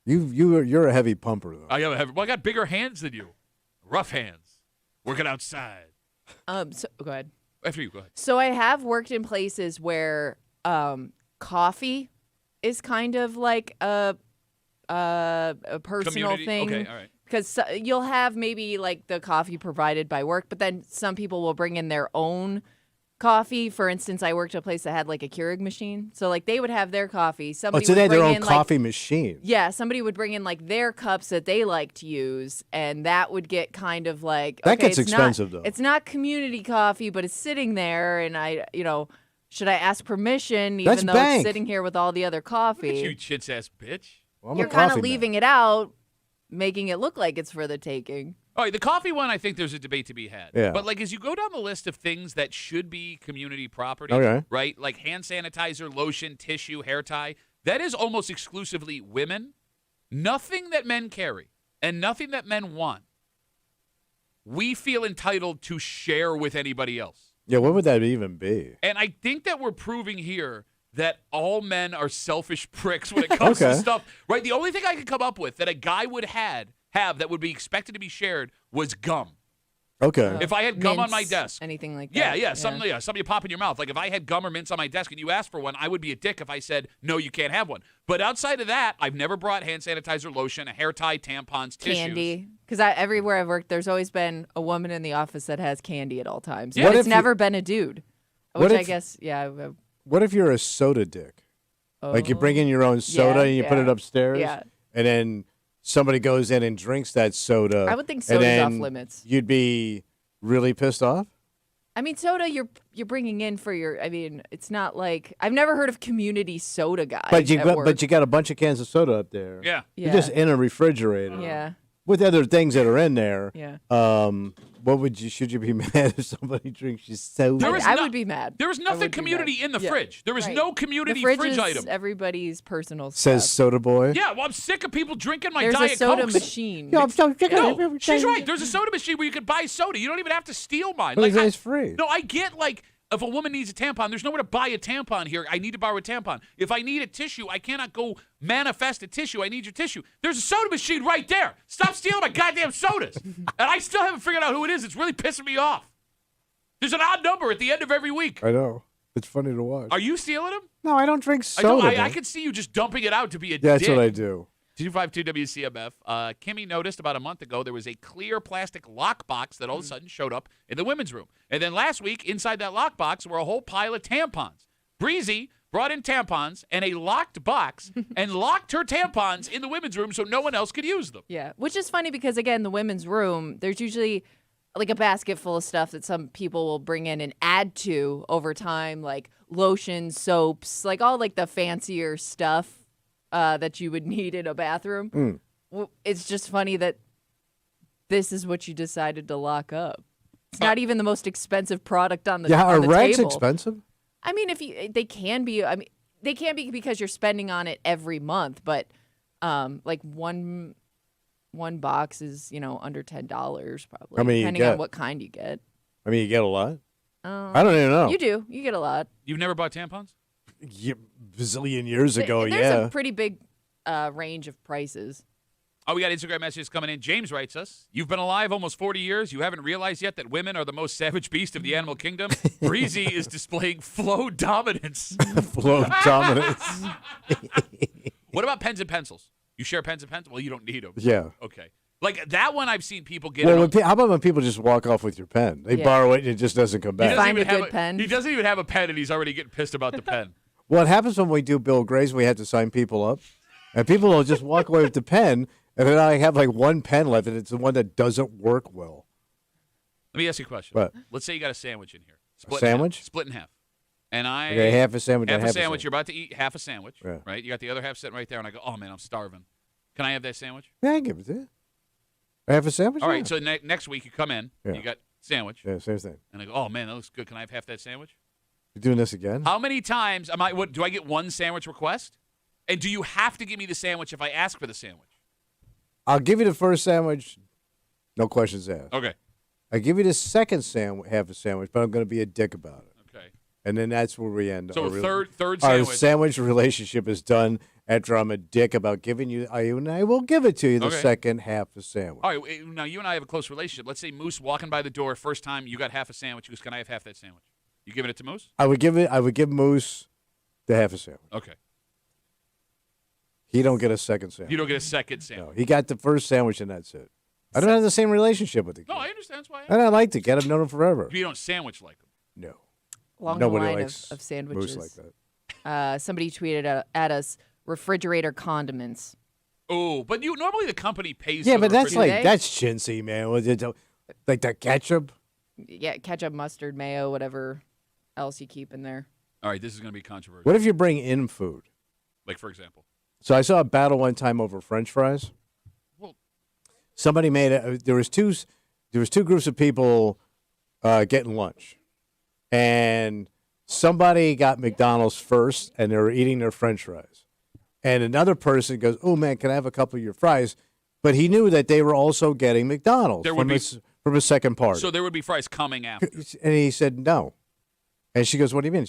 You're a heavy pumper though. I got bigger hands than you. Rough hands. Working outside. So go ahead. After you, go ahead. So I have worked in places where coffee is kind of like a personal Community? thing. Okay, all right. Because you'll have maybe like the coffee provided by work, but then some people will bring in their own coffee. For instance, I worked at a place that had like a Keurig machine, so like they would have their coffee. Oh, Somebody so they would had their bring own in, coffee like, machine. yeah, somebody would bring in like their cups that they like to use, and that would get kind of like That okay, gets it's expensive, not, though. It's not community coffee, but it's sitting there, and should I ask permission That's even though bank. it's sitting here with all the other Look at coffee? you, chintz ass bitch. Well, I'm a You're kind of coffee man. leaving it out, making it look like it's for the taking. All right, the coffee one, I think there's a debate to be had. Yeah. But like as you go down the list of things that should be community property, Okay. right? Like hand sanitizer, lotion, tissue, hair tie, that is almost exclusively women. Nothing that men carry and nothing that men want, we feel entitled to share with anybody else. Yeah, what would that even be? And I think that we're proving here that all men are selfish pricks when it comes to Okay. stuff, right? The only thing I could come up with that a guy would have that would be expected to be shared was gum. Okay. If I had gum on my Mints, desk. anything like Yeah, that. yeah, something you pop in your mouth. Like if I had gum or mints on my desk and you asked for one, I would be a dick if I said, no, you can't have one. But outside of that, I've never brought hand sanitizer, lotion, a hair tie, tampons, tissues. Candy, because everywhere I've worked, there's always been a woman in the office that has candy at all times. Yeah. But What it's if never been a dude, which I if- guess, yeah. What if you're a soda dick? Like you bring in your own soda Yeah, and you put yeah. it upstairs, Yeah. and then somebody goes in and drinks that soda. I would think and soda's off then limits. You'd be really pissed off? I mean, soda you're bringing in for your. I mean, it's not like I've never heard of community soda guy. But you at got work. but you got a bunch of cans of soda up there. Yeah. You're just in a refrigerator. Yeah. With other things that are in there. Yeah. Should you be mad if somebody drinks your soda? There is I no- would be mad. There is I nothing would be community mad. in the Yeah. fridge. There is Right. no community the fridge fridge is item. everybody's personal Says stuff. Soda Boy. Yeah, well, I'm sick of people drinking my There's Diet a soda Cokes. machine. Yeah, I'm so sick of No, everything. she's right. There's a soda machine where you can buy soda. You don't even have to steal mine. But Like, it's free. No, I get like if a woman needs a tampon, there's nowhere to buy a tampon here. I need to borrow a tampon. If I need a tissue, I cannot go manifest a tissue. I need your tissue. There's a soda machine right there. Stop stealing my goddamn sodas. And I still haven't figured out who it is. It's really pissing me off. There's an odd number at the end of every week. I know. It's funny to watch. Are you stealing them? No, I don't drink I know. soda. I man. could see you just dumping it out to be a That's dick. what I do. 252 WCMF. Kimmy noticed about a month ago there was a clear plastic lockbox that all of a sudden showed up in the women's room. And then last week, inside that lockbox were a whole pile of tampons. Breezy brought in tampons and a locked box and locked her tampons in the women's room so no one else could use them. Yeah, which is funny because again, the women's room, there's usually like a basket full of stuff that some people will bring in and add to over time, like lotions, soaps, like all like the fancier stuff that you would need in a bathroom. It's just funny that this is what you decided to lock up. It's not even the most expensive product on the are rags table. expensive? I mean, they can be. I mean, they can be because you're spending on it every month. But like one box is under $10 probably. How many depending you get? on what kind you get. I mean, you get a lot. I don't even know. You do. You get a lot. You've never bought tampons? Bazillion years ago, There's a pretty big range of prices. Oh, we got Instagram messages coming in. James writes us, "You've been alive almost 40 years. You haven't realized yet that women are the most savage beast of the animal kingdom. Breezy is displaying flow dominance." Flow dominance. What about pens and pencils? You share pens and pencils? Well, you don't need them. Yeah. Okay. Like that one I've seen people get. Well, how about when people just walk off with your pen? They borrow it and it just doesn't come back. Find a good pen. He doesn't even have a pen and he's already getting pissed about the pen. What happens when we do Bill Gray's, we had to sign people up. And people will just walk away with the pen, and then I have like one pen left, and it's the one that doesn't work well. Let me ask you a question. What? Let's say you got a sandwich in here. Split in half. And I okay, half a sandwich. Half a sandwich. You're about to eat half a sandwich, right? You got the other half sitting right there, and I go, "Oh man, I'm starving. Can I have that sandwich?" Yeah, I can give it to you. Half a sandwich. All right. So next week you come in, you got sandwich. Yeah, same thing. And I go, "Oh man, that looks good. Can I have half that sandwich?" You're doing this again? How many times do I get one sandwich request? And do you have to give me the sandwich if I ask for the sandwich? I'll give you the first sandwich, no questions asked. Okay. I give you the second half a sandwich, but I'm going to be a dick about it. Okay. And then that's where we end. So third sandwich. Our sandwich relationship is done after I'm a dick about giving you, and I will give it to you the second half a sandwich. All right. Now you and I have a close relationship. Let's say Moose walking by the door, first time you got half a sandwich. He goes, "Can I have half that sandwich?" You giving it to Moose? I would give Moose the half a sandwich. Okay. He don't get a second sandwich. You don't get a second sandwich. No, he got the first sandwich and that's it. I don't have the same relationship with the kid. No, I understand. That's why. And I like the kid. I've known him forever. You don't sandwich like him. No. Along Nobody the line likes of sandwiches. Moose like that. Somebody tweeted at us refrigerator condiments. Oh, but normally the company pays. Yeah, for but the that's chintzy, man. Like the ketchup. Yeah, ketchup, mustard, mayo, whatever else you keep in there. All right, this is going to be controversial. What if you bring in food? Like, for example? So I saw a battle one time over French fries. Well, somebody made it. There was two groups of people getting lunch, and somebody got McDonald's first, and they were eating their French fries, and another person goes, "Oh man, can I have a couple of your fries?" But he knew that they were also getting McDonald's from a second party. So there would be fries coming after. And he said no, and she goes, "What do you mean?"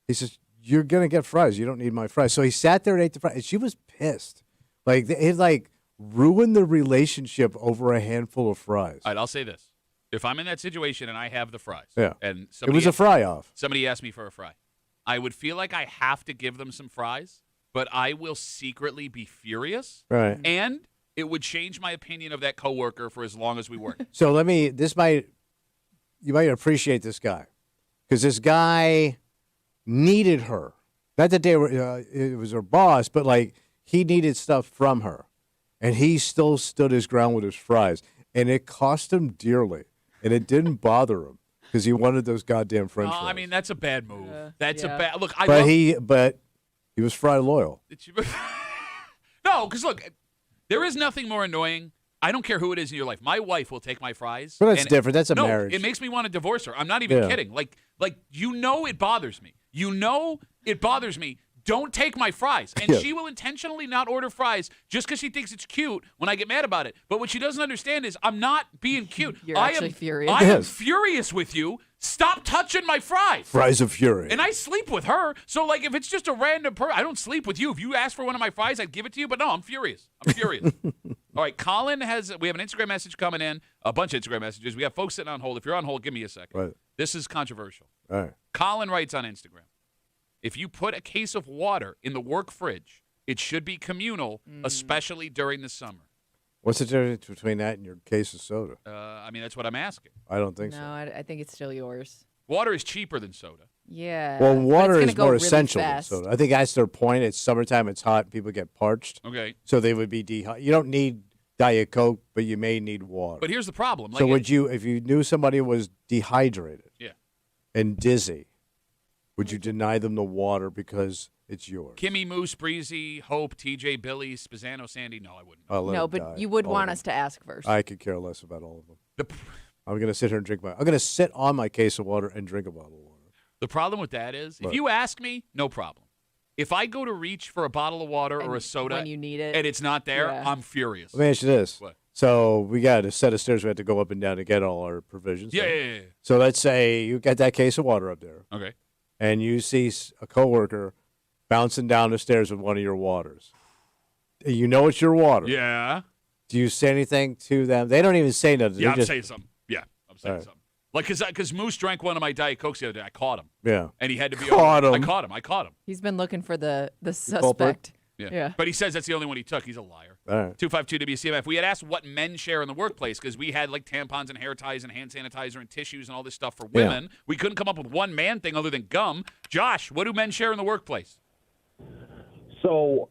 He says, "You're gonna get fries. You don't need my fries." So he sat there and ate the fries, and she was pissed. Like it ruined the relationship over a handful of fries. All right, I'll say this: if I'm in that situation and I have the fries, and it was a fry off. Somebody asked me for a fry, I would feel like I have to give them some fries, but I will secretly be furious, right? And it would change my opinion of that coworker for as long as we work. So you might appreciate this guy, because this guy needed her. Not that it was her boss, but like he needed stuff from her, and he still stood his ground with his fries, and it cost him dearly, and it didn't bother him because he wanted those goddamn French fries. I mean, that's a bad move. That's a bad look. But he was fry loyal. No, because look, there is nothing more annoying. I don't care who it is in your life. My wife will take my fries. But that's different. That's a marriage. It makes me want to divorce her. I'm not even kidding. Like it bothers me. It bothers me. Don't take my fries. And she will intentionally not order fries just because she thinks it's cute when I get mad about it. But what she doesn't understand is I'm not being cute. You're actually furious. I am furious with you. Stop touching my fries. Fries of fury. And I sleep with her. So, like, if it's just a random person, I don't sleep with you. If you ask for one of my fries, I'd give it to you. But no, I'm furious. All right, Colin we have an Instagram message coming in, a bunch of Instagram messages. We have folks sitting on hold. If you're on hold, give me a second. Right. This is controversial. All right. Colin writes on Instagram, if you put a case of water in the work fridge, it should be communal, especially during the summer. What's the difference between that and your case of soda? I mean, that's what I'm asking. I don't think so. No, I think it's still yours. Water is cheaper than soda. Yeah. Well, water is more really essential than fast. soda. I think that's their point. It's summertime. It's hot. People get parched. Okay. So they would be dehydrated. You don't need Diet Coke, but you may need water. But here's the problem. So would you, if you knew somebody was dehydrated and dizzy, would you deny them the water because it's yours? Kimmy, Moose, Breezy, Hope, TJ, Billy, Spazzano, Sandy? No, I wouldn't. No, but you would want us to ask first. I could care less about all of them. I'm going to sit here and I'm going to sit on my case of water and drink a bottle of water. The problem with that is, if you ask me, no problem. If I go to reach for a bottle of water or a soda when you need it, and it's not there, I'm furious. Let me ask you this. What? So we got a set of stairs we have to go up and down to get all our provisions. Yeah. So let's say you got that case of water up there. Okay. And you see a coworker bouncing down the stairs with one of your waters. You know it's your water. Yeah. Do you say anything to them? They don't even say nothing. Yeah, I'm saying something. Yeah, I'm saying something. Like, because Moose drank one of my Diet Cokes the other day. I caught him. Yeah. And he had to be caught him. I caught him. He's been looking for the suspect. Yeah. But he says that's the only one he took. He's a liar. All right. 252 WCMF. We had asked what men share in the workplace because we had like tampons and hair ties and hand sanitizer and tissues and all this stuff for women. Yeah. We couldn't come up with one man thing other than gum. Josh, what do men share in the workplace? So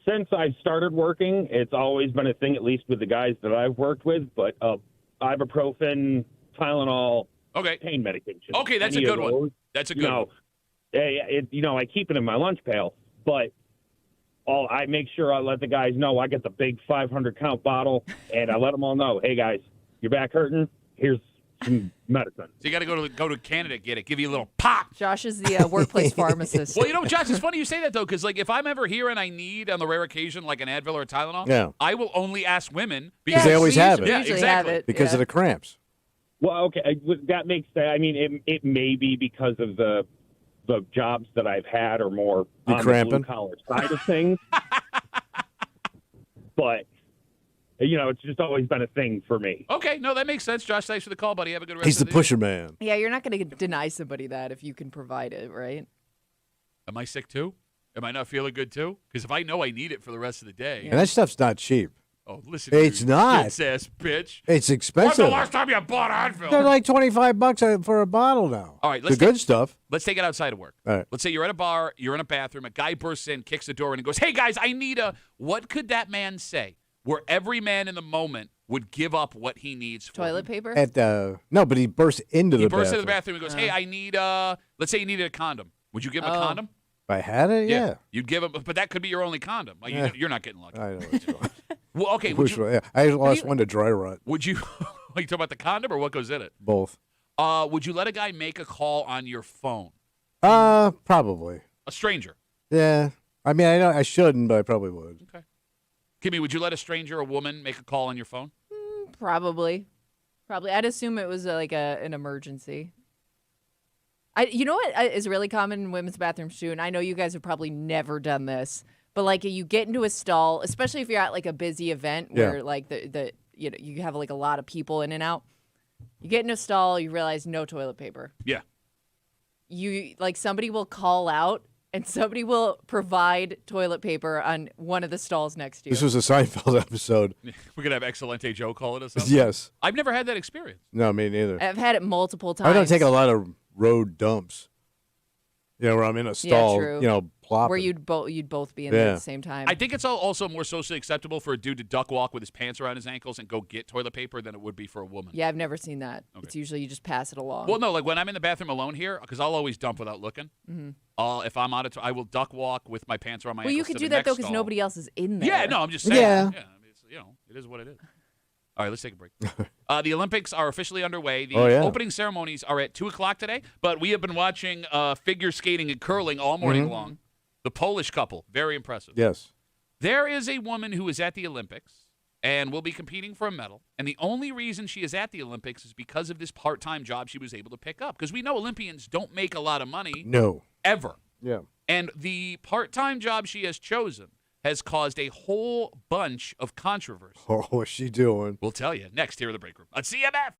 since I started working, it's always been a thing, at least with the guys that I've worked with, but ibuprofen, Tylenol, pain medication. Okay, that's a good one. That's a good one. I keep it in my lunch pail, but I make sure I let the guys know I get the big 500-count bottle, and I let them all know, hey, guys, your back hurting? Here's some medicine. So you got to go to Canada, get it, give you a little pop. Josh is the workplace pharmacist. Well, Josh, it's funny you say that, though, because like if I'm ever here and I need, on the rare occasion, like an Advil or a Tylenol, I will only ask women. Because they always have it. Yeah, exactly. Because of the cramps. Well, okay, that makes sense. I mean, it may be because of the jobs that I've had are more on the blue-collar side of things. But, it's just always been a thing for me. Okay, no, that makes sense. Josh, thanks for the call, buddy. Have a good rest He's of the day. pusher man. Yeah, you're not going to deny somebody that if you can provide it, right? Am I sick, too? Am I not feeling good, too? Because if I know I need it for the rest of the day. And that stuff's not cheap. Oh, listen, it's not. Ass bitch. It's expensive. When's the last time you bought Advil? They're like $25 for a bottle now. All right, the good stuff. Let's take it outside of work. All right. Let's say you're at a bar, you're in a bathroom, a guy bursts in, kicks the door, and goes, "Hey guys, I need a." What could that man say? Where every man in the moment would give up what he needs for toilet him. paper. No, but he bursts into the bathroom. He bursts into the bathroom and goes, "Hey, I need Let's say you needed a condom. Would you give him a condom? If I had it, yeah. You'd give him, but that could be your only condom. Like, you're not getting lucky. I know what's going on. Well, okay. I lost one to dry rot. Would you? Are you talking about the condom or what goes in it? Both. Would you let a guy make a call on your phone? Probably. A stranger. Yeah. I mean, I know I shouldn't, but I probably would. Okay. Kimmy, would you let a stranger, a woman, make a call on your phone? Probably. I'd assume it was like an emergency. You know what is really common in women's bathrooms too, and I know you guys have probably never done this, but like you get into a stall, especially if you're at like a busy event where like you have like a lot of people in and out. You get in a stall, you realize no toilet paper. Yeah. You like somebody will call out and somebody will provide toilet paper on one of the stalls next to you. This was a Seinfeld episode. We're gonna have Excelente Joe call it or something. Yes. I've never had that experience. No, me neither. I've had it multiple times. I don't take a lot of road dumps. Where I'm in a stall, plopping. Where you'd both be in there at the same time. I think it's also more socially acceptable for a dude to duck walk with his pants around his ankles and go get toilet paper than it would be for a woman. Yeah, I've never seen that. Okay. It's usually you just pass it along. Well, no, like when I'm in the bathroom alone here, because I'll always dump without looking. Mm-hmm. If I'm I will duck walk with my pants around my ankles. Well, you could do that though because nobody else is in there. Yeah, no, I'm just saying. Yeah. It is what it is. All right, let's take a break. The Olympics are officially underway. The opening ceremonies are at 2 o'clock today, but we have been watching figure skating and curling all morning long. The Polish couple, very impressive. Yes. There is a woman who is at the Olympics and will be competing for a medal, and the only reason she is at the Olympics is because of this part-time job she was able to pick up, because we know Olympians don't make a lot of money. No. Ever. Yeah. And the part-time job she has chosen has caused a whole bunch of controversy. Oh, what's she doing? We'll tell you next here in the break room on CMF.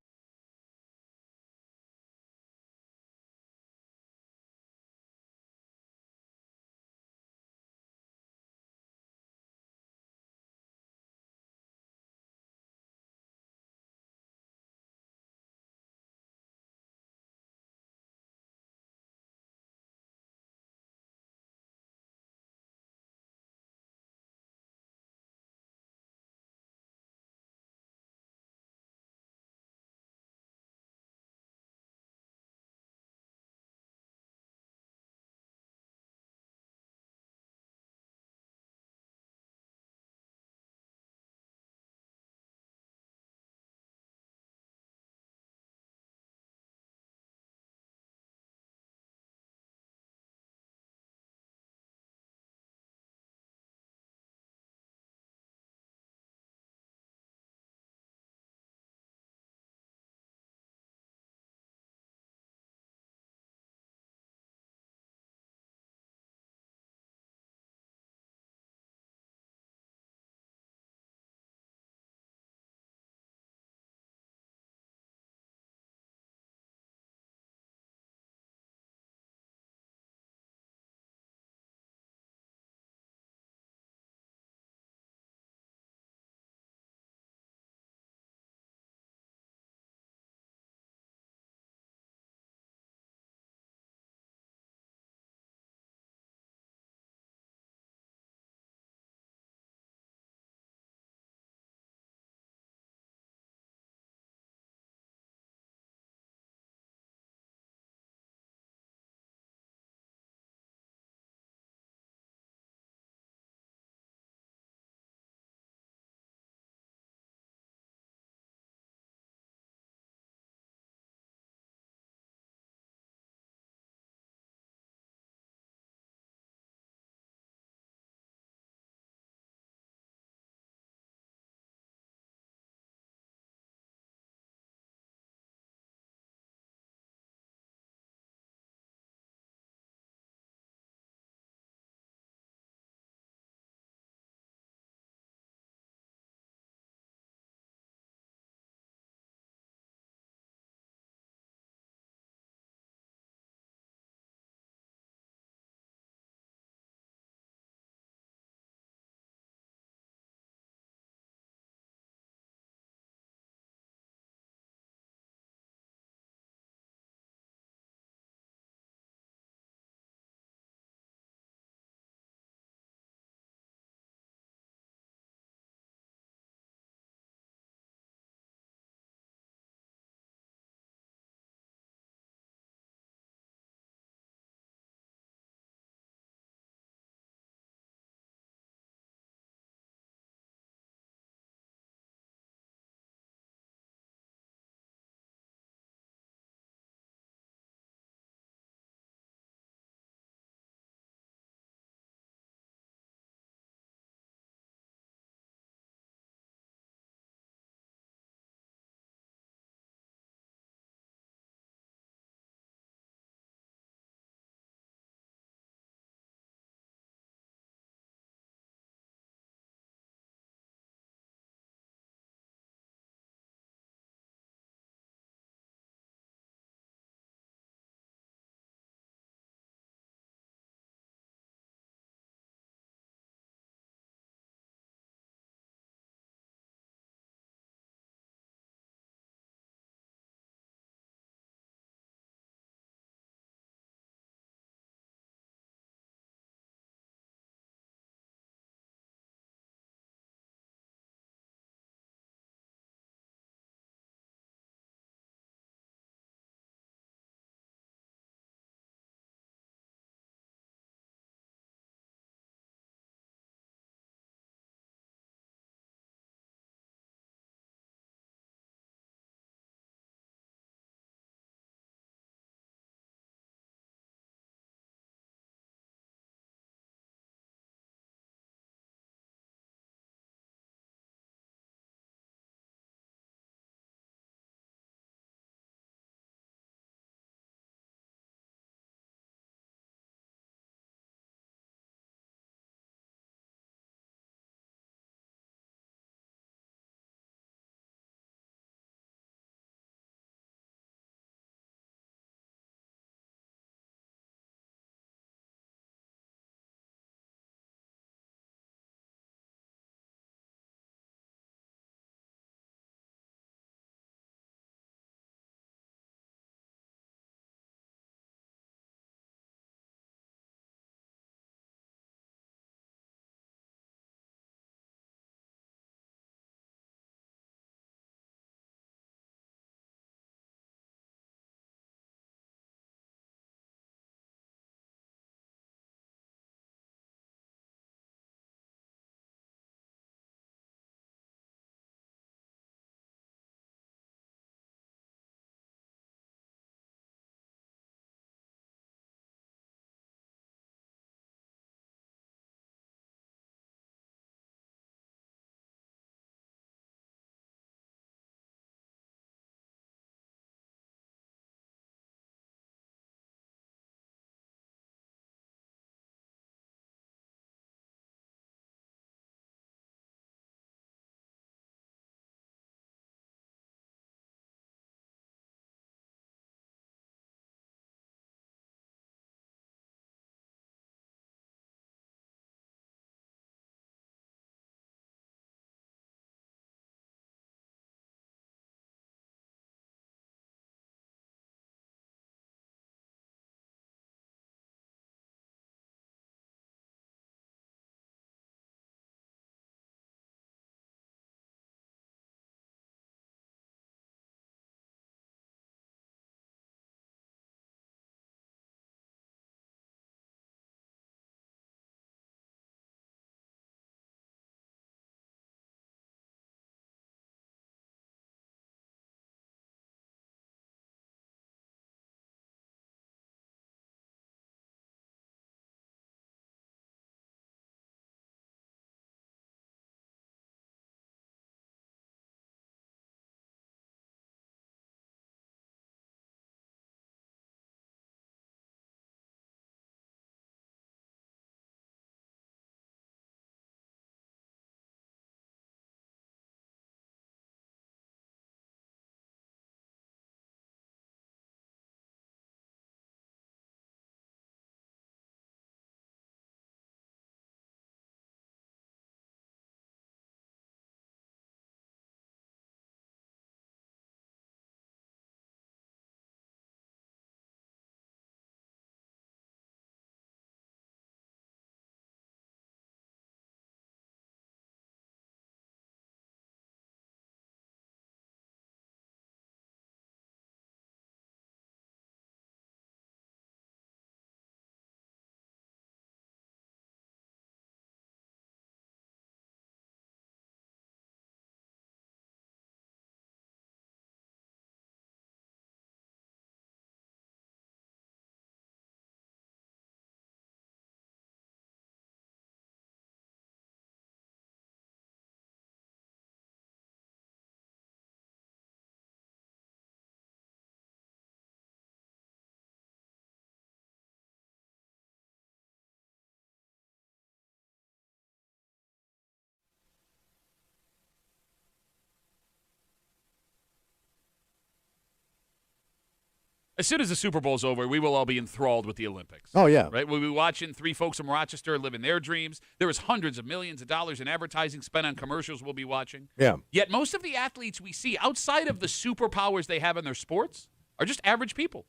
As soon as the Super Bowl's over, we will all be enthralled with the Olympics. Oh, yeah. Right? We'll be watching three folks from Rochester living their dreams. There was hundreds of millions of dollars in advertising spent on commercials we'll be watching. Yeah. Yet most of the athletes we see outside of the superpowers they have in their sports are just average people.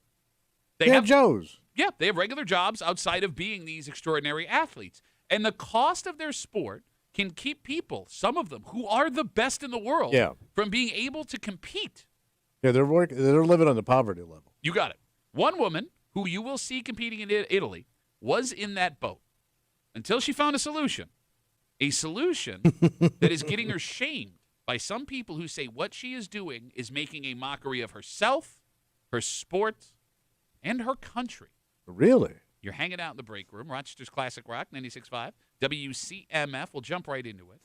They have Joes. Yeah, they have regular jobs outside of being these extraordinary athletes. And the cost of their sport can keep people, some of them, who are the best in the world, from being able to compete. Yeah, they're living on the poverty level. You got it. One woman who you will see competing in Italy was in that boat until she found a solution that is getting her shamed by some people who say what she is doing is making a mockery of herself, her sport, and her country. Really? You're hanging out in the break room. Rochester's Classic Rock, 96.5. WCMF. We'll jump right into it.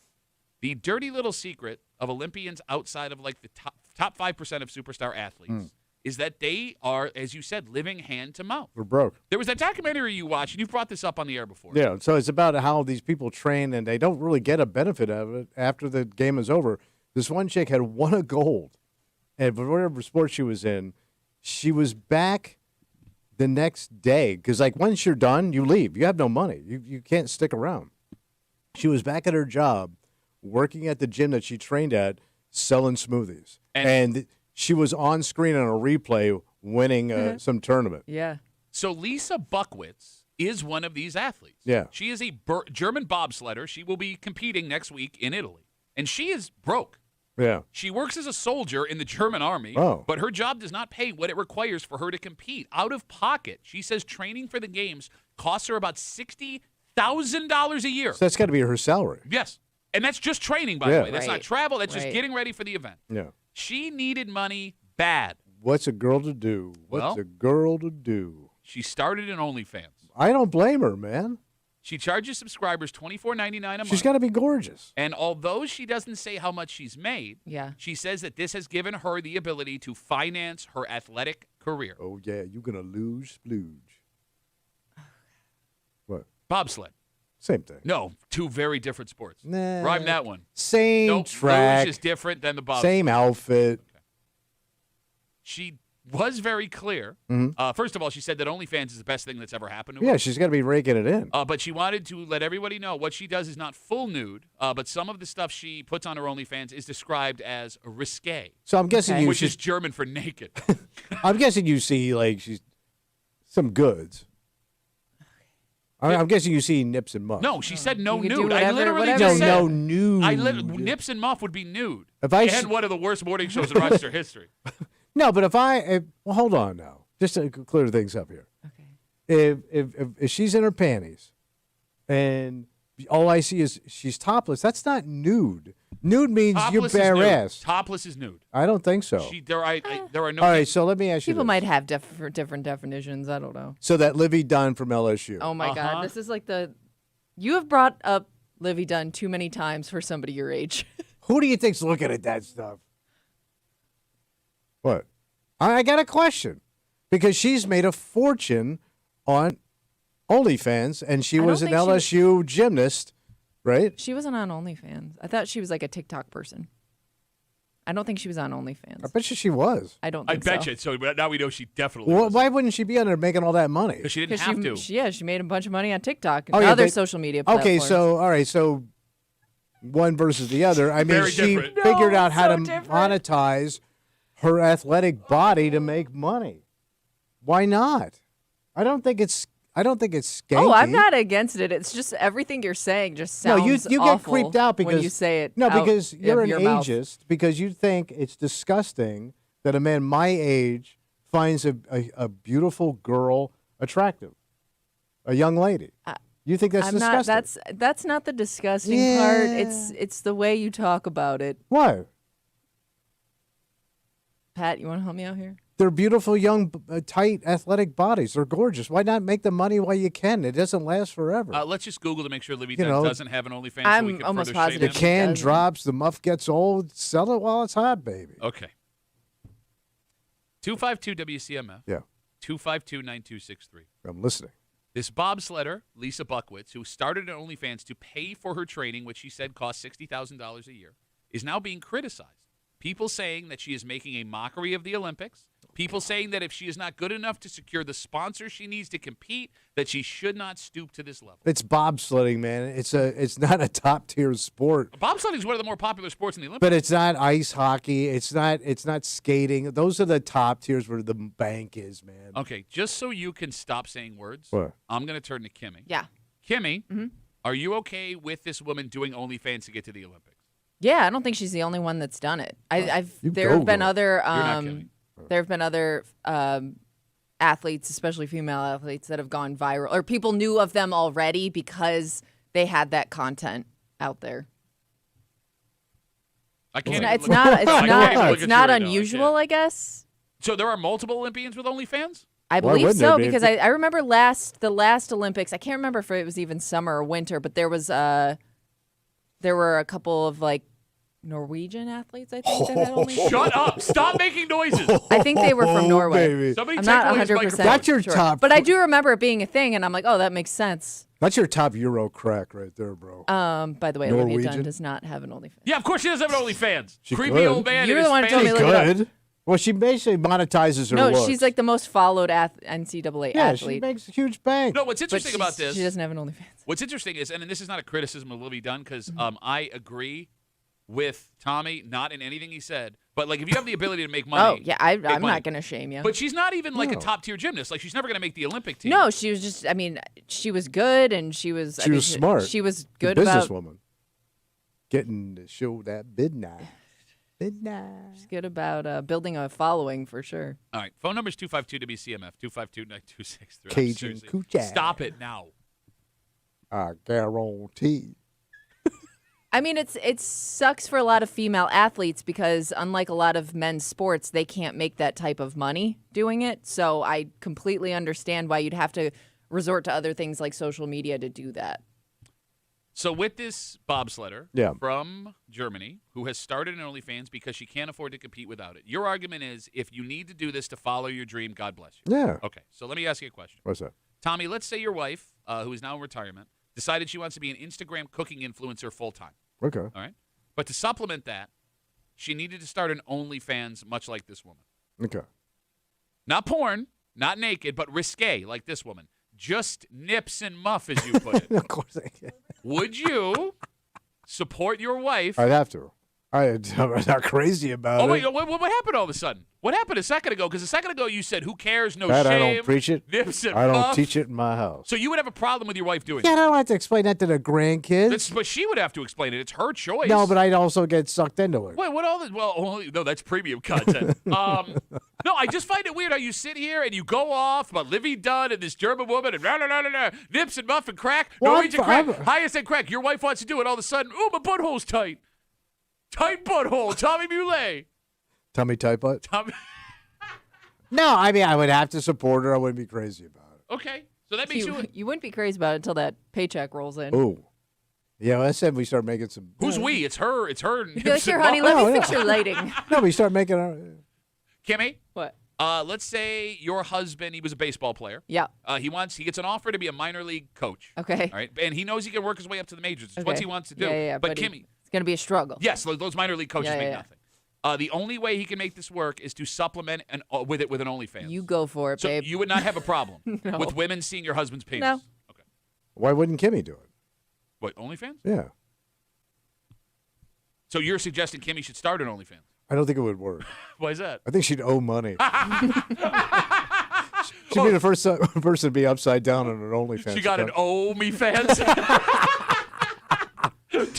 The dirty little secret of Olympians outside of like the top 5% of superstar athletes is that they are, as you said, living hand to mouth. We're broke. There was that documentary you watched, and you've brought this up on the air before. Yeah, so it's about how these people train, and they don't really get a benefit of it after the game is over. This one chick had won a gold, and for whatever sport she was in, she was back the next day. Because, like, once you're done, you leave. You have no money. You can't stick around. She was back at her job, working at the gym that she trained at, selling smoothies. And she was on screen on a replay winning some tournament. Yeah. So Lisa Buckwitz is one of these athletes. Yeah. She is a German bobsledder. She will be competing next week in Italy. And she is broke. Yeah. She works as a soldier in the German army, but her job does not pay what it requires for her to compete. Out of pocket, she says training for the games costs her about $60,000 a year. So that's got to be her salary. Yes. And that's just training, by the way. That's not travel. That's just getting ready for the event. Yeah. She needed money bad. What's a girl to do? What's a girl to do? She started in OnlyFans. I don't blame her, man. She charges subscribers $24.99 a month. She's got to be gorgeous. And although she doesn't say how much she's made, she says that this has given her the ability to finance her athletic career. Oh, yeah. You're going to lose splooge. What? Bobsled. Same thing. No, two very different sports. Nah. Rhyme that one. Same track. Luge is different than the bobsled. Same outfit. Okay. She was very clear. First of all, she said that OnlyFans is the best thing that's ever happened to her. Yeah, she's got to be raking it in. But she wanted to let everybody know what she does is not full nude, but some of the stuff she puts on her OnlyFans is described as risque. So I'm guessing which is German for naked. I'm guessing you see like she's some goods. I'm guessing you see nips and muff. No, she said no nude. Whatever, I literally whatever just said no nude. Nips and muff would be nude. If I had one of the worst morning shows in Rochester history. No, but well, hold on now, just to clear things up here. Okay. If she's in her panties, and all I see is she's topless, that's not nude. Nude means you're bare ass. Topless is nude. I don't think so. There are no. All right, so let me ask you. People this. might have different definitions. I don't know. So that Livy Dunn from LSU. Oh my God, this is like you have brought up Livy Dunn too many times for somebody your age. Who do you think's looking at that stuff? What? I got a question, because she's made a fortune on OnlyFans, and she was an LSU gymnast, right? She wasn't on OnlyFans. I thought she was like a TikTok person. I don't think she was on OnlyFans. I bet you she was. I don't think I bet so. you. So now we know she definitely Well, was. why wouldn't she be on there making all that money? Because she didn't have to. She made a bunch of money on TikTok and other social media platforms. Okay, so, all right, so one versus the other. I mean, she figured out how to monetize her athletic body to make money. Why not? I don't think it's skanky. Oh, I'm not against it. It's just everything you're saying just sounds you get awful creeped out because when you say it. No, out because you're of an your mouth. ageist. Because you think it's disgusting that a man my age finds a beautiful girl attractive, a young lady. You think that's disgusting? That's not the disgusting part. It's the way you talk about it. What? Pat, you want to help me out here? They're beautiful, young, tight, athletic bodies. They're gorgeous. Why not make the money while you can? It doesn't last forever. Let's just Google to make sure Livy Dunn doesn't have an OnlyFans. I'm so we can almost further positive. shame The him. can drops, the muff gets old. Sell it while it's hot, baby. Okay. 252 WCMF. Yeah. 252-9263. I'm listening. This bobsledder, Lisa Buckwitz, who started an OnlyFans to pay for her training, which she said cost $60,000 a year, is now being criticized. People saying that she is making a mockery of the Olympics, People saying that if she is not good enough to secure the sponsor she needs to compete, that she should not stoop to this level. It's bobsledding, man. It's not a top tier sport. Bobsledding is one of the more popular sports in the Olympics. But it's not ice hockey. It's not skating. Those are the top tiers where the bank is, man. Okay, just so you can stop saying words, what? I'm going to turn to Kimmy. Yeah. Kimmy, are you okay with this woman doing OnlyFans to get to the Olympics? Yeah, I don't think she's the only one that's done it. There have been other athletes, especially female athletes, that have gone viral, or people knew of them already because they had that content out there. I can't. It's not unusual, I guess. So there are multiple Olympians with OnlyFans? I believe so, because I remember the last Olympics. I can't remember if it was even summer or winter, but there were a couple of like Norwegian athletes, I think. That had OnlyFans. Shut up! Stop making noises. I think they were from Norway. Baby. Somebody I'm take not away his 100% microphone. That's your sure. top. But I do remember it being a thing, and I'm like, oh, that makes sense. That's your top Euro crack right there, bro. By the way, Olivia Norwegian? Dunn does not have an OnlyFans. Yeah, of course she doesn't have an OnlyFans. She Creepy could. old man. You're and the one his who told me fans. to look it up. Good. Well, she basically monetizes her No, looks. she's like the most followed NCAA yeah, athlete. she makes a huge bank. No, what's but interesting about this? She doesn't have an OnlyFans. What's interesting is, and this is not a criticism of Olivia Dunn, because I agree with Tommy, not in anything he said, but like if you have the ability to make money. Oh, yeah, I'm money. not going to shame you. But she's not even like a No. top tier gymnast. Like she's never going to make the Olympic team. No, she was just, I mean, she was good, and she was smart. She was She's a good about businesswoman. Getting to show that midnight. She's good about building a following for sure. All right. Phone number is 252-WCMF, 252-9263. Cajun Coochie. Stop it now. I guarantee. I mean, it sucks for a lot of female athletes because unlike a lot of men's sports, they can't make that type of money doing it. So I completely understand why you'd have to resort to other things like social media to do that. So with this bobsledder Yeah. from Germany, who has started an OnlyFans because she can't afford to compete without it, your argument is if you need to do this to follow your dream, God bless you. Yeah. Okay, so let me ask you a question. What's that? Tommy, let's say your wife, who is now in retirement, decided she wants to be an Instagram cooking influencer full-time. Okay. All right? But to supplement that, she needed to start an OnlyFans much like this woman. Okay. Not porn, not naked, but risque like this woman. Just nips and muff, as you put it. Of course I can. Would you support your wife? I'd have to. I'm not crazy about Oh, it. wait, what happened all of a sudden? What happened a second ago? Because a second ago you said, who cares, no That shame. I don't preach it. Nips and I don't muff. teach it in my house. So you would have a problem with your wife doing Yeah, I it? don't have to explain that to the grandkids. But she would have to explain it. It's her choice. No, but I'd also get sucked into it. Wait, what all this? Well, no, that's premium content. No, I just find it weird how you sit here and you go off about Livy Dunn and this German woman and nips and muff and crack, Well, Norwegian crack, highest end crack. Your wife wants to do it. All of a sudden, ooh, my butthole's tight. Tight butthole. Tommy Muley. Tummy tight butt? Tommy. No, I mean, I would have to support her. I wouldn't be crazy about it. Okay, so that makes you. You wouldn't be crazy about it until that paycheck rolls in. Ooh. Yeah, well, I said we start making some. Who's we? It's her. It's her. You'd be like, here, honey, let me fix your lighting. No, we start making our. Kimmy. What? Let's say your husband, he was a baseball player. Yeah. He gets an offer to be a minor league coach. Okay. All right. And he knows he can work his way up to the majors. It's Okay. what he wants to do. Yeah. But Kimmy. It's going to be a struggle. Yes, those minor league coaches make Yeah. nothing. The only way he can make this work is to supplement with an OnlyFans. You go for it, so babe. you would not have a problem No. with women seeing your husband's penis. No. Okay. Why wouldn't Kimmy do it? What, OnlyFans? Yeah. So you're suggesting Kimmy should start an OnlyFans? I don't think it would work. Why is that? I think she'd owe money. She'd be the first person to be upside down on an OnlyFans. She got an OnlyFans?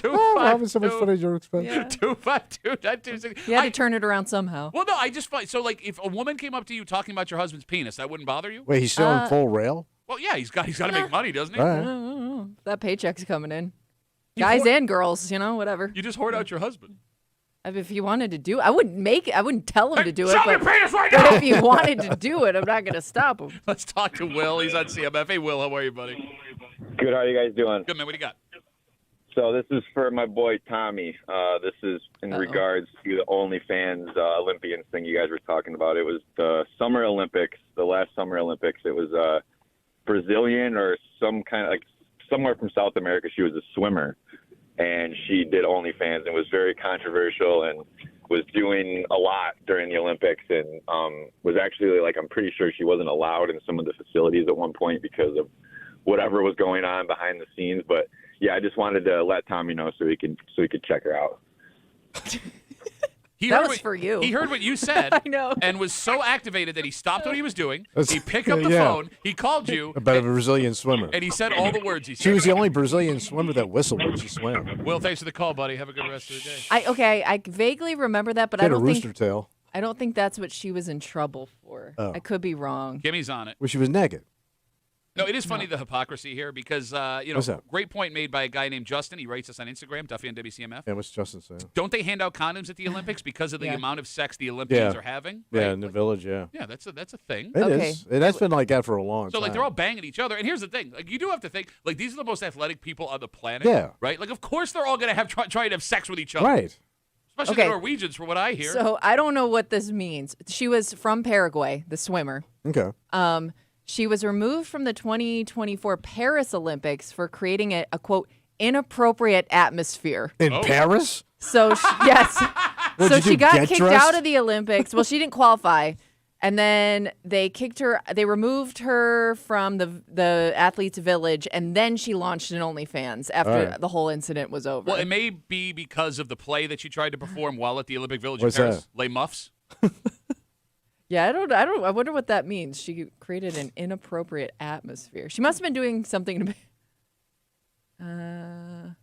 I'm having so much fun at your expense. Yeah. 252-926. You had to turn it around somehow. Well, no, I just find so like if a woman came up to you talking about your husband's penis, that wouldn't bother you. Wait, he's still in full rail? Well, yeah, he's got to make money, doesn't he? All right. That paycheck's coming in. Guys and girls, whatever. You just hoard out your husband. If you wanted to do it, I wouldn't tell him to do it. Show me your But, penis right but now! if he wanted to do it, I'm not going to stop him. Let's talk to Will. He's on CMF. Hey, Will, how are you, buddy? Good. How are you guys doing? Good, man. What do you got? So this is for my boy Tommy. This is in regards to the OnlyFans Olympians thing you guys were talking about. It was the Summer Olympics, the last Summer Olympics. It was Brazilian or some kind of like somewhere from South America. She was a swimmer, and she did OnlyFans. It was very controversial, and was doing a lot during the Olympics and was actually, like, I'm pretty sure she wasn't allowed in some of the facilities at one point because of whatever was going on behind the scenes. But yeah, I just wanted to let Tommy know so he could check her out. That was for you. He heard what you said. I know. And was so activated that he stopped what he was doing. He picked up the phone. He called you. About a Brazilian swimmer. And he said all the words he said. She was the only Brazilian swimmer that whistled when she swam. Will, thanks for the call, buddy. Have a good rest of the day. I vaguely remember that, but She I had a don't rooster think tail. I don't think that's what she was in trouble for. Oh. I could be wrong. Kimmy's on it. Well, she was naked. No, it is funny, the hypocrisy here, because, What's that? great point made by a guy named Justin. He writes us on Instagram, Duffy on WCMF. Yeah, what's Justin saying? Don't they hand out condoms at the Olympics because of the Yeah. amount of sex the Olympians Yeah. are having? Yeah, right? in the village, yeah. Yeah, that's a thing. It Okay. is. And that's been like that for a long So, time. like, they're all banging each other. And here's the thing. Like, you do have to think, like, these are the most athletic people on the planet. Yeah. Right? Like, of course they're all going to try to have sex with each other. Right. Especially Okay. the Norwegians, for what I hear. So I don't know what this means. She was from Paraguay, the swimmer. Okay. She was removed from the 2024 Paris Olympics for creating a quote inappropriate atmosphere. In Paris? So yes, What'd so you she do, got get kicked dressed? out of the Olympics. Well, she didn't qualify, and then they kicked her. They removed her from the athletes' village, and then she launched an OnlyFans after right. the whole incident was over. Well, it may be because of the play that she tried to perform while at the Olympic Village What's in Paris. that? Lay muffs. Yeah, I wonder what that means. She created an inappropriate atmosphere. She must have been doing something to be. I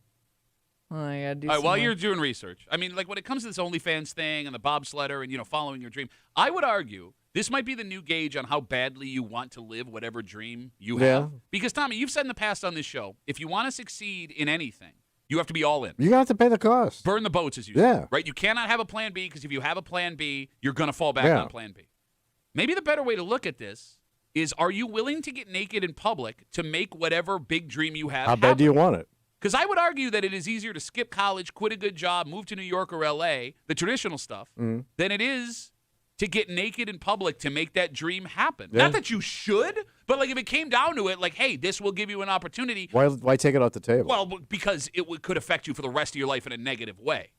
gotta do All right, some while more. you're doing research, I mean, like when it comes to this OnlyFans thing and the bobsledder and following your dream, I would argue this might be the new gauge on how badly you want to live whatever dream you have. Yeah. Because Tommy, you've said in the past on this show, if you want to succeed in anything, you have to be all in. You have to pay the cost. Burn the boats, as you Yeah. say. Right? You cannot have a plan B because if you have a plan B, you're going to fall back Yeah. on plan B. Maybe the better way to look at this is, are you willing to get naked in public to make whatever big dream you have How bad do you want it? Because I would argue that it is easier to skip college, quit a good job, move to New York or L.A., the traditional stuff, than it is to get naked in public to make that dream happen. Yeah. Not that you should, but like if it came down to it, like, hey, this will give you an opportunity. Why take it off the table? Well, because it could affect you for the rest of your life in a negative way.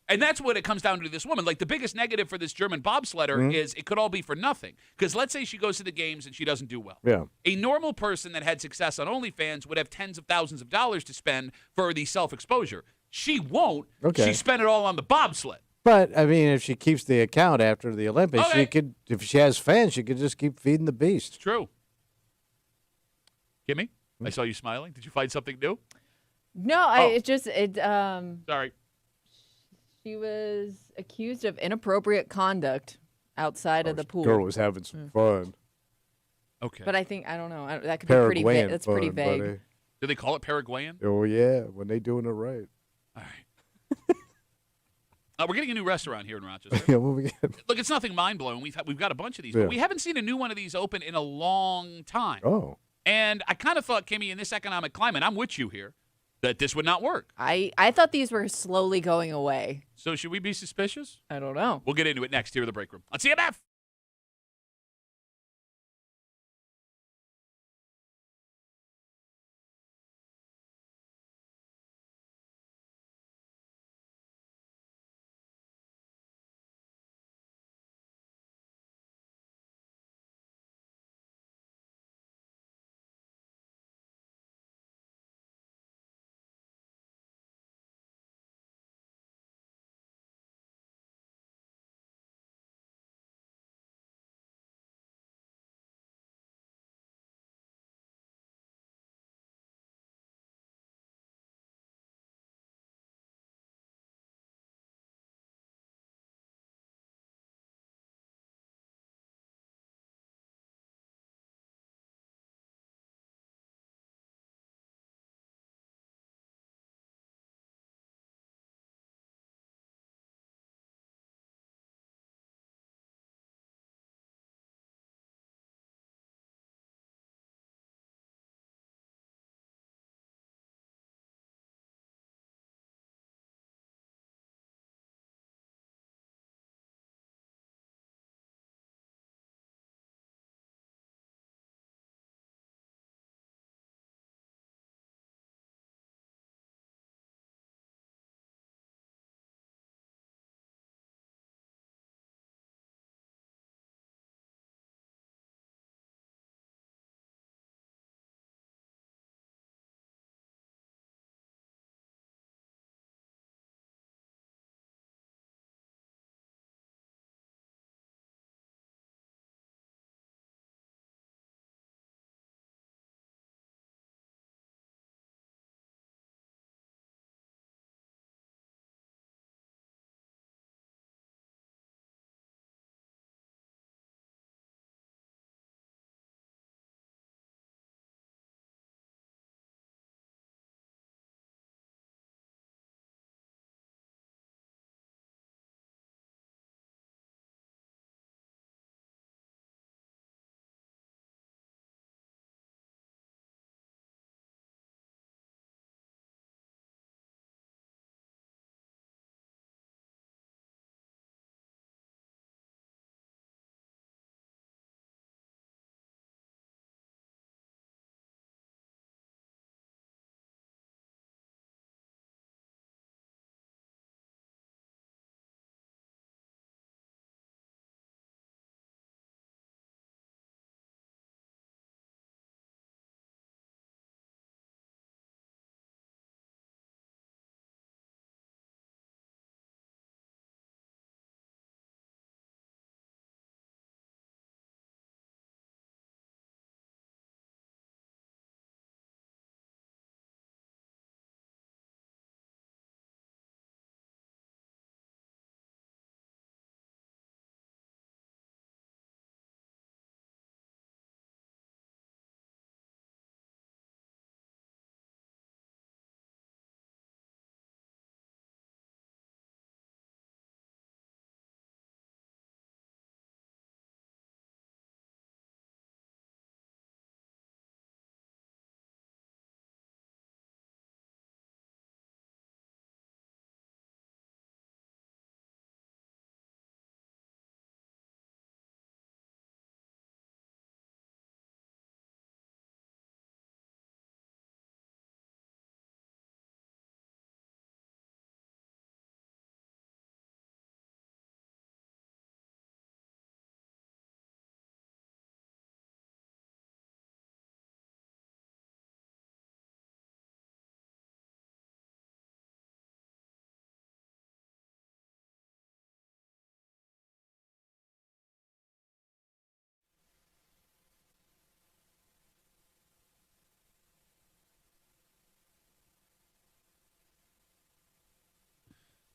And that's what it comes down to this woman. Like the biggest negative for this German bobsledder is it could all be for nothing. Because let's say she goes to the games and she doesn't do well. Yeah. A normal person that had success on OnlyFans would have tens of thousands of dollars to spend for the self-exposure. She won't. Okay. She spent it all on the bobsled. But I mean, if she keeps the account after the Olympics, Okay. she could. If she has fans, she could just keep feeding the beast. It's true. Kimmy, I saw you smiling. Did you find something new? No, Sorry. she was accused of inappropriate conduct outside of the pool. Girl was having some fun. Okay. But I don't know. That could be pretty vague. Paraguayan That's fun, pretty vague. buddy. Do they call it Paraguayan? Oh yeah, when they doing it right. All right. We're getting a new restaurant here in Rochester. Yeah, what we got? Look, it's nothing mind-blowing. We've got a bunch of these, Yeah. but we haven't seen a new one of these open in a long time. Oh, And I kind of thought, Kimmy, in this economic climate, I'm with you here, that this would not work. I thought these were slowly going away. So should we be suspicious? I don't know. We'll get into it next here in the break room on CMF.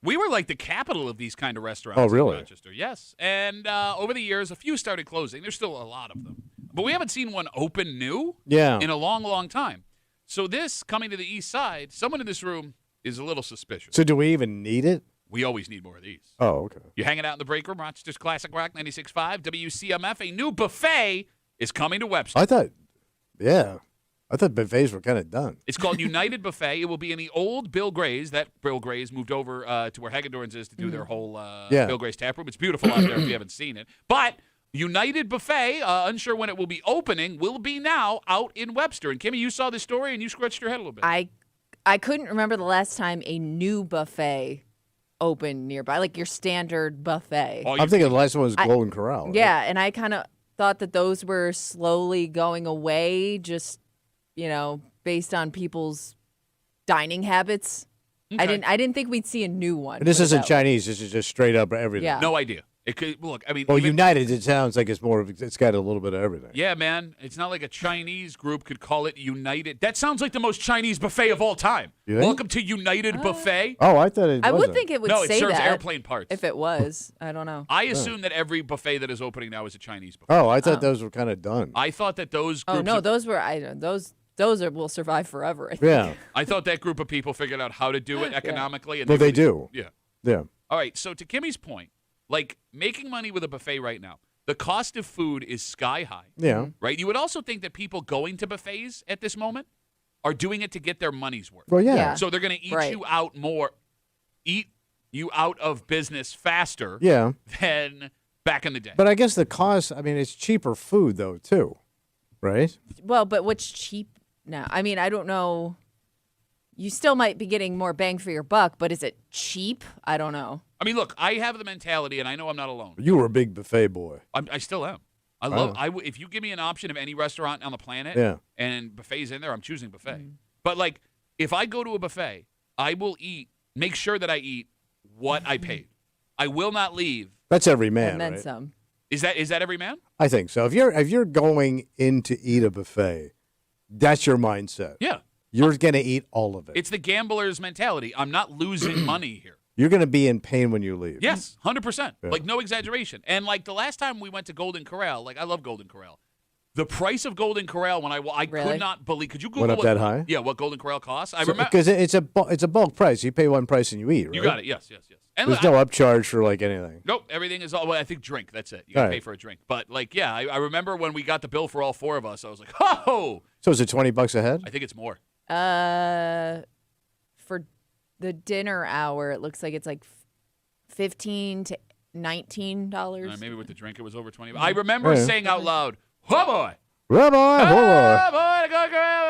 We were like the capital of these kind of restaurants. Oh, really? In Rochester, yes. And over the years, a few started closing. There's still a lot of them. But we haven't seen one open new in a long, long time. So this, coming to the east side, someone in this room is a little suspicious. So do we even need it? We always need more of these. Oh, okay. You're hanging out in the break room, Rochester's Classic Rock 96.5, WCMF. A new buffet is coming to Webster. I thought buffets were kind of done. It's called United Buffet. It will be in the old Bill Gray's. That Bill Gray's moved over to where Hagedorn's is to do their whole Bill Gray's tap room. It's beautiful out there if you haven't seen it. But United Buffet, unsure when it will be opening, will be now out in Webster. And Kimmy, you saw this story and you scratched your head a little bit. I couldn't remember the last time a new buffet opened nearby, like your standard buffet. I'm thinking the last one was Golden Corral. Right? Yeah, and I kind of thought that those were slowly going away, just based on people's dining habits. Okay. I didn't think we'd see a new one. And this isn't Chinese. This is just straight up everything. Yeah. No idea. It could look. I mean, well, United. It sounds like it's more of. It's got a little bit of everything. Yeah, man. It's not like a Chinese group could call it United. That sounds like the most Chinese buffet of all time. Welcome to United Buffet. Oh, I thought it. I would think it would say it serves that airplane parts. if it was. I don't know. I assume that every buffet that is opening now is a Chinese buffet. Oh, I thought those were kind of done. I thought that those. Groups those were. Those will survive forever. I think. Yeah. I thought that group of people figured out how to do it economically. And Well, they do. Yeah. Yeah. All right. So to Kimmy's point, like making money with a buffet right now, the cost of food is sky high. Yeah. Right. You would also think that people going to buffets at this moment are doing it to get their money's worth. Well, yeah. So they're going to eat you out more, eat you out of business faster. Yeah. Than back in the day. But I guess the cost. I mean, it's cheaper food though too, right? Well, but what's cheap now? I mean, I don't know. You still might be getting more bang for your buck, but is it cheap? I don't know. I mean, look, I have the mentality, and I know I'm not alone. You were a big buffet boy. I still am. I love. If you give me an option of any restaurant on the planet, and buffets in there, I'm choosing buffet. But like, if I go to a buffet, I will eat. Make sure that I eat what I paid. I will not leave. That's every man, and then right? some. Is that every man? I think so. If you're going in to eat a buffet, that's your mindset. Yeah. You're going to eat all of it. It's the gambler's mentality. I'm not losing money here. You're going to be in pain when you leave. Yes, 100%. Yeah. Like, no exaggeration. And, like, the last time we went to Golden Corral, like, I love Golden Corral. The price of Golden Corral, when I could not believe. Could you Google went up that high? Yeah, what Golden Corral costs? I remember. Because it's a bulk price. You pay one price and you eat, right? You got it. Yes. And there's no upcharge for, like, anything. Nope. Everything is all, well, I think drink. That's it. You got to pay for a drink. But, like, yeah, I remember when we got the bill for all four of us, I was like, oh. So is it $20 a head? I think it's more. For the dinner hour, it looks like it's like $15 to $19. Maybe with the drink, it was over 20. I remember saying out loud, "Oh boy, oh boy,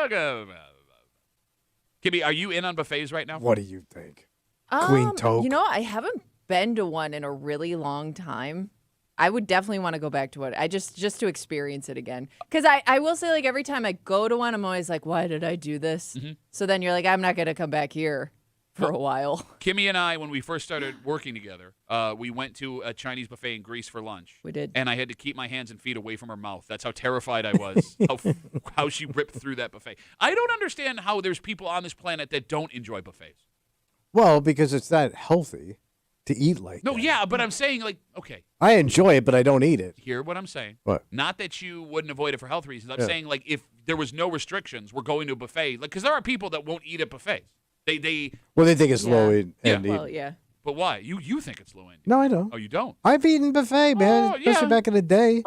go." Kimmy, are you in on buffets right now? What do you think, Queen Toke? I haven't been to one in a really long time. I would definitely want to go back to it. I just to experience it again. Because I will say, like, every time I go to one, I'm always like, why did I do this? Mm-hmm. So then you're like, I'm not going to come back here for a while. Kimmy and I, when we first started working together, we went to a Chinese buffet in Greece for lunch. We did. And I had to keep my hands and feet away from her mouth. That's how terrified I was, how she ripped through that buffet. I don't understand how there's people on this planet that don't enjoy buffets. Well, because it's not healthy to eat like that. No, yeah, but I'm saying, like, okay. I enjoy it, but I don't eat it. Hear what I'm saying. What? Not that you wouldn't avoid it for health reasons. I'm saying, like, if there was no restrictions, we're going to a buffet. Like, because there are people that won't eat at buffets. They think it's low end. Well, yeah. But why? You think it's low end? No, I don't. Oh, you don't? I've eaten buffet, man. Especially back in the day.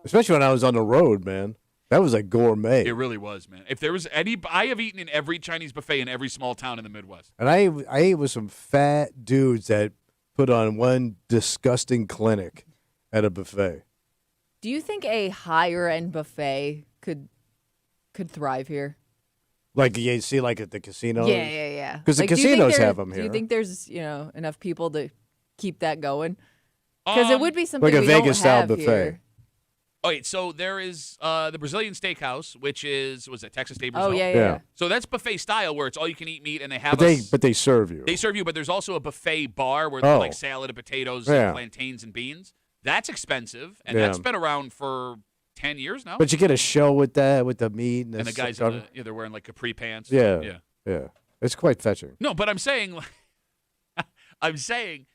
Especially when I was on the road, man. That was like gourmet. It really was, man. If there was any, I have eaten in every Chinese buffet in every small town in the Midwest. And I ate with some fat dudes that put on one disgusting clinic at a buffet. Do you think a higher end buffet could thrive here? Like you see, like at the casinos. Yeah. Because the casinos have them here. Do you think there's enough people to keep that going? Because it would be something like a we Vegas don't have style buffet. Here. All right, so there is the Brazilian Steakhouse, which was it Texas State Brazil? Oh yeah. So that's buffet style, where it's all you can eat meat, and they have. But they serve you. They serve you, but there's also a buffet bar where there's like salad and potatoes, and plantains and beans. That's expensive, and that's been around for 10 years now. But you get a show with that, with the meat, and the guys they're wearing like capri pants. Yeah. It's quite fetching. No, but I'm saying, I'm saying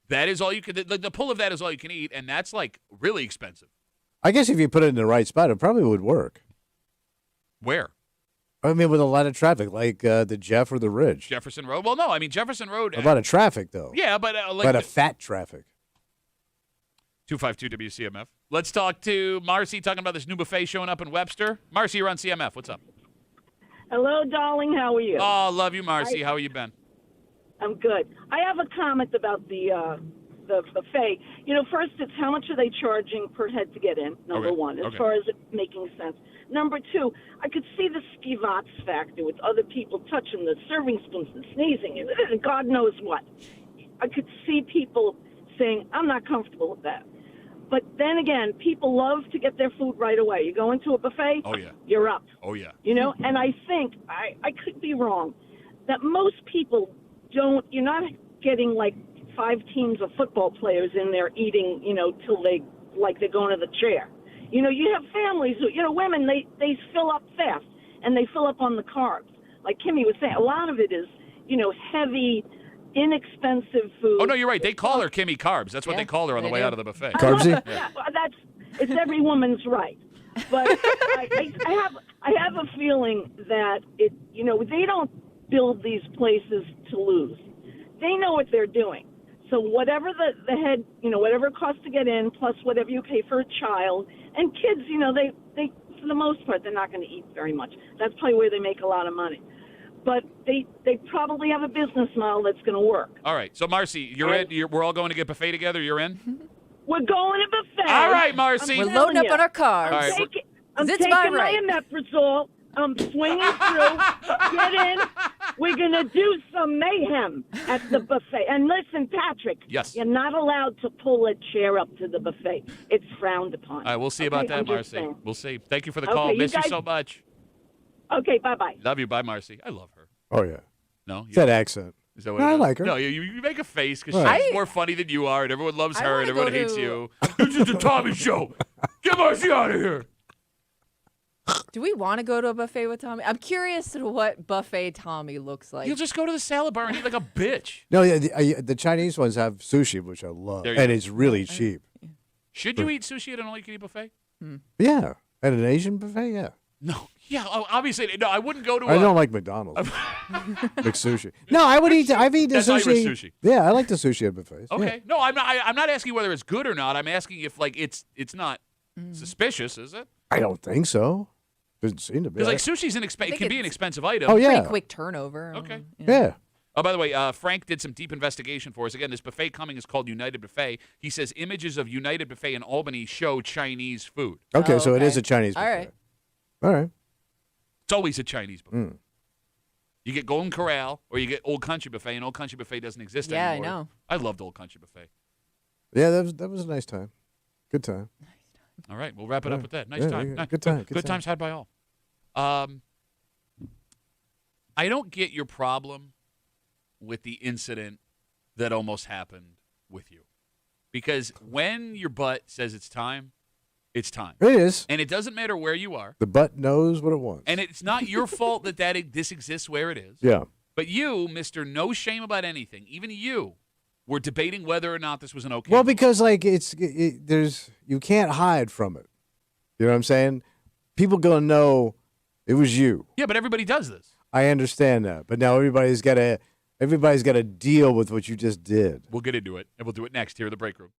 that is all you can. The pull of that is all you can eat, and that's like really expensive. I guess if you put it in the right spot, it probably would work. Where? I mean, with a lot of traffic, like the Jeff or the Ridge. Jefferson Road. Well, no, I mean Jefferson Road. A lot of traffic, though. Yeah, but but a fat traffic. 252 WCMF. Let's talk to Marcy talking about this new buffet showing up in Webster. Marcy, you're on CMF. What's up? Hello, darling. How are you? Oh, love you, Marcy. How have you been? I'm good. I have a comment about the buffet. First, it's how much are they charging per head to get in, number one, as far as it making sense. Number two, I could see the skivats factor with other people touching the serving spoons and sneezing and God knows what. I could see people saying, I'm not comfortable with that. But then again, people love to get their food right away. You go into a buffet, you're up. Oh, yeah. And I think, I could be wrong, that most people you're not getting like 5 teams of football players in there eating, till they're going to the chair. You have families, women, they fill up fast and they fill up on the carbs. Like Kimmy was saying, a lot of it is, heavy, inexpensive food. Oh, no, you're right. They call her Kimmy Carbs. That's what they call her on the way out of the buffet. Carbsy? Yeah, it's every woman's right. But I have a feeling that they don't build these places to lose. They know what they're doing. So whatever the head, whatever it costs to get in, plus whatever you pay for a child, and kids, they for the most part, they're not going to eat very much. That's probably where they make a lot of money. But they probably have a business model that's going to work. All right. So, Marcy, you're in. We're all going to get buffet together. You're in? We're going to buffet. All right, Marcy. We're loading up on our cars. All right, I'm taking my omeprazole. I'm swinging through. Get in. We're going to do some mayhem at the buffet. And listen, Patrick. Yes. You're not allowed to pull a chair up to the buffet. It's frowned upon. All right, we'll see about that, Marcy. We'll see. Thank you for the call. Miss you so much. Okay, bye-bye. Love you. Bye, Marcy. I love her. Oh, yeah. No? It's that accent. Is that what I like her. No, you make a face because she's more funny than you are, and everyone loves her, and everyone hates you. This is the Tommy Show. Get Marcy out of here. Do we want to go to a buffet with Tommy? I'm curious to what buffet Tommy looks like. You'll just go to the salad bar and eat like a bitch. No, yeah, the Chinese ones have sushi, which I love, and it's really cheap. Should you eat sushi at an all-you-can-eat buffet? Yeah, at an Asian buffet, yeah. No, yeah, obviously, no. I wouldn't go to. I don't like McDonald's. McSushi. No, I would eat. I've eaten That's sushi. Irish sushi. Yeah, I like the sushi at buffets. Okay, yeah. no, I'm not asking whether it's good or not. I'm asking if it's not suspicious, is it? I don't think so. Doesn't seem to be. Because like sushi's it can be an expensive item. Oh yeah, pretty quick turnover. Okay. Yeah. Oh, by the way, Frank did some deep investigation for us. Again, this buffet coming is called United Buffet. He says images of United Buffet in Albany show Chinese food. Okay, so it is a Chinese buffet. All right. All right. It's always a Chinese buffet. You get Golden Corral or you get Old Country Buffet, and Old Country Buffet doesn't exist anymore. Yeah, I know. I loved Old Country Buffet. Yeah, that was a nice time. Good time. All right, we'll wrap it up with that. Nice time. Yeah, good time. Good times had by all. I don't get your problem with the incident that almost happened with you. Because when your butt says it's time, it's time. It is. And it doesn't matter where you are. The butt knows what it wants. And it's not your fault that this exists where it is. Yeah. But you, Mr. No Shame About Anything, even you, were debating whether or not this was an okay. Well, because like there's you can't hide from it. You know what I'm saying? People gonna know it was you. Yeah, but everybody does this. I understand that, but now everybody's got to deal with what you just did. We'll get into it, and we'll do it next here in the break room.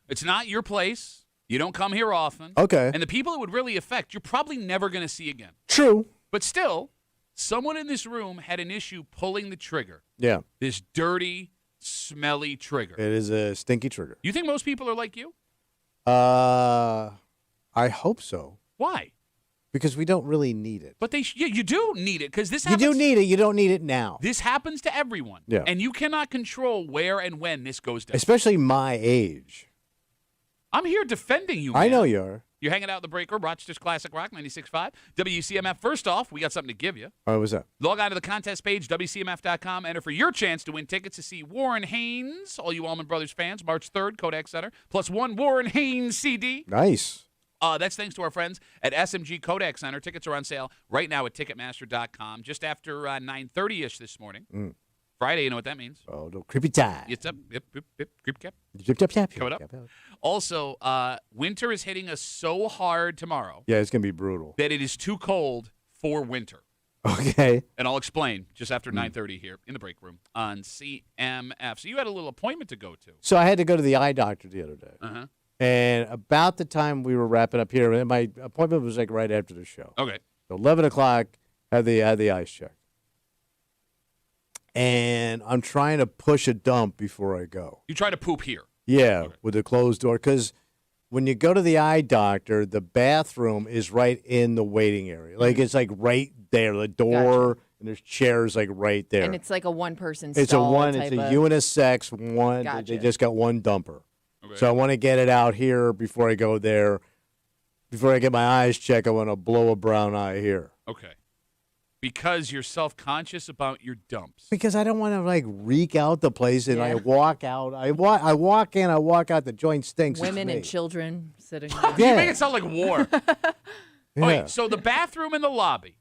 It's not your place. You don't come here often. Okay. And the people it would really affect, you're probably never going to see again. True. But still, someone in this room had an issue pulling the trigger. Yeah. This dirty, smelly trigger. It is a stinky trigger. You think most people are like you? I hope so. Why? Because we don't really need it. But you do need it because this You happens. do need it. You don't need it now. This happens to everyone. Yeah. And you cannot control where and when this goes down. Especially my age. I'm here defending you, man. I know you are. You're hanging out at the Breaker, Rochester's Classic Rock, 96.5. WCMF. First off, we got something to give you. All right, what's that? Log on to the contest page, WCMF.com. Enter for your chance to win tickets to see Warren Haynes, all you Allman Brothers fans, March 3rd, Kodak Center, plus one Warren Haynes CD. Nice. That's thanks to our friends at SMG Kodak Center. Tickets are on sale right now at Ticketmaster.com. Just after 9:30-ish this morning. Friday, you know what that means. Oh, no, creepy time. It's up. Yep, creep cap. Yep. Coming up. Also, winter is hitting us so hard tomorrow. Yeah, it's going to be brutal. That it is too cold for winter. Okay. And I'll explain just after 9:30 here in the break room on CMF. So you had a little appointment to go to. So I had to go to the eye doctor the other day. Uh-huh. And about the time we were wrapping up here, and my appointment was like right after the show. Okay. So 11 o'clock, had the eyes checked. And I'm trying to push a dump before I go. You try to poop here. Yeah, Okay. with the closed door. Because when you go to the eye doctor, the bathroom is right in the waiting area. Like, it's like right there. The door, and there's chairs like right there. And it's like a one-person It's a stall one. type It's a of- unisex one. Gotcha. They just got one dumper. Okay. So I want to get it out here before I go there. Before I get my eyes checked, I want to blow a brown eye here. Okay. Because you're self-conscious about your dumps. Because I don't want to like reek out the place, and I Yeah. walk out. I walk in. I walk out. The joint stinks. It's Women me. and children sitting there. You Yeah. make it sound like war. Yeah. Okay, so the bathroom and the lobby.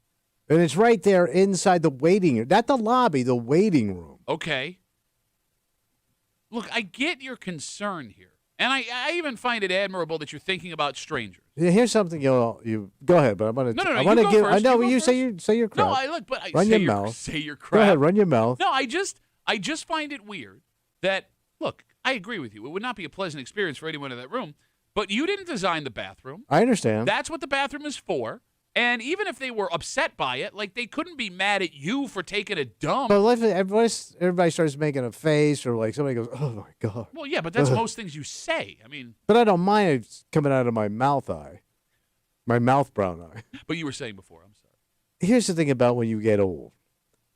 And it's right there inside the waiting room. Not the lobby, the waiting room. Okay. Look, I get your concern here. And I even find it admirable that you're thinking about strangers. Yeah, here's something you go ahead, but I'm gonna. No, I you want to go give. first. I know You go you say first. your crap. No, I look, but I Run say your your mouth. Say your Go crap. ahead, run your mouth. No, I just find it weird that look. I agree with you. It would not be a pleasant experience for anyone in that room. But you didn't design the bathroom. I understand. That's what the bathroom is for. And even if they were upset by it, like they couldn't be mad at you for taking a dump. But if everybody starts making a face, or like somebody goes, "Oh my god." Well, yeah, but that's most things you say. I mean, But I don't mind it coming out of my mouth eye, my mouth brown eye. but you were saying before. I'm sorry. Here's the thing about when you get old,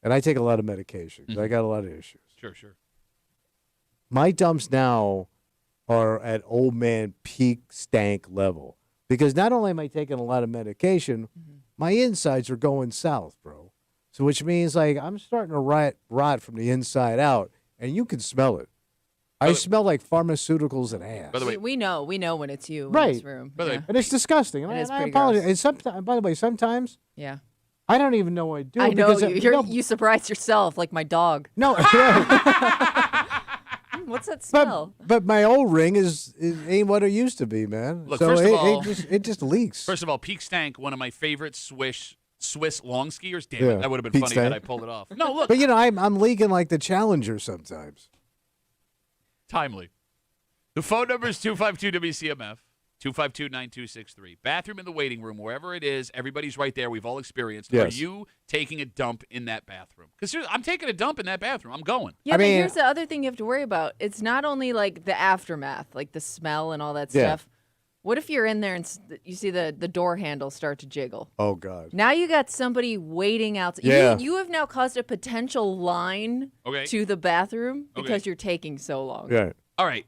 and I take a lot of medication 'cause I got a lot of issues. Sure. My dumps now are at old man peak stank level because not only am I taking a lot of medication, my insides are going south, bro. So which means like I'm starting to rot from the inside out, and you can smell it. I smell like pharmaceuticals and ass. By the way, We know when it's you in Right. this room. By the way, Yeah. And it's disgusting. It is I pretty apologize. gross. And sometimes, by the way, sometimes Yeah. I don't even know what I do. I know because you surprise yourself like my dog. no. What's that smell? But my old ring is ain't what it used to be, man. Look, so first of all- it just leaks. first of all, Peak Stank, one of my favorite Swiss long skiers. Damn Yeah, it, that would have been Peak funny had Stank. I pulled it off. No, look, But you know, I'm leaking like the Challenger sometimes. timely. The phone number is 252-WCMF, 252-9263. Bathroom in the waiting room, wherever it is, everybody's right there. We've all experienced. Yes. Are you taking a dump in that bathroom? Because I'm taking a dump in that bathroom. I'm going. Yeah, I but mean- here's the other thing you have to worry about. It's not only like the aftermath, like the smell and all that Yeah. stuff. What if you're in there and you see the door handle start to jiggle? Oh God. Now you got somebody waiting outside. Yeah. You have now caused a potential line Okay. to the bathroom because Okay. you're taking so long. Yeah. All right.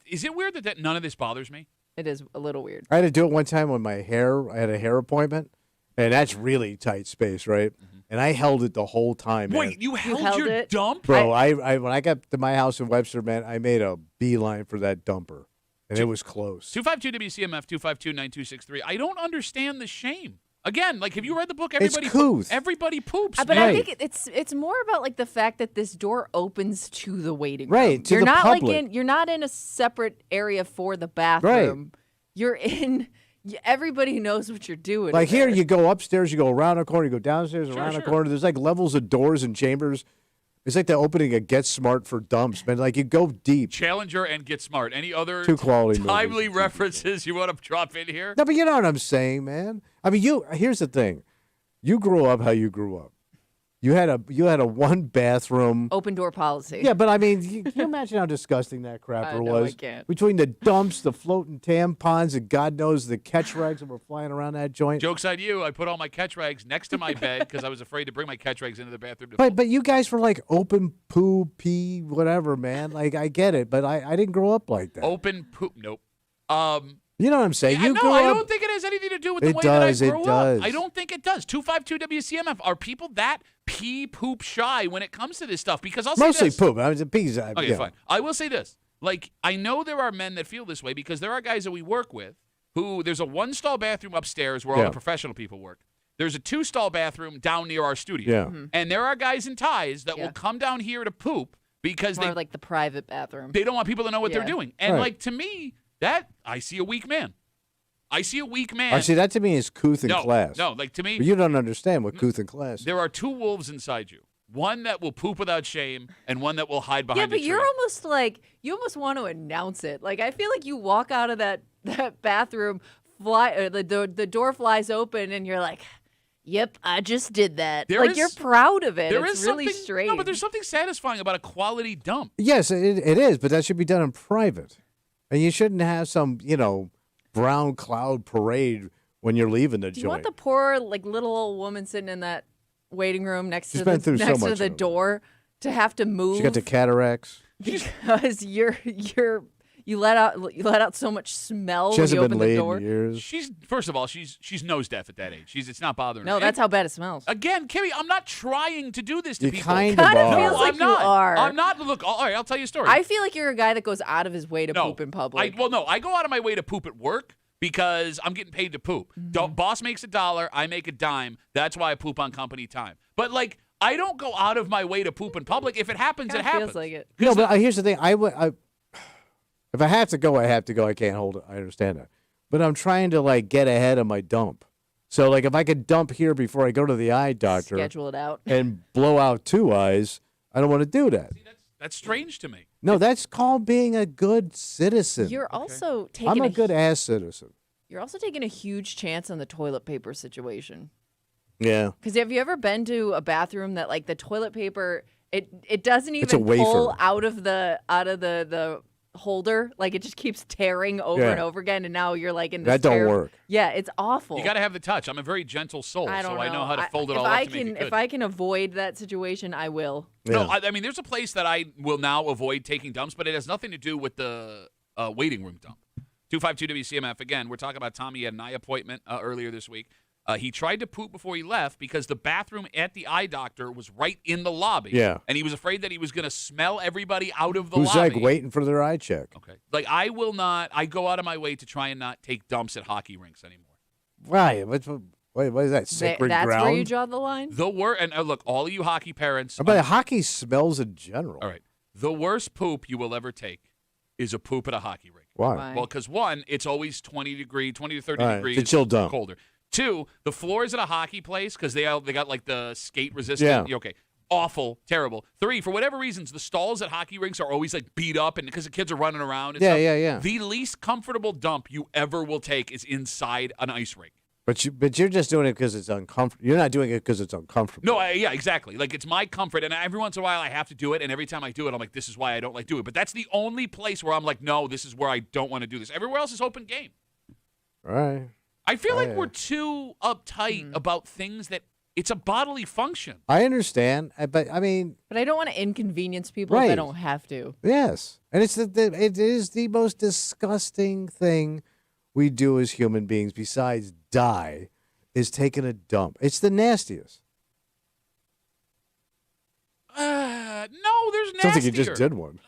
Is it weird that none of this bothers me? It is a little weird. I had to do it one time with my hair. I had a hair appointment, and that's really tight space, right? And I held it the whole time. man. Wait, you held held your it? dump? Bro, I when I got to my house in Webster, man, I made a beeline for that dumper, and it was close. 252-WCMF, 252-9263. I don't understand the shame. Again, like, have you read the book? It's Everybody couth. Everybody poops, But man. I Right. think it's more about like the fact that this door opens to the waiting room. Right, to you're the not public. you're not in a separate area for the bathroom. You're in. Everybody knows what you're doing. Like in here, there. you go upstairs, you go around a corner, you go downstairs, Sure, around a sure. corner. There's like levels of doors and chambers. It's like the opening of Get Smart for dumps, man. Like you go deep. Challenger and Get Smart. Any other Two quality timely movies. references you want to drop in here? No, but you know what I'm saying, man. I mean, here's the thing. You grew up how you grew up. You had a one bathroom open door policy. Yeah, but I mean, can you imagine how disgusting that crapper was? I can't. Between the dumps, the floating tampons, and God knows the catch rags that were flying around that joint. Joke's on you. I put all my catch rags next to my bed because I was afraid to bring my catch rags into the bathroom. But you guys were like open poo, pee, whatever, man. Like I get it, but I didn't grow up like that. Open poop. Nope. You know what I'm saying? Yeah, you no, grew I up, don't think it has anything to do with the way does, that I grew it does. up. I don't think it does. 252 WCMF. Are people that pee poop shy when it comes to this stuff? Because I'll say mostly this. poop. I mean, the peas. Okay, fine. I will say this. Like, I know there are men that feel this way because there are guys that we work with who there's a one-stall bathroom upstairs where all the professional people work. There's a two-stall bathroom down near our studio. Yeah. Mm-hmm. And there are guys in ties that will come down here to poop because More like the private bathroom. they don't want people to know what they're Yeah. doing. And, Right. like, to me, that I see a weak man. I see a weak man. I see that to me is couth in class. No, like to me, But you don't understand what couth in class. there are two wolves inside you. One that will poop without shame, and one that will hide behind. Yeah, a but tree. you're almost like you almost want to announce it. Like I feel like you walk out of that bathroom, the door flies open, and you're like, "Yep, I just did that." There like is- you're proud of it. There It's is really something, strange. No, but there's something satisfying about a quality dump. Yes, it is, but that should be done in private. And you shouldn't have some, brown cloud parade when you're leaving the Do you joint. want the poor like little old woman sitting in that waiting room next She's to been the through so next to much the of it. door to have to move? She got the cataracts. because you let out so much smell She when you hasn't open been the laid door. in years. She's first of all, she's nose deaf at that age. It's not bothering her. No, that's how bad it smells. Again, Kimmy, I'm not trying to do this to You people. kind of Kinda are. feels like I'm not. you are. I'm not. Look, all right, I'll tell you a story. I feel like you're a guy that goes out of his way to poop in public. I go out of my way to poop at work because I'm getting paid to poop. Boss makes $1, I make a dime. That's why I poop on company time. But like, I don't go out of my way to poop in public. If it happens, it Kinda happens. feels like it. No, but here's the thing. If I have to go, I have to go. I can't hold it. I understand that. But I'm trying to, get ahead of my dump. So, if I could dump here before I go to the eye doctor Schedule it out. and blow out 2 eyes, I don't want to do that. See, that's strange to me. No, that's called being a good citizen. You're also taking I'm a good ass citizen. You're also taking a huge chance on the toilet paper situation. Yeah. Because have you ever been to a bathroom that the toilet paper it doesn't It's a even wafer. pull out of the holder, it just keeps tearing over Yeah. and over again, and now you're in this That don't work. Yeah, it's awful. You got to have the touch. I'm a very gentle soul, I don't so know. I know how to fold it if all I up to can, make it good. If I can avoid that situation, I will. No, Yeah. I mean, there's a place that I will now avoid taking dumps, but it has nothing to do with the waiting room dump. 252 WCMF. Again, we're talking about Tommy. He had an eye appointment earlier this week. He tried to poop before he left because the bathroom at the eye doctor was right in the lobby. Yeah. And he was afraid that he was going to smell everybody out of the Who's lobby. waiting for their eye check? Okay. I will not. I go out of my way to try and not take dumps at hockey rinks anymore. Right. What is that? Sacred That's ground? where you draw the line. The worst. And look, all of you hockey parents. But hockey smells in general. All right. The worst poop you will ever take is a poop at a hockey rink. Why? Well, because one, it's always 20 to 30 All right, degrees it's a chill dump. colder. Two, the floors at a hockey place, because they got the skate resistant. Yeah. Okay. Awful, terrible. Three, for whatever reasons, the stalls at hockey rinks are always beat up, and because the kids are running around. And Yeah, stuff. yeah. The least comfortable dump you ever will take is inside an ice rink. But you're just doing it because it's uncomfortable. You're not doing it because it's uncomfortable. No, yeah, exactly. It's my comfort, and every once in a while I have to do it, and every time I do it, I'm like, this is why I don't do it. But that's the only place where I'm like, no, this is where I don't want to do this. Everywhere else is open game. All right. I feel like yeah. we're too uptight about things that it's a bodily function. I understand, but I mean, But I don't want to inconvenience people if I Right. don't have to. yes, and it is the most disgusting thing we do as human beings besides die is taking a dump. It's the nastiest. No, there's nastier. Sounds like you just did one.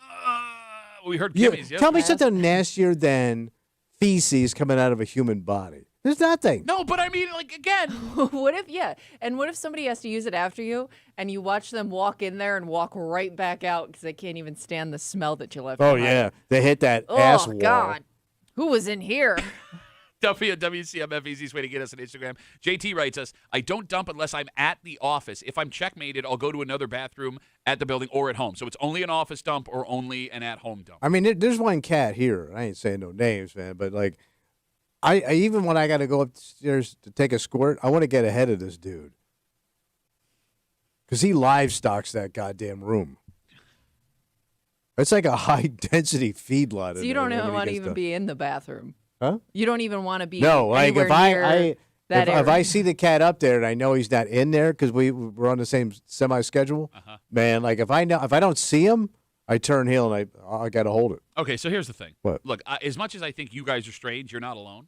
We heard You, Kimmy's. tell me something nastier than feces coming out of a human body. There's nothing. No, but I mean, again. What if somebody has to use it after you and you watch them walk in there and walk right back out because they can't even stand the smell that you left Oh behind? yeah, they hit that ass Oh wall. God, who was in here? WCMF, easiest way to get us on Instagram. JT writes us, I don't dump unless I'm at the office. If I'm checkmated, I'll go to another bathroom at the building or at home. So it's only an office dump or only an at-home dump. I mean, there's one cat here. I ain't saying no names, man, but like, I even when I got to go upstairs to take a squirt, I want to get ahead of this dude. Because he livestocks that goddamn room. It's like a high-density feedlot. So you don't even want to even be in the bathroom. Huh? You don't even want to be like if I see the cat up there and I know he's not in there because we're on the same semi-schedule, man, like if I don't see him, I turn heel and I got to hold it. Okay, so here's the thing. What? Look, as much as I think you guys are strange, you're not alone.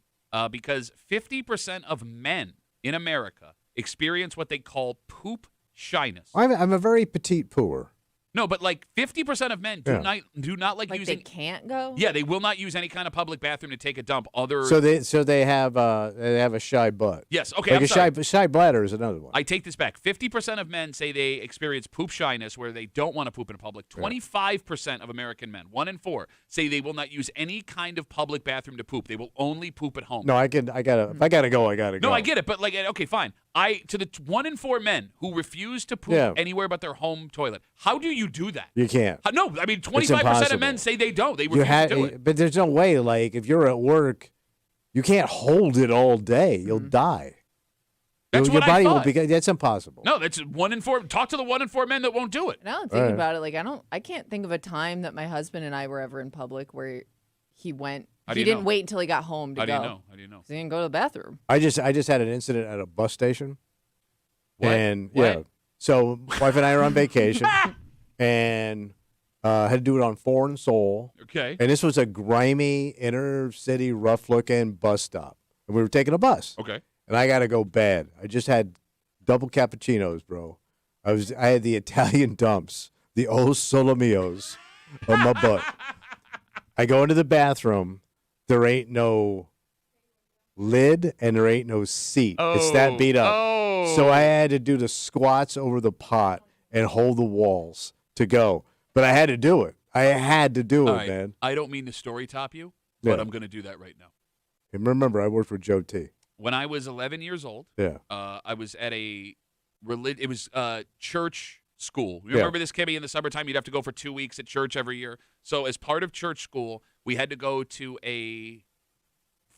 Because 50% of men in America experience what they call poop shyness. I'm a very petite pooer. No, but like 50% of men do not like using. They can't go. Yeah, they will not use any kind of public bathroom to take a dump. So they have a shy butt. Yes. Okay. Like shy bladder is another one. I take this back. 50% of men say they experience poop shyness where they don't want to poop in public. 25% of American men, 1 in 4, say they will not use any kind of public bathroom to poop. They will only poop at home. No, if I gotta go, I gotta go. No, I get it, but like, okay, fine. To the 1 in 4 men who refuse to poop anywhere but their home toilet, how do you do that? You can't. No, I mean 25% of men say they don't. They refuse to do it. But there's no way. Like if you're at work, you can't hold it all day. You'll die. That's your what body I thought. will be. That's impossible. No, that's 1 in 4. Talk to the 1 in 4 men that won't do it. Now I'm thinking about it. Like I can't think of a time that my husband and I were ever in public where he went. He didn't wait until he got home to go. How do you know? He didn't go to the bathroom. I just had an incident at a bus station. What? And What? so wife and I are on vacation, and had to do it on Foreign Soul. Okay. And this was a grimy inner city, rough looking bus stop, and we were taking a bus. Okay. And I got to go bad. I just had double cappuccinos, bro. I had the Italian dumps, the Os Solomios on my butt. I go into the bathroom. There ain't no lid and there ain't no seat. It's that beat up. So I had to do the squats over the pot and hold the walls to go. But I had to do it. I had to do it, man. I don't mean to story top you, but I'm going to do that right now. And remember, I worked for Joe T. When I was 11 years old, I was at church school. You remember this, Kimmy? In the summertime, you'd have to go for 2 weeks at church every year. So as part of church school, we had to go to a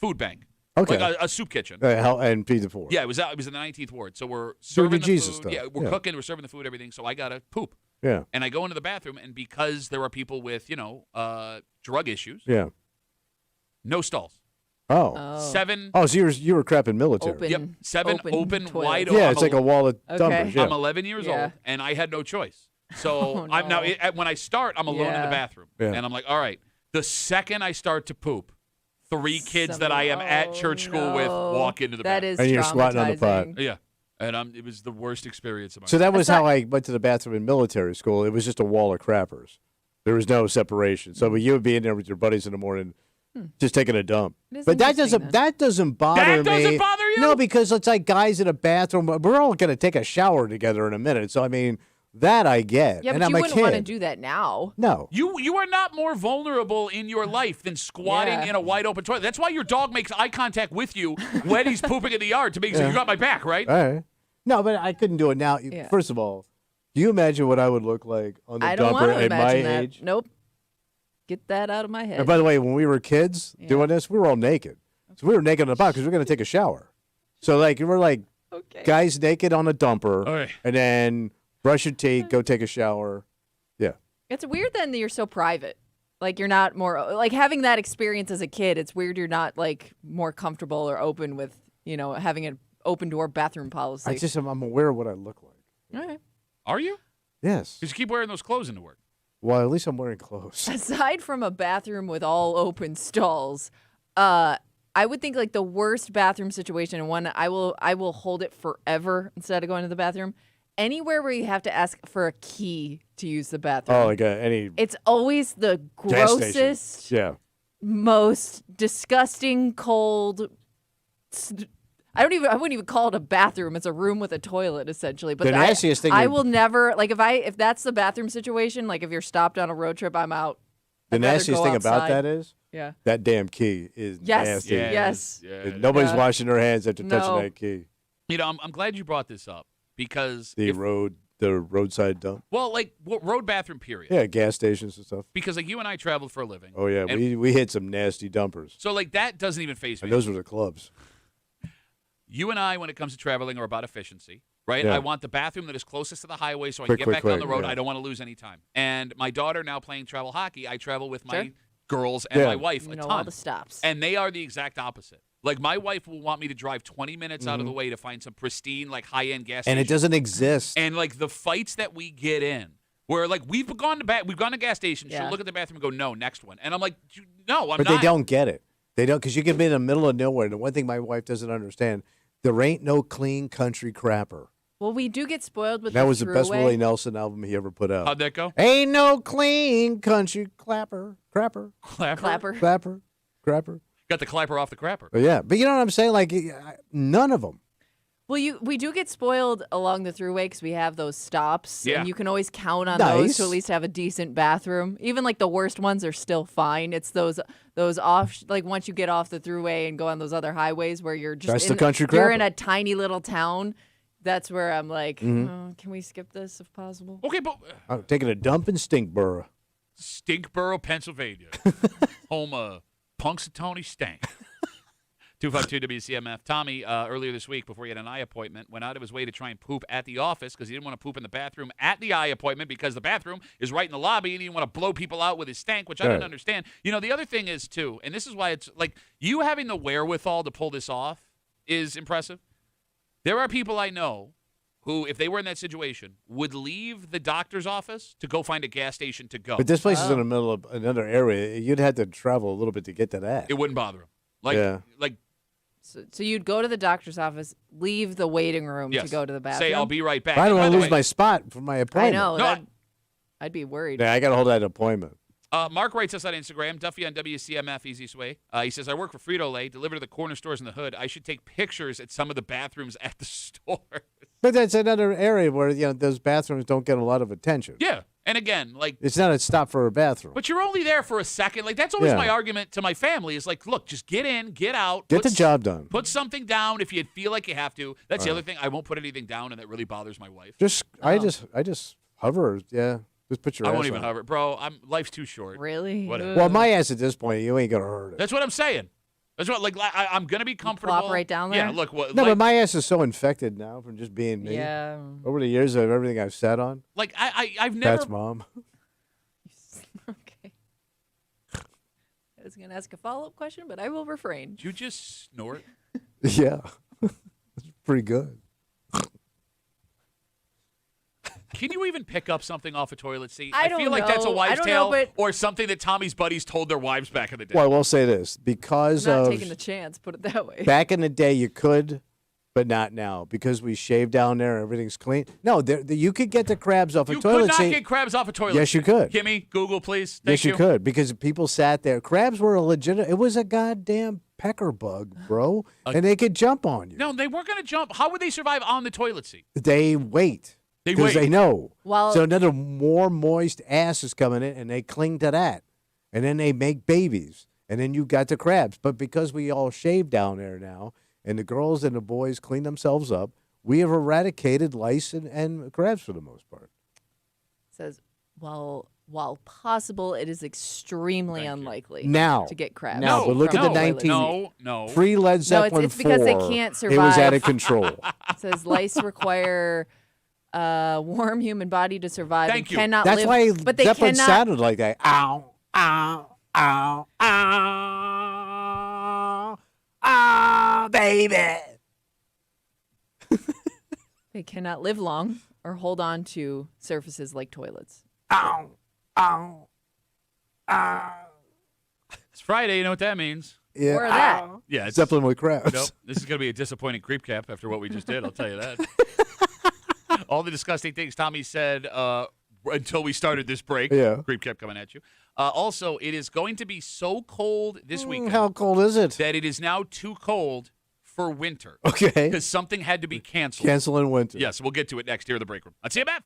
food bank. Okay. Like a soup kitchen. And Pizza 4. Yeah, it was in the 19th ward. So we're serving the Jesus food. stuff. Yeah, we're cooking, we're serving the food, everything. So I got to poop. Yeah. And I go into the bathroom, and because there are people with, drug issues, no stalls. Oh. 7. Oh, so you were crapping military. Open. Yep. 7 open toilets. wide open. Yeah, it's like a wall of dumpers. Yeah. I'm 11 years old, and I had no choice. So I'm now when I start, I'm alone in the bathroom, and I'm like, all right. The second I start to poop, 3 kids that I am at church school with walk into the bathroom. That is and you're squatting on the pot. Yeah, and it was the worst experience of my life. So that was how I went to the bathroom in military school. It was just a wall of crappers. There was no separation. So you would be in there with your buddies in the morning, just taking a dump. But that doesn't bother me. That doesn't bother you? No, because it's like guys in a bathroom. We're all going to take a shower together in a minute. So I mean, that I get. Yeah, and but I'm you a wouldn't kid. want to do that now. No. You are not more vulnerable in your life than squatting in a wide open toilet. That's why your dog makes eye contact with you when he's pooping in the yard to make sure you got my back, right? All right. No, but I couldn't do it now. Yeah. First of all, do you imagine what I would look like on the I don't want dumper to at my imagine that. age? Nope. Get that out of my head. And by the way, when we were kids doing this, we were all naked. So we were naked on the pot because we were going to take a shower. So we're like guys naked on a dumper, and then brush your teeth, go take a shower. Yeah. It's weird then that you're so private. Like you're not more like having that experience as a kid. It's weird you're not like more comfortable or open with having an open door bathroom policy. I'm aware of what I look like. All right. Are you? Yes. Because you keep wearing those clothes into work. Well, at least I'm wearing clothes. Aside from a bathroom with all open stalls, I would think like the worst bathroom situation, and one I will hold it forever instead of going to the bathroom. Anywhere where you have to ask for a key to use the bathroom. Oh, like any. It's always the gas grossest, station. most disgusting, cold. I wouldn't even call it a bathroom. It's a room with a toilet, essentially. But the nastiest thing. I will never like if that's the bathroom situation. Like if you're stopped on a road trip, I'm out. The nastiest thing about that is Yeah. That damn key is nasty. Yes. And nobody's washing their hands after touching that key. You know, I'm glad you brought this up because the roadside dump. Well, like road bathroom period. Yeah, gas stations and stuff. Because like you and I traveled for a living. Oh yeah, we hit some nasty dumpers. So like that doesn't even faze me. And those were the clubs. You and I, when it comes to traveling, are about efficiency, right? Yeah. I want the bathroom that is closest to the highway so I can get back on the road. I don't want to lose any time. And my daughter now playing travel hockey, I travel with my girls and my wife a ton. All the stops. And they are the exact opposite. Like my wife will want me to drive 20 minutes out of the way to find some pristine, like high-end gas station. And it doesn't exist. And like the fights that we get in, where like we've gone to gas stations, she'll look at the bathroom and go, no, next one. And I'm like, no, I'm not. But they don't get it. They don't, because you can be in the middle of nowhere. And the one thing my wife doesn't understand, there ain't no clean country crapper. Well, we do get spoiled with that was the best Willie Nelson album he ever put out. How'd that go? Ain't no clean country crapper. Got the clapper off the crapper. Yeah, but you know what I'm saying? Like, none of them. Well, we do get spoiled along the thruway because we have those stops, Yeah. and you can always count on those to at least have a decent bathroom. Even like the worst ones are still fine. It's those off, like once you get off the thruway and go on those other highways where you're just That's the country you're crapper. in a tiny little town. That's where I'm like, oh, can we skip this if possible? Okay, but I'm taking a dump in Stinkboro. Stinkboro, Pennsylvania, home of Punxsutawney Stank. 252 WCMF. Tommy, earlier this week, before he had an eye appointment, went out of his way to try and poop at the office because he didn't want to poop in the bathroom at the eye appointment because the bathroom is right in the lobby and he didn't want to blow people out with his stank, which I didn't understand. You know, the other thing is, too, and this is why it's like you having the wherewithal to pull this off is impressive. There are people I know who, if they were in that situation, would leave the doctor's office to go find a gas station to go. But this place is in the middle of another area. You'd have to travel a little bit to get to that. It wouldn't bother him. Like. So you'd go to the doctor's office, leave the waiting room to go to the bathroom. Say, I'll be right back. I don't want to lose my spot for my appointment. I know. No, I'd be worried. Yeah, I got to hold that appointment. Mark writes us on Instagram, Duffy on WCMF, easiest way. He says, I work for Frito-Lay, deliver to the corner stores in the hood. I should take pictures at some of the bathrooms at the store. But that's another area where those bathrooms don't get a lot of attention. Yeah. And again, like... It's not a stop for a bathroom. But you're only there for a second. Like, that's always my argument to my family is like, look, just get in, get out. Get the job done. Put something down if you feel like you have to. That's the other thing. I won't put anything down, and that really bothers my wife. I just hover, Just put your ass I won't even on. hover. Bro, life's too short. Really? Whatever. Well, my ass at this point, you ain't going to hurt it. That's what I'm saying. That's what, like, I'm going to be comfortable. Plop right down there? Yeah, look. But my ass is so infected now from just being me. Yeah. Over the years of everything I've sat on. Like, I've never. Pat's mom. Okay. I was going to ask a follow-up question, but I will refrain. Did you just snort? Yeah. It's pretty good. Can you even pick up something off a toilet seat? I don't feel like know. that's a wives' I don't tale know, but- or something that Tommy's buddies told their wives back in the day. Well, I will say this. Because I'm not of taking the chance, put it that way. back in the day, you could, but not now. Because we shave down there, everything's clean. No, you could get the crabs off a you toilet could not seat. get crabs off a toilet Yes, seat. you could. Kimmy, Google, please. Thank Yes, you could. Because people sat there. Crabs were a legitimate. It was a goddamn pecker bug, bro. And they could jump on you. No, they weren't going to jump. How would they survive on the toilet seat? They wait. They Because wait. they know. Well- So another more moist ass is coming in, and they cling to that. And then they make babies. And then you got the crabs. But because we all shave down there now, and the girls and the boys clean themselves up, we have eradicated lice and crabs for the most part. It says, while possible, it is extremely unlikely Now. to get crabs. Now, but look at the 19... No. Pre-Led Zeppelin it's because 4, they can't it was survive. out of control. It says lice require a warm human body to survive. Thank you. Cannot That's live, why but they Zeppelin cannot. sounded like that. Ow, ow, ow, ow, ow, baby. They cannot live long or hold on to surfaces like toilets. Ow, ow, ow. It's Friday. You know what that means. Yeah. Or that. Yeah. It's, Zeppelin with crabs. Nope. This is going to be a disappointing creep cap after what we just did. I'll tell you that. All the disgusting things Tommy said until we started this break. Yeah. Creep cap coming at you. Also, it is going to be so cold this weekend How cold is it? that it is now too cold for winter. Okay. Because something had to be canceled. Cancel in winter. Yes, we'll get to it next here in the break room. Let's see you back.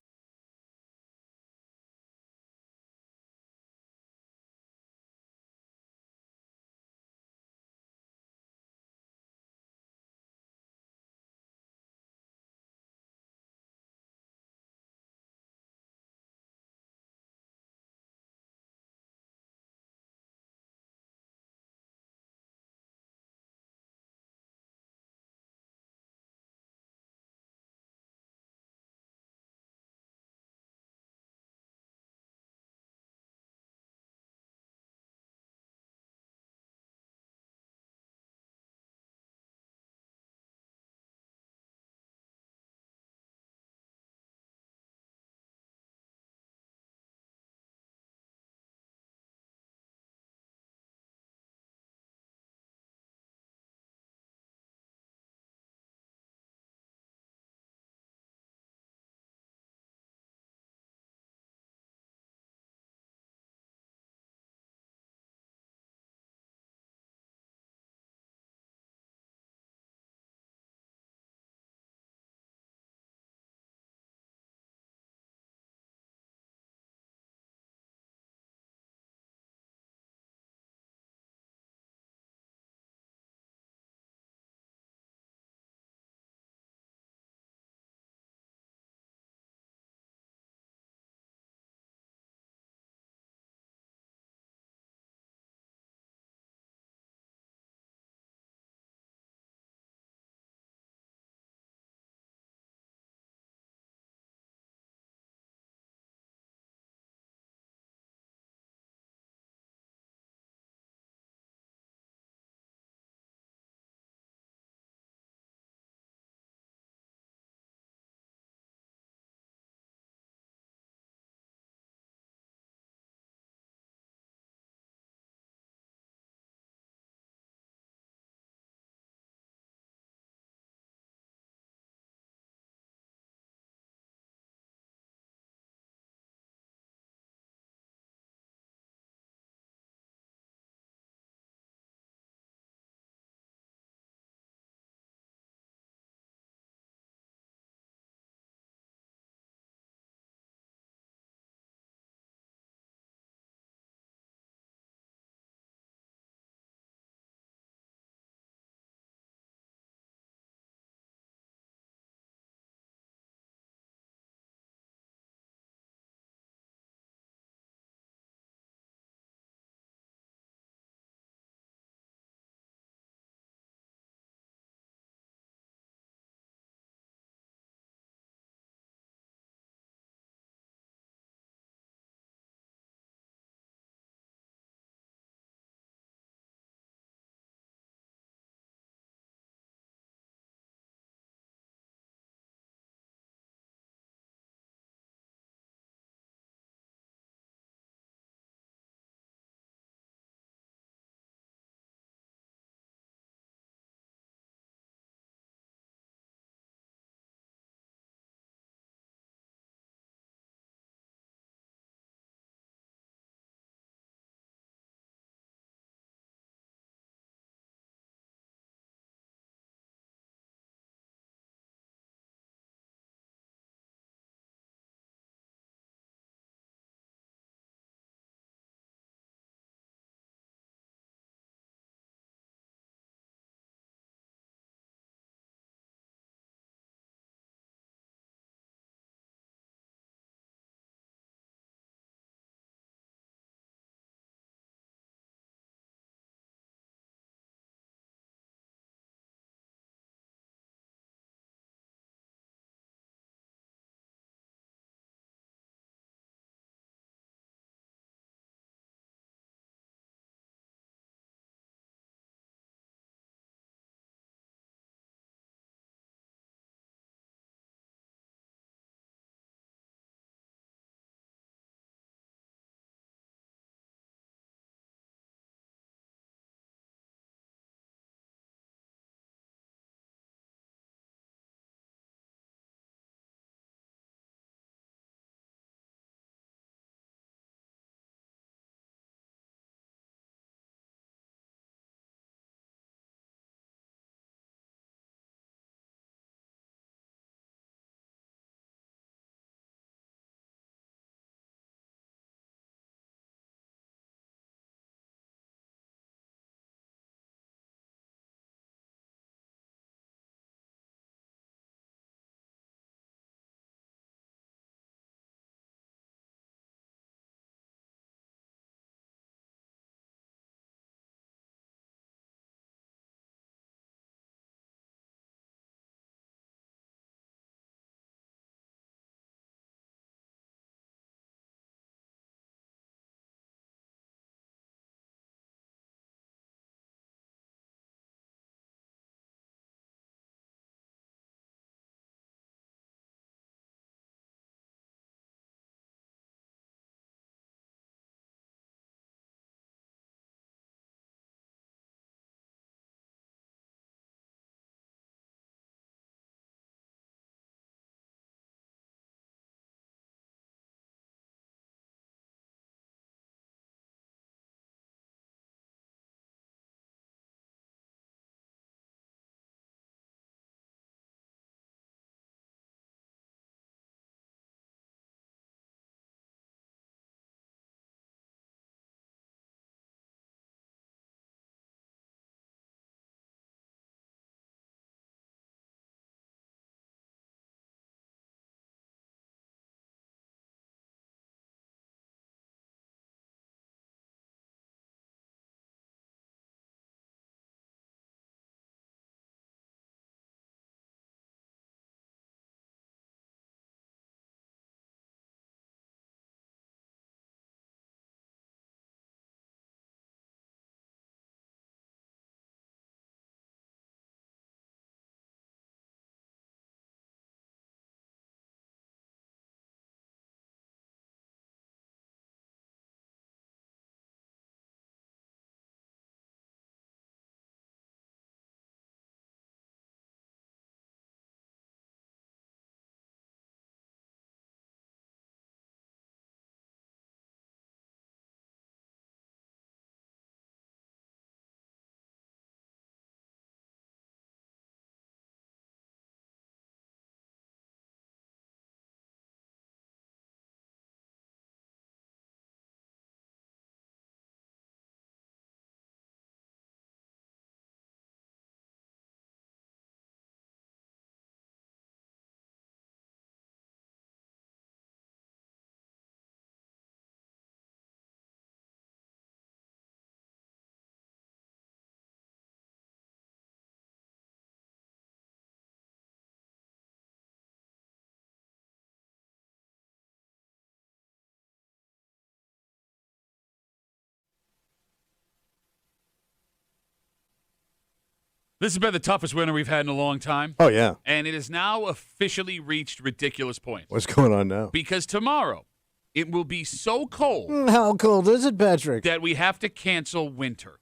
This has been the toughest winter we've had in a long time. Oh, yeah. And it has now officially reached ridiculous points. What's going on now? Because tomorrow, it will be so cold. How cold is it, Patrick? That we have to cancel winter.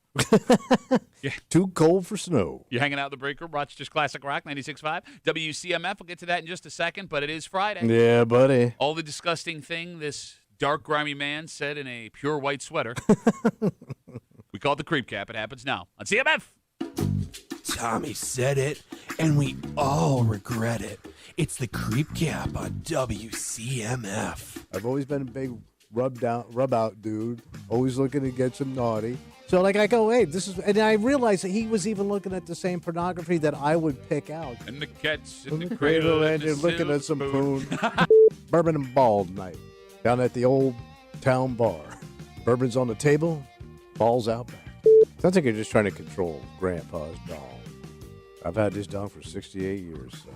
Yeah. Too cold for snow. You're hanging out in the break room, Rochester's Classic Rock 96.5. WCMF, we'll get to that in just a second, but it is Friday. Yeah, buddy. All the disgusting thing this dark, grimy man said in a pure white sweater. We call it the creep cap. It happens now on CMF. Tommy said it, and we all regret it. It's the creep cap on WCMF. I've always been a big rub out dude, always looking to get some naughty. So, like, I go, hey, this is, and I realized that he was even looking at the same pornography that I would pick out. And the cat's in the cradle, and you're looking at some poon. Bourbon and ball night down at the old town bar. Bourbon's on the table, balls out back. Sounds like you're just trying to control Grandpa's dong. I've had this dong for 68 years, so.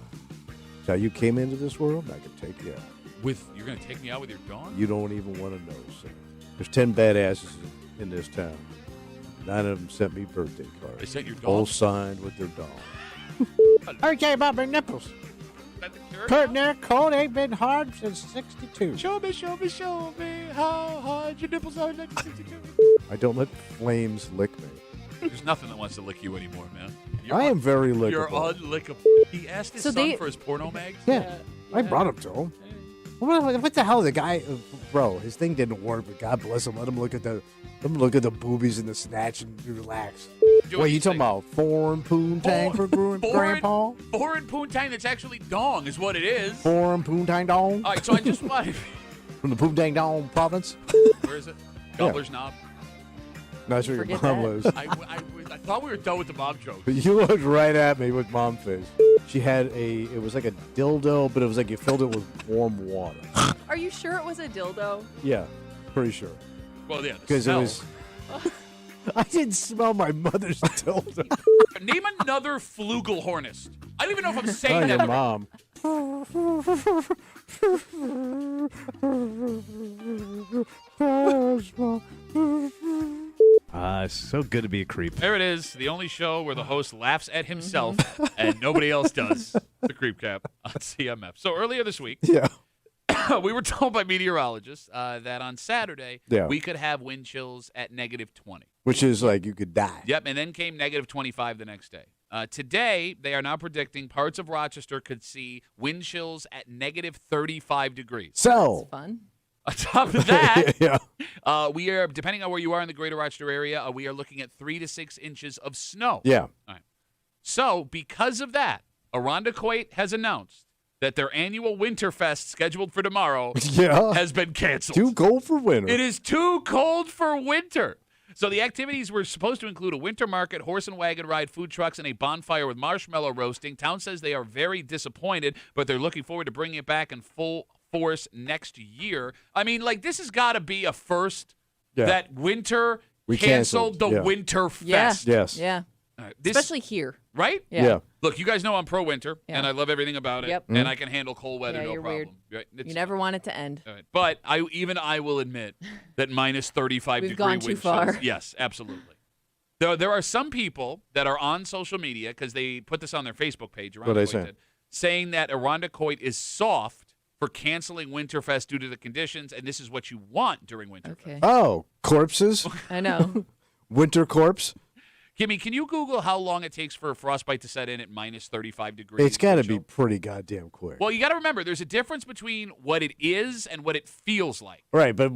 That's how you came into this world, and I can take you out. You're going to take me out with your dong? You don't even want to know, sir. There's 10 badasses in this town. 9 of them sent me birthday cards. They sent your dong? All signed with their dong. Okay, about my nipples. Kurt, they're cold. Ain't been hard since 62. Show me how hard your nipples are in 1962. I don't let flames lick me. There's nothing that wants to lick you anymore, man. I am very lickable. You're unlickable. He asked his son for his porno mags? Yeah. I brought him to him. What the hell? The guy, bro, his thing didn't work, but God bless him. Let him look at the boobies and the snatch and relax. Wait, you talking about foreign poontang for Grandpa? Foreign poontang that's actually dong is what it is. Foreign poontang dong? All right, so I just wanted... From the poontang dong province? Where is it? Gobbler's Knob? Not sure your mom lives. I thought we were done with the mom joke. You looked right at me with mom face. She had it was like a dildo, but it was like you filled it with warm water. Are you sure it was a dildo? Yeah, pretty sure. Well, yeah, because it was. I didn't smell my mother's dildo. Name another flugelhornist. I don't even know if I'm saying that. Your mom. So good to be a creep. There it is, the only show where the host laughs at himself and nobody else does. The Creep Cap on CMF. So earlier this week, we were told by meteorologists that on Saturday we could have wind chills at -20. Which is like you could die. Yep, and then came -25 the next day. Today, they are now predicting parts of Rochester could see wind chills at -35 degrees. So that's fun. On top of that, we are, depending on where you are in the greater Rochester area, we are looking at 3 to 6 inches of snow. Yeah. All right. So, because of that, Irondequoit has announced that their annual Winterfest scheduled for tomorrow has been canceled. Too cold for winter. It is too cold for winter. So the activities were supposed to include a winter market, horse and wagon ride, food trucks, and a bonfire with marshmallow roasting. Town says they are very disappointed, but they're looking forward to bringing it back in full force next year. I mean, like, this has got to be a first that winter canceled the Winterfest. Yes. Yeah. Especially here. Right? Yeah. Look, you guys know I'm pro-winter, and I love everything about it, and I can handle cold weather no you're problem. Weird. Right? You never want it to end. Right. But I will admit that -35 We've degree gone wind too far. chills. Yes, absolutely. There are some people that are on social media, because they put this on their Facebook page, What are they saying? saying that Irondequoit is soft for canceling Winterfest due to the conditions, and this is what you want during Winterfest. Okay. Oh, corpses? I know. Winter corpse? Kimmy, can you Google how long it takes for a frostbite to set in at -35 degrees? It's got to be pretty goddamn quick. Well, you got to remember, there's a difference between what it is and what it feels like. Right, but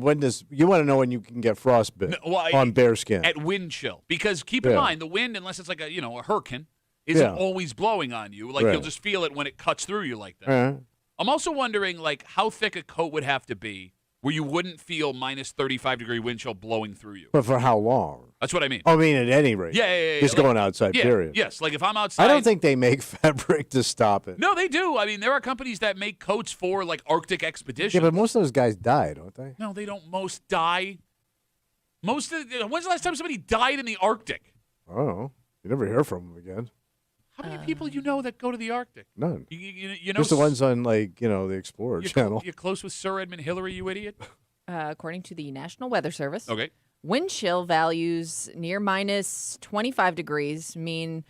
you want to know when you can get frostbite on bare skin. At wind chill. Because keep in mind, the wind, unless it's like a hurricane, isn't always blowing on you. Like, you'll just feel it when it cuts through you like that. I'm also wondering, like, how thick a coat would have to be where you wouldn't feel -35 degree wind chill blowing through you. But for how long? That's what I mean. I mean, at any rate. Yeah. Just going outside, period. Yes, like if I'm outside. I don't think they make fabric to stop it. No, they do. I mean, there are companies that make coats for, like, Arctic expeditions. Yeah, but most of those guys die, don't they? No, they don't most die. When's the last time somebody died in the Arctic? I don't know. You never hear from them again. How many people you know that go to the Arctic? None. You know, just the ones on, like, the Explorer channel. You're close with Sir Edmund Hillary, you idiot? According to the National Weather Service, okay, wind chill values near -25 degrees mean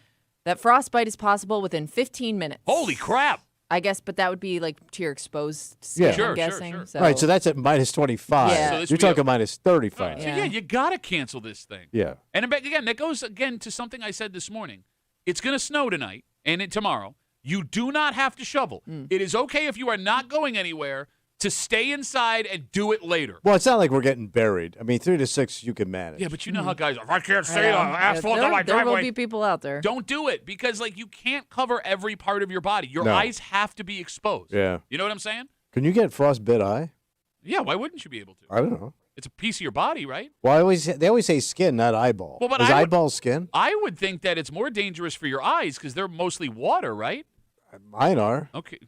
that frostbite is possible within 15 minutes. Holy crap! I guess, but that would be like to your exposed skin, Yeah. I'm guessing. Sure. So. All right, so that's at minus 25. Yeah. So this You're would be talking minus 35. So yeah, you got to cancel this thing. Yeah. And again, that goes again to something I said this morning. It's going to snow tonight and tomorrow. You do not have to shovel. It is okay if you are not going anywhere to stay inside and do it later. Well, it's not like we're getting buried. I mean, 3 to 6, you can manage. Yeah, but you know how guys, if I can't stay on asphalt on my There driveway. will be people out there. Don't do it because, like, you can't cover every part of your body. Your eyes have to be exposed. Yeah. You know what I'm saying? Can you get frostbit eye? Yeah, why wouldn't you be able to? I don't know. It's a piece of your body, right? Well, they always say skin, not eyeball. Well, but Is I would- eyeball skin? I would think that it's more dangerous for your eyes because they're mostly water, right? Mine are. Okay.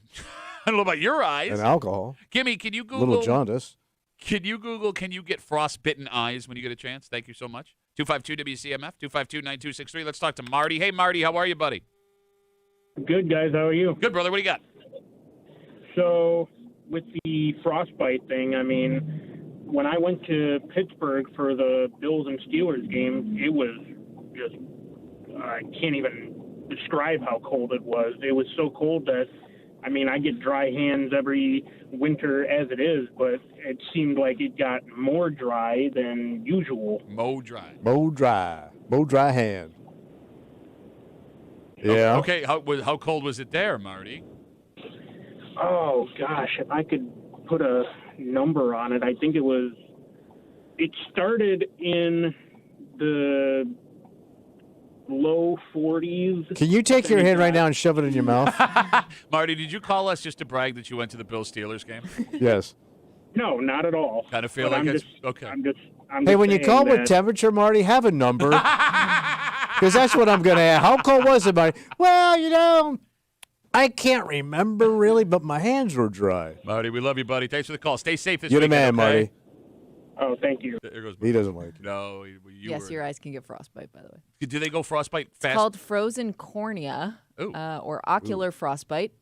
I don't know about your eyes. And alcohol. Kimmy, can you A Google? little jaundice. Can you Google, can you get frostbitten eyes when you get a chance? Thank you so much. 252-WCMF, 252-9263. Let's talk to Marty. Hey, Marty, how are you, buddy? Good, guys. How are you? Good, brother. What do you got? So, with the frostbite thing, I mean, when I went to Pittsburgh for the Bills and Steelers game, it was just, I can't even describe how cold it was. It was so cold that, I mean, I get dry hands every winter as it is, but it seemed like it got more dry than usual. Mow dry. Mow dry hand. Yeah. Okay, how cold was it there, Marty? Oh, gosh, if I could put a number on it, I think it started in the low 40s. Can you take your hand right now and shove it in your mouth? Marty, did you call us just to brag that you went to the Bills-Steelers game? Yes. No, not at all. Kind of feel But like I'm it's just, okay. I'm just Hey, when you saying call with that- temperature, Marty, have a number. Because that's what I'm going to ask. How cold was it, Marty? Well, I can't remember really, but my hands were dry. Marty, we love you, buddy. Thanks for the call. Stay safe this You're the weekend, man, okay? Marty. Oh, thank you. There goes He doesn't like it. No, Yes, your eyes can get frostbite, by the way. Do they go frostbite fast? It's called frozen cornea Ooh. or ocular frostbite.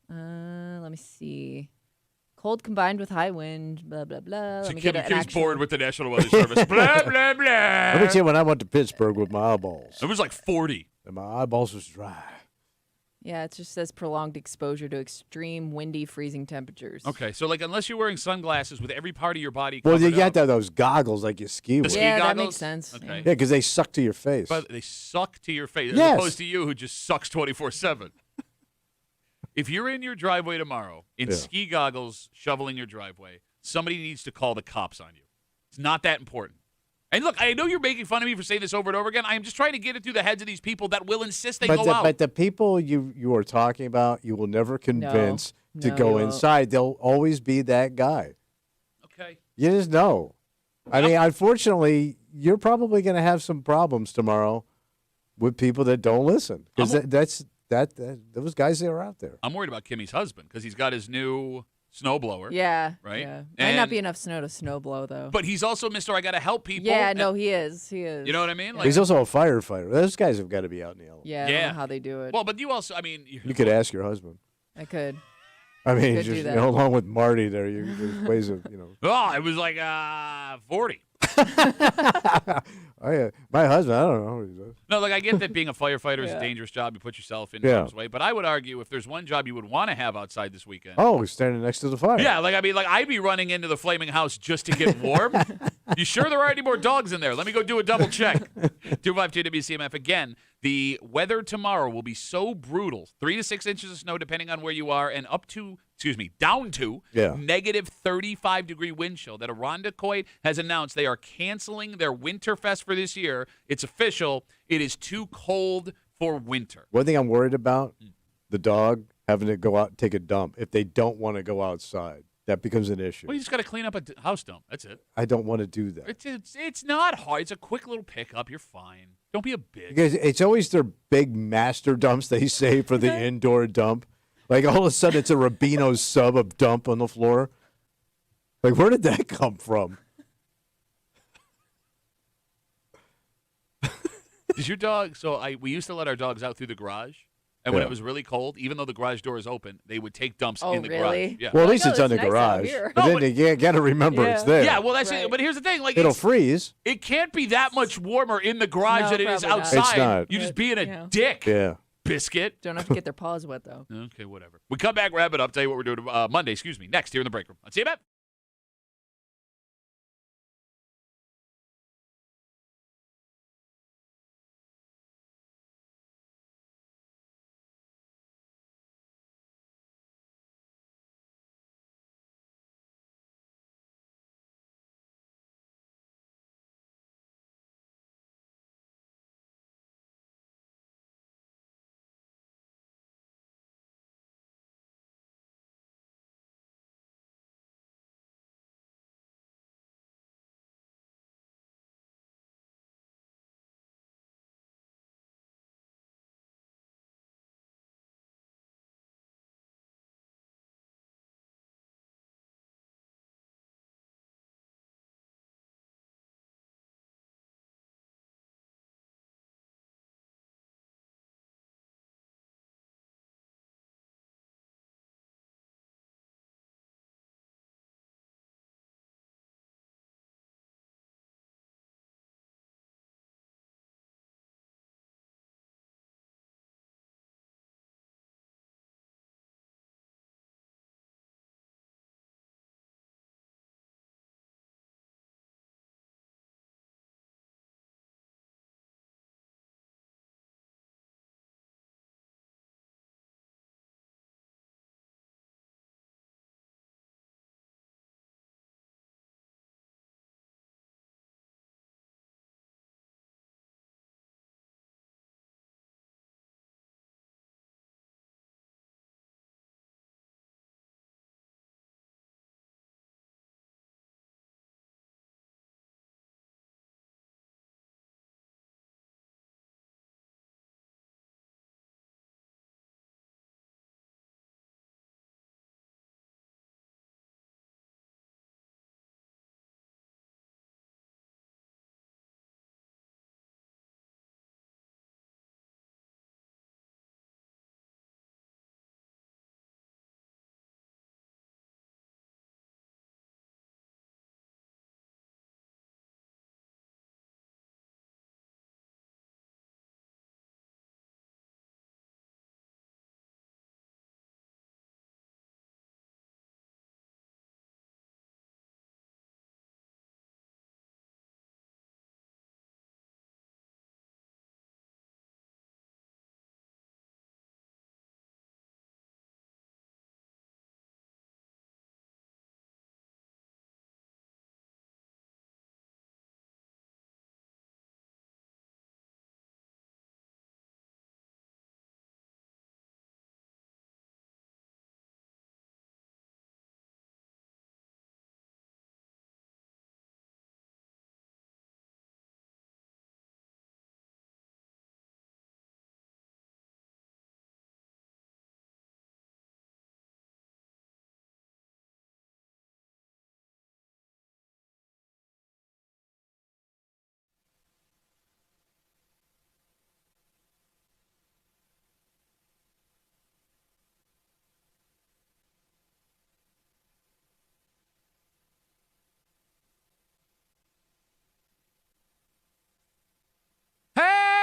Let me see. Cold combined with high wind, blah, blah, blah. Let me get an Kimmy's actual- bored with the National Weather Service. Blah, blah, blah. Let me tell you, when I went to Pittsburgh with my eyeballs, It was like 40. and my eyeballs was dry. Yeah, it just says prolonged exposure to extreme windy, freezing temperatures. Okay, so like unless you're wearing sunglasses with every part of your body Well, covered you got up, to have those goggles like you ski the with. ski Yeah, that goggles? makes sense. Okay. Yeah, because they suck to your face. But they suck to your face Yes. as opposed to you who just sucks 24/7. If you're in your driveway tomorrow in Yeah. ski goggles shoveling your driveway, somebody needs to call the cops on you. It's not that important. And look, I know you're making fun of me for saying this over and over again. I am just trying to get it through the heads of these people that will insist they go out. But the people you are talking about, you will never convince to No, go you won't. inside. They'll always be that guy. Okay. You just know. I mean, unfortunately, you're probably going to have some problems tomorrow with people that don't listen. Because those guys that are out there. I'm worried about Kimmy's husband because he's got his new snowblower. Yeah. Right? Yeah. Might And- not be enough snow to snowblow, though. But he's also Mr. I got to help people. yeah, and- no, he is. He is. You know what I mean? Like, He's also a firefighter. Those guys have got to be out in the elements. Yeah, I don't Yeah. know how they do it. well, but you also, I mean, You could ask your husband. I could. I mean, Could do just that. along with Marty there, there's ways of, oh, it was like 40. my husband, I don't know what he does. No, like I get that being a firefighter is a Yeah. dangerous job. You put yourself in Yeah. harm's way. But I would argue if there's one job you would want to have outside this weekend. Oh, he's standing next to the fire. Yeah, like I mean, like I'd be running into the flaming house just to get warm. You sure there aren't any more dogs in there? Let me go do a double check. 252 WCMF. Again, the weather tomorrow will be so brutal. 3 to 6 inches of snow depending on where you are, and down to Yeah. negative 35-degree wind chill that Irondequoit has announced they are canceling their Winterfest for this year. It's official. It is too cold for winter. One thing I'm worried about, the dog having to go out and take a dump if they don't want to go outside. That becomes an issue. Well, you just got to clean up a house dump. That's it. I don't want to do that. It's not hard. It's a quick little pickup. You're fine. Don't be a bitch. Because it's always their big master dumps they save for the indoor dump. Like all of a sudden it's a Rubino sub of dump on the floor. Like where did that come from? Does your dog? So we used to let our dogs out through the garage, and when Yeah. it was really cold, even though the garage door is open, they would take dumps Oh, in the really? garage. Yeah. Well, at least no, it's on the it's nice out garage. here. But No, then but- you got to remember it's there. Yeah, well, that's Right. it. But here's the thing: like, It'll freeze. it can't be that much warmer in the garage No, than it is probably not. outside. It's not. You're just being a Yeah. dick. Yeah. biscuit. Don't have to get their paws wet, though. Okay, whatever. We come back, wrap it up, tell you what we're doing Monday, next here in the break room. On CMF.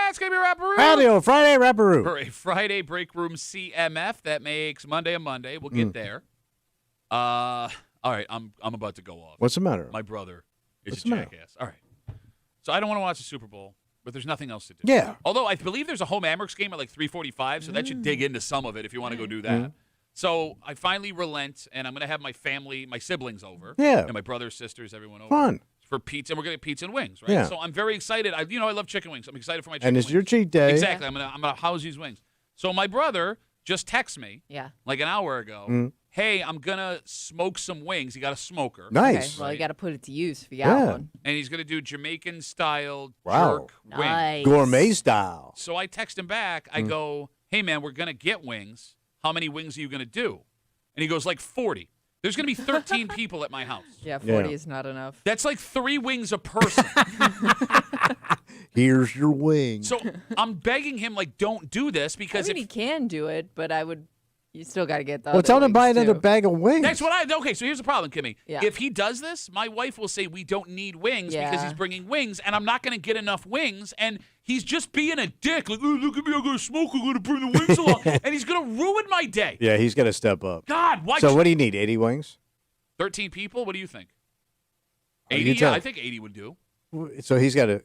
It's going to be Rapperoo. Patio Friday Rapperoo. For a Friday Break Room CMF. That makes Monday a Monday. We'll get there. All right, I'm about to go off. What's the matter? My brother is What's a the matter? jackass. All right. So I don't want to watch the Super Bowl, but there's nothing else to do. Yeah. Although I believe there's a home Amerks game at like 3:45, so that should dig into some of it if you want to go do that. So I finally relent, and I'm going to have my family, my siblings over. Yeah. And my brothers, sisters, everyone over. Fun. For pizza, and we're going to get pizza and wings, right? Yeah. So I'm very excited. I love chicken wings. I'm excited for my chicken And wings. it's your cheat day. Exactly. I'm gonna house these wings. So my brother just texted me like an hour ago. Hey, I'm gonna smoke some wings. He got a smoker. Nice. Okay, well, you got to put it to use if you got one. And he's gonna do Jamaican style Wow. jerk Nice. wings. Gourmet style. So I text him back. I go, hey man, we're gonna get wings. How many wings are you gonna do? And he goes, like 40. There's going to be 13 people at my house. Yeah, 40 is not enough. That's like 3 wings a person. Here's your wing. So I'm begging him, like, don't do this because he can do it, but I would You still got to get the Well, other tell him to wings, buy another too. bag of wings. That's what okay, so here's the problem, Kimmy. Yeah. If he does this, my wife will say we don't need wings because Yeah. he's bringing wings, and I'm not going to get enough wings, and he's just being a dick. Like, oh, look at me, I'm going to smoke, I'm going to bring the wings along, and he's going to ruin my day. Yeah, he's got to step up. God, why? So what do you need, 80 wings? 13 people? What do you think? You 80? tell. Yeah, I think 80 would do. So he's got to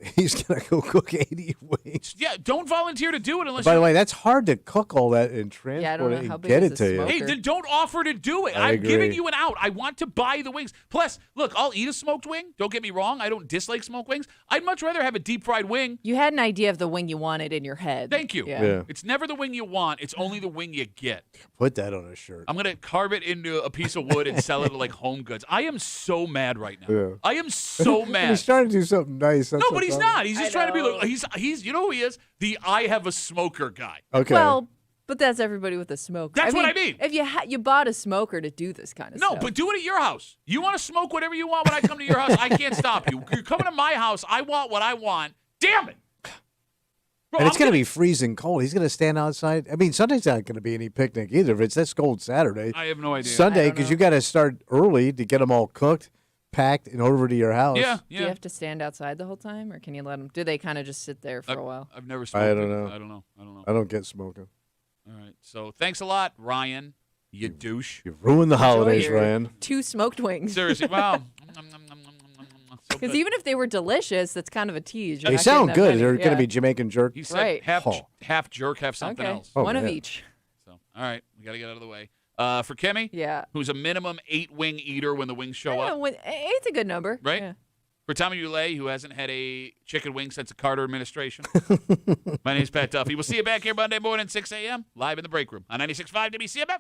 go cook 80 wings. Yeah, don't volunteer to do it unless By you the way, that's hard to cook all that and Yeah, I don't transport know it how and big get is it a to you. smoker. Hey, then don't offer to do it. I I'm agree. giving you an out. I want to buy the wings. Plus, look, I'll eat a smoked wing. Don't get me wrong. I don't dislike smoked wings. I'd much rather have a deep fried wing. You had an idea of the wing you wanted in your head. Thank you. Yeah. It's never the wing you want. It's only the wing you get. Put that on a shirt. I'm going to carve it into a piece of wood and sell it like home goods. I am so mad right now. Yeah. I am so mad. He's trying to do something nice. No, but he's not. He's just trying to be like, he's, you know who he is? The I have a smoker guy. Okay. Well, but that's everybody with a smoker. That's what I mean. If you bought a smoker to do this kind of No, stuff. but do it at your house. You want to smoke whatever you want when I come to your house. I can't stop you. You're coming to my house. I want what I want. Damn it. Bro, and it's I'm going to be freezing cold. He's going to stand outside. I mean, Sunday's not going to be any picnic either. If it's this cold Saturday. I have no idea. Sunday, because you got to start early to get them all cooked, packed, and over to your house. Yeah, Do you have to stand outside the whole time, or can you let them? Do they kind of just sit there for a while? I've never smoked. I don't know. I don't know. I don't know. I don't get smoking. All right. So thanks a lot, Ryan. You douche. You've ruined the holidays, your Ryan. 2 smoked wings. Seriously. Wow. So Because good. even if they were delicious, that's kind of a tease. You're They not getting sound that good. many. They're going to Yeah. be Jamaican jerk. He said Right. half jerk, half something Okay. else. Oh, One of yeah. each. So, all right. We got to get out of the way. For Kimmy, Yeah. who's a minimum 8-wing eater when the wings show up. It's a good number. Right? Yeah. For Tommy Ulay, who hasn't had a chicken wing since the Carter administration. My name's Pat Duffy. We'll see you back here Monday morning, 6 a.m., live in the break room on 96.5 WCMF.